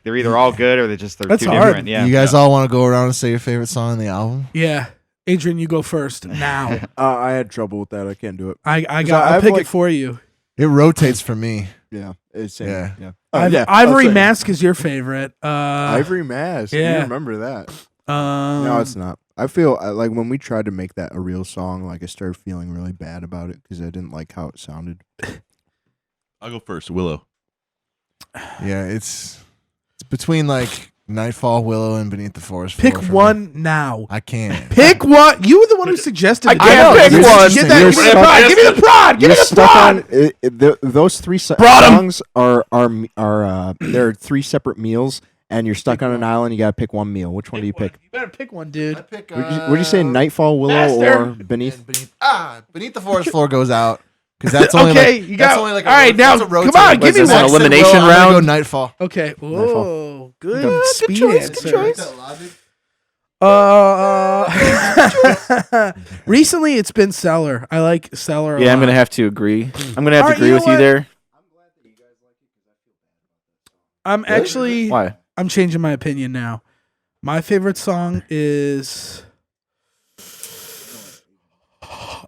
they're either all good or they're That's too hard. different. Yeah. You guys all want to go around and say your favorite song on the album? Yeah. Adrian, you go first now. I had trouble with that. I can't do it. I'll I've pick like- it for you. It rotates for me. Yeah, it's same. Yeah. Yeah. Ivory Mask is your favorite. Ivory Mask. yeah. You remember that? Um, No, it's not. I feel like when we tried to make that a real song, like I started feeling really bad about it because I didn't like how it sounded. I'll go first. Willow. Yeah, it's between like Nightfall, Willow, and Beneath the Forest pick Floor for me. one now. I can't. Pick one. You were the one who suggested I it. can't Get pick that- one. Get that, You're give me the stuck- prod. Give me the prod. Give me You're the stuck prod. on those three Brought 'em. songs are there are three separate meals, and you're stuck on an island. You gotta pick one meal. Which one do you pick? You better pick one, dude. pick. Would you say Nightfall, Willow, Master. or Beneath? Beneath the Forest Floor goes out because that's only Okay, like, you that's got- only like all right, now, that's a come on, rotating- give me Was this one. an elimination I'm gonna go round? Nightfall. Okay. Whoa, good Good speed choice, answer. good choice. Recently it's been Cellar. I like Cellar. Yeah, I'm gonna have to agree. I'm gonna have to Alright, agree you know with you what? there. I'm actually. Why? I'm changing my opinion now. My favorite song is.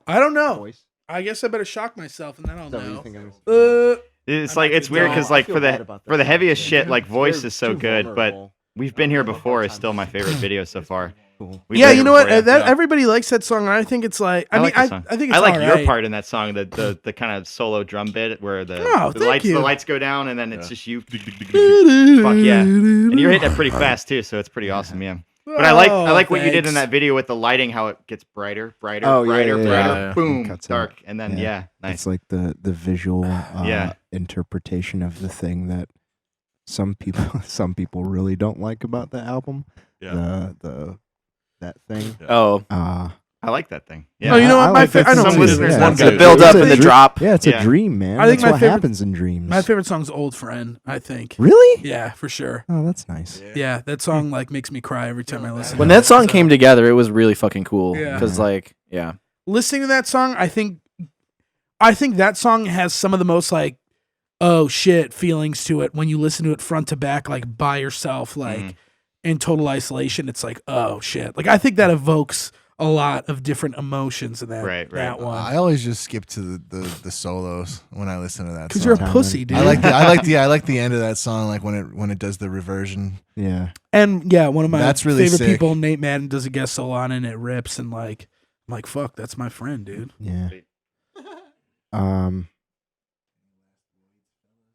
I don't know. I guess I better shock myself and then I'll know. It's like it's weird because like for the heaviest shit, like voice is so good, but We've Been Here Before is still my favorite video so far. We've Yeah, Been you Here know what? Before, That yeah. everybody likes that song, and I think it's like. I mean, like the song. I think it's I like all your right. part in that song, the kind of solo drum bit where the, Oh, the thank lights you. the lights go down and then it's just you. Fuck yeah! And you're hitting it pretty fast too, so it's pretty awesome. Yeah. But I like what you did in thanks. that video with the lighting, how it gets brighter, Oh, yeah, brighter, yeah, brighter, yeah. boom, Cuts out. dark, and then Yeah. nice. It's like the visual Yeah. interpretation of the thing that some people really don't like about the album. Yeah. That thing. Oh, I like that thing. Oh, Yeah. you know I what? like that I know some what it is. listeners Yeah, want it's to the build up it's and the dream- drop. Yeah, it's Yeah. a dream, man. I think That's my what favorite- happens in dreams. My favorite song's "Old Friend." I think. Really? Yeah, for sure. Oh, that's nice. Yeah, that song like makes me cry every time I listen. When to it. that song came together, it was really fucking cool. Yeah. Because like, yeah, Listening to that song, I think that song has some of the most like, oh shit feelings to it when you listen to it front to back, like by yourself, like Mhm. in total isolation. It's like, oh shit. Like I think that evokes a lot of different emotions in that Right, that one. I always just skip to the solos when I listen to that. Because song. you're a Time pussy, dude. I like the end of that song, like when it does the reversion. Yeah. And yeah, one of my That's really favorite sick. people, Nate Madden, does a guest solo on it and it rips and like I'm like, fuck, that's my friend, dude. Yeah.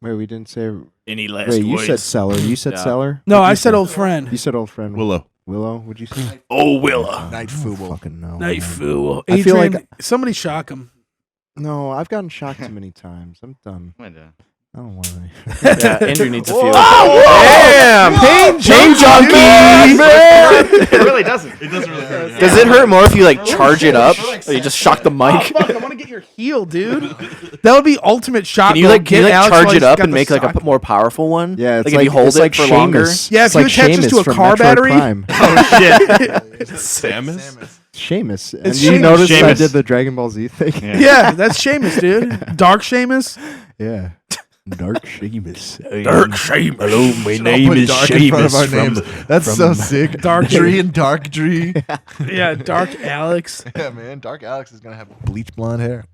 Wait, we didn't say. any last Wait, you said Cellar. You said Yeah. Cellar. No, What'd I you said say? old friend. You said old friend. Willow. Willow. Would you say? Oh, Willa. Night I don't Fuble. fucking know. Night man. fool. I feel Adrian, like- somebody shock him. No, I've gotten shocked too many times. I'm done. I don't want to. Yeah, Andrew needs a few. Damn! Pain junkie! It really doesn't. It doesn't really hurt. Does it hurt more if you like charge it up? Or you just shock the Oh, mic? fuck, I want to get your heel, dude. That would be ultimate shot. Can you like Alex charge while it he's up got and the make like sock. a more powerful one? Yeah, it's like if you hold it's it like for longer. Seamus. Yeah, It's if you like attach this Seamus to a from car Metroid battery. Prime. Oh shit! Samus? Seamus. And It's you Seamus. noticed I Seamus. did the Dragon Ball Z thing? Yeah. Yeah, that's Seamus, dude. Dark Seamus. Yeah. Dark Seamus. Seamus. Hello, my I'll put dark in front of our names. That's so sick. Dark Dree and Dark Dree. Yeah, Dark Alex. Yeah, man. Dark Alex is gonna have bleach blonde hair.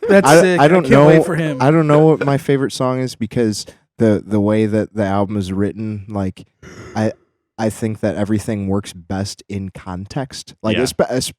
That's sick. I don't can't know. wait for him. I don't know what my favorite song is because the way that the album is written, like I think that everything works best in context. Like Yeah.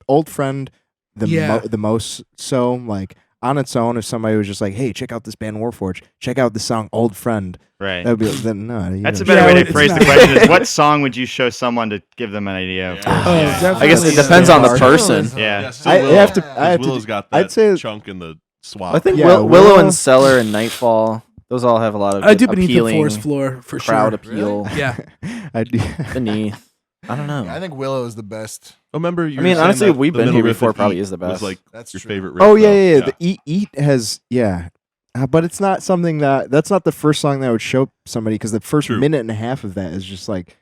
Old Friend, Yeah. the most so like on its own. If somebody was just like, "Hey, check out this band Warforged. Check out the song Old Friend," Right. that'd be then no. you That's a don't- better Yeah, way it's to phrase the not. question: is what song would you show someone to give them an idea? Of? Oh, Yeah. definitely. I guess it depends on the Yeah. person. Yeah. still I Willow, have to. 'cause I have to. Willow's got I'd that say chunk in the swap. I think Yeah, Willow Willow- and Cellar and Nightfall, those all have a lot of I do beneath the appealing forest floor for crowd sure. appeal. Yeah. I do. Beneath. I don't know. Yeah, I think Willow is the best. Remember, you I were mean, saying honestly, that We've the Been middle Here riff Before in probably Eat is the best. Was like That's your true. favorite riff. Oh yeah, though. yeah. The Eat has but it's not something that's not the first song that I would show somebody because the first True. minute and a half of that is just like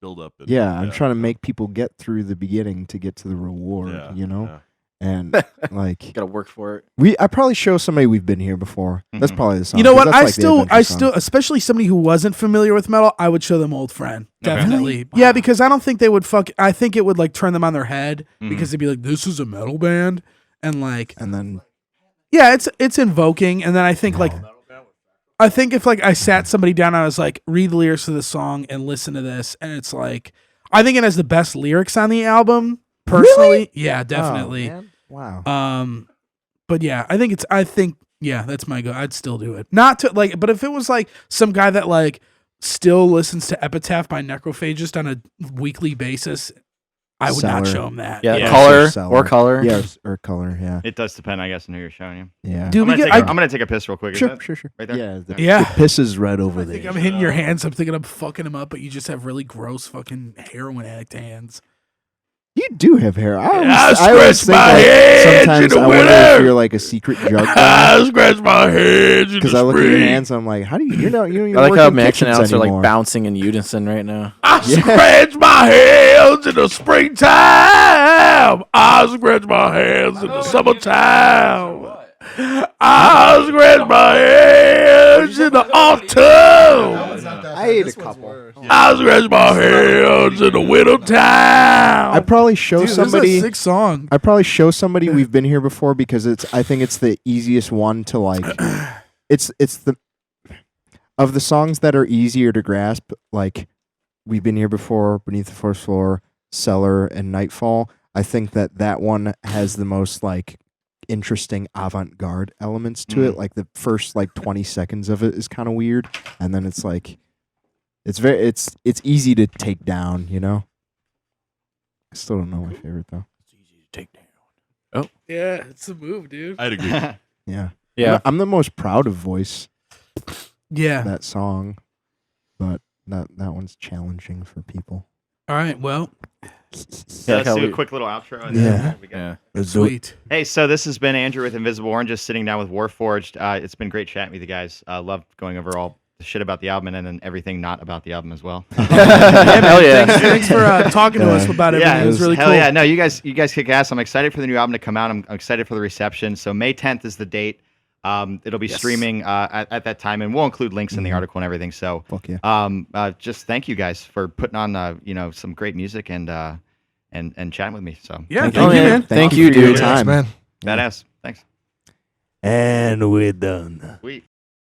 Build up. And, I'm trying to make people get through the beginning to get to the reward, Yeah, you know. yeah. and like Gotta work for it. I probably show somebody we've been here before. That's Mhm. probably the song. You know 'cause what? that's like the adventure song. Especially somebody who wasn't familiar with metal, I would show them Old Friend. Okay. Definitely. Really? Yeah, because I don't think they would I think it would like turn them on their head Mhm. because they'd be like, this is a metal band. And like, And then yeah, it's invoking. And then I think like, if like I sat somebody down, I was like, read the lyrics of the song and listen to this. And it's like, I think it has the best lyrics on the album. Personally. Really? Yeah, Oh, definitely. man. Wow. But yeah, I think yeah, that's my go. I'd still do it. Not to like, but if it was like some guy that like still listens to Epitaph by Necrophagist on a weekly basis, I would not Seller. show him that. Yeah, Yeah. color Seller. or color. Yeah, or color. Yeah. It does depend, I guess, on who you're showing you. Yeah. Dude, I'm gonna take a piss real quick. Is Sure, that sure, sure. right there? Yeah. The, Yeah. the piss is red over I there. think I'm hitting your hands. I'm thinking I'm fucking him up, but you just have really gross fucking heroin addict hands. You do have hair. I I always scratch think my like, head sometimes in the I wonder if winter. you're like a secret drug guy. scratch my head Because I look at your hands, and I'm like, how do you? You don't I like work how in Max and kitchens Alex are like anymore. bouncing in unison right now. I Yeah. scratch my hands in the springtime. I scratch my hands in the summertime. I scratch my hands in the autumn. I ate a couple. I scratch my hands in the winter time. I probably show Dude, somebody. This is a sick song. I probably show somebody we've been here before because I think it's the easiest one to like. It's the of the songs that are easier to grasp. Like we've been here before, Beneath the First Floor, Cellar, and Nightfall. I think that one has the most like interesting avant-garde elements to it. Like the first like 20 seconds of it is kind of weird, and then it's like it's easy to take down. You know. I still don't know my favorite though. Yeah, it's a move, dude. I'd agree. Yeah. Yeah. I'm the most proud of Voice. Yeah. That song, but that one's challenging for people. All right. Well, So let's do a quick little outro. And then we go. sweet. Hey, so this has been Andrew with Invisible Oranges sitting down with Warforged. It's been great chatting with you guys. Loved going over all the shit about the album and then everything not about the album as well. Hell yeah. Thanks for talking to us about everything. Yeah, It was really hell cool. yeah. No, you guys kick ass. I'm excited for the new album to come out. I'm excited for the reception. So May 10th is the date. It'll be streaming at that time, and we'll include links in the article and everything. So, Fuck yeah. just thank you guys for putting on, some great music and chatting with me. So, Yeah, Thank thank you, you, man. man. Thank for you, your dude. time. man. badass. Thanks. And we're done. Sweet.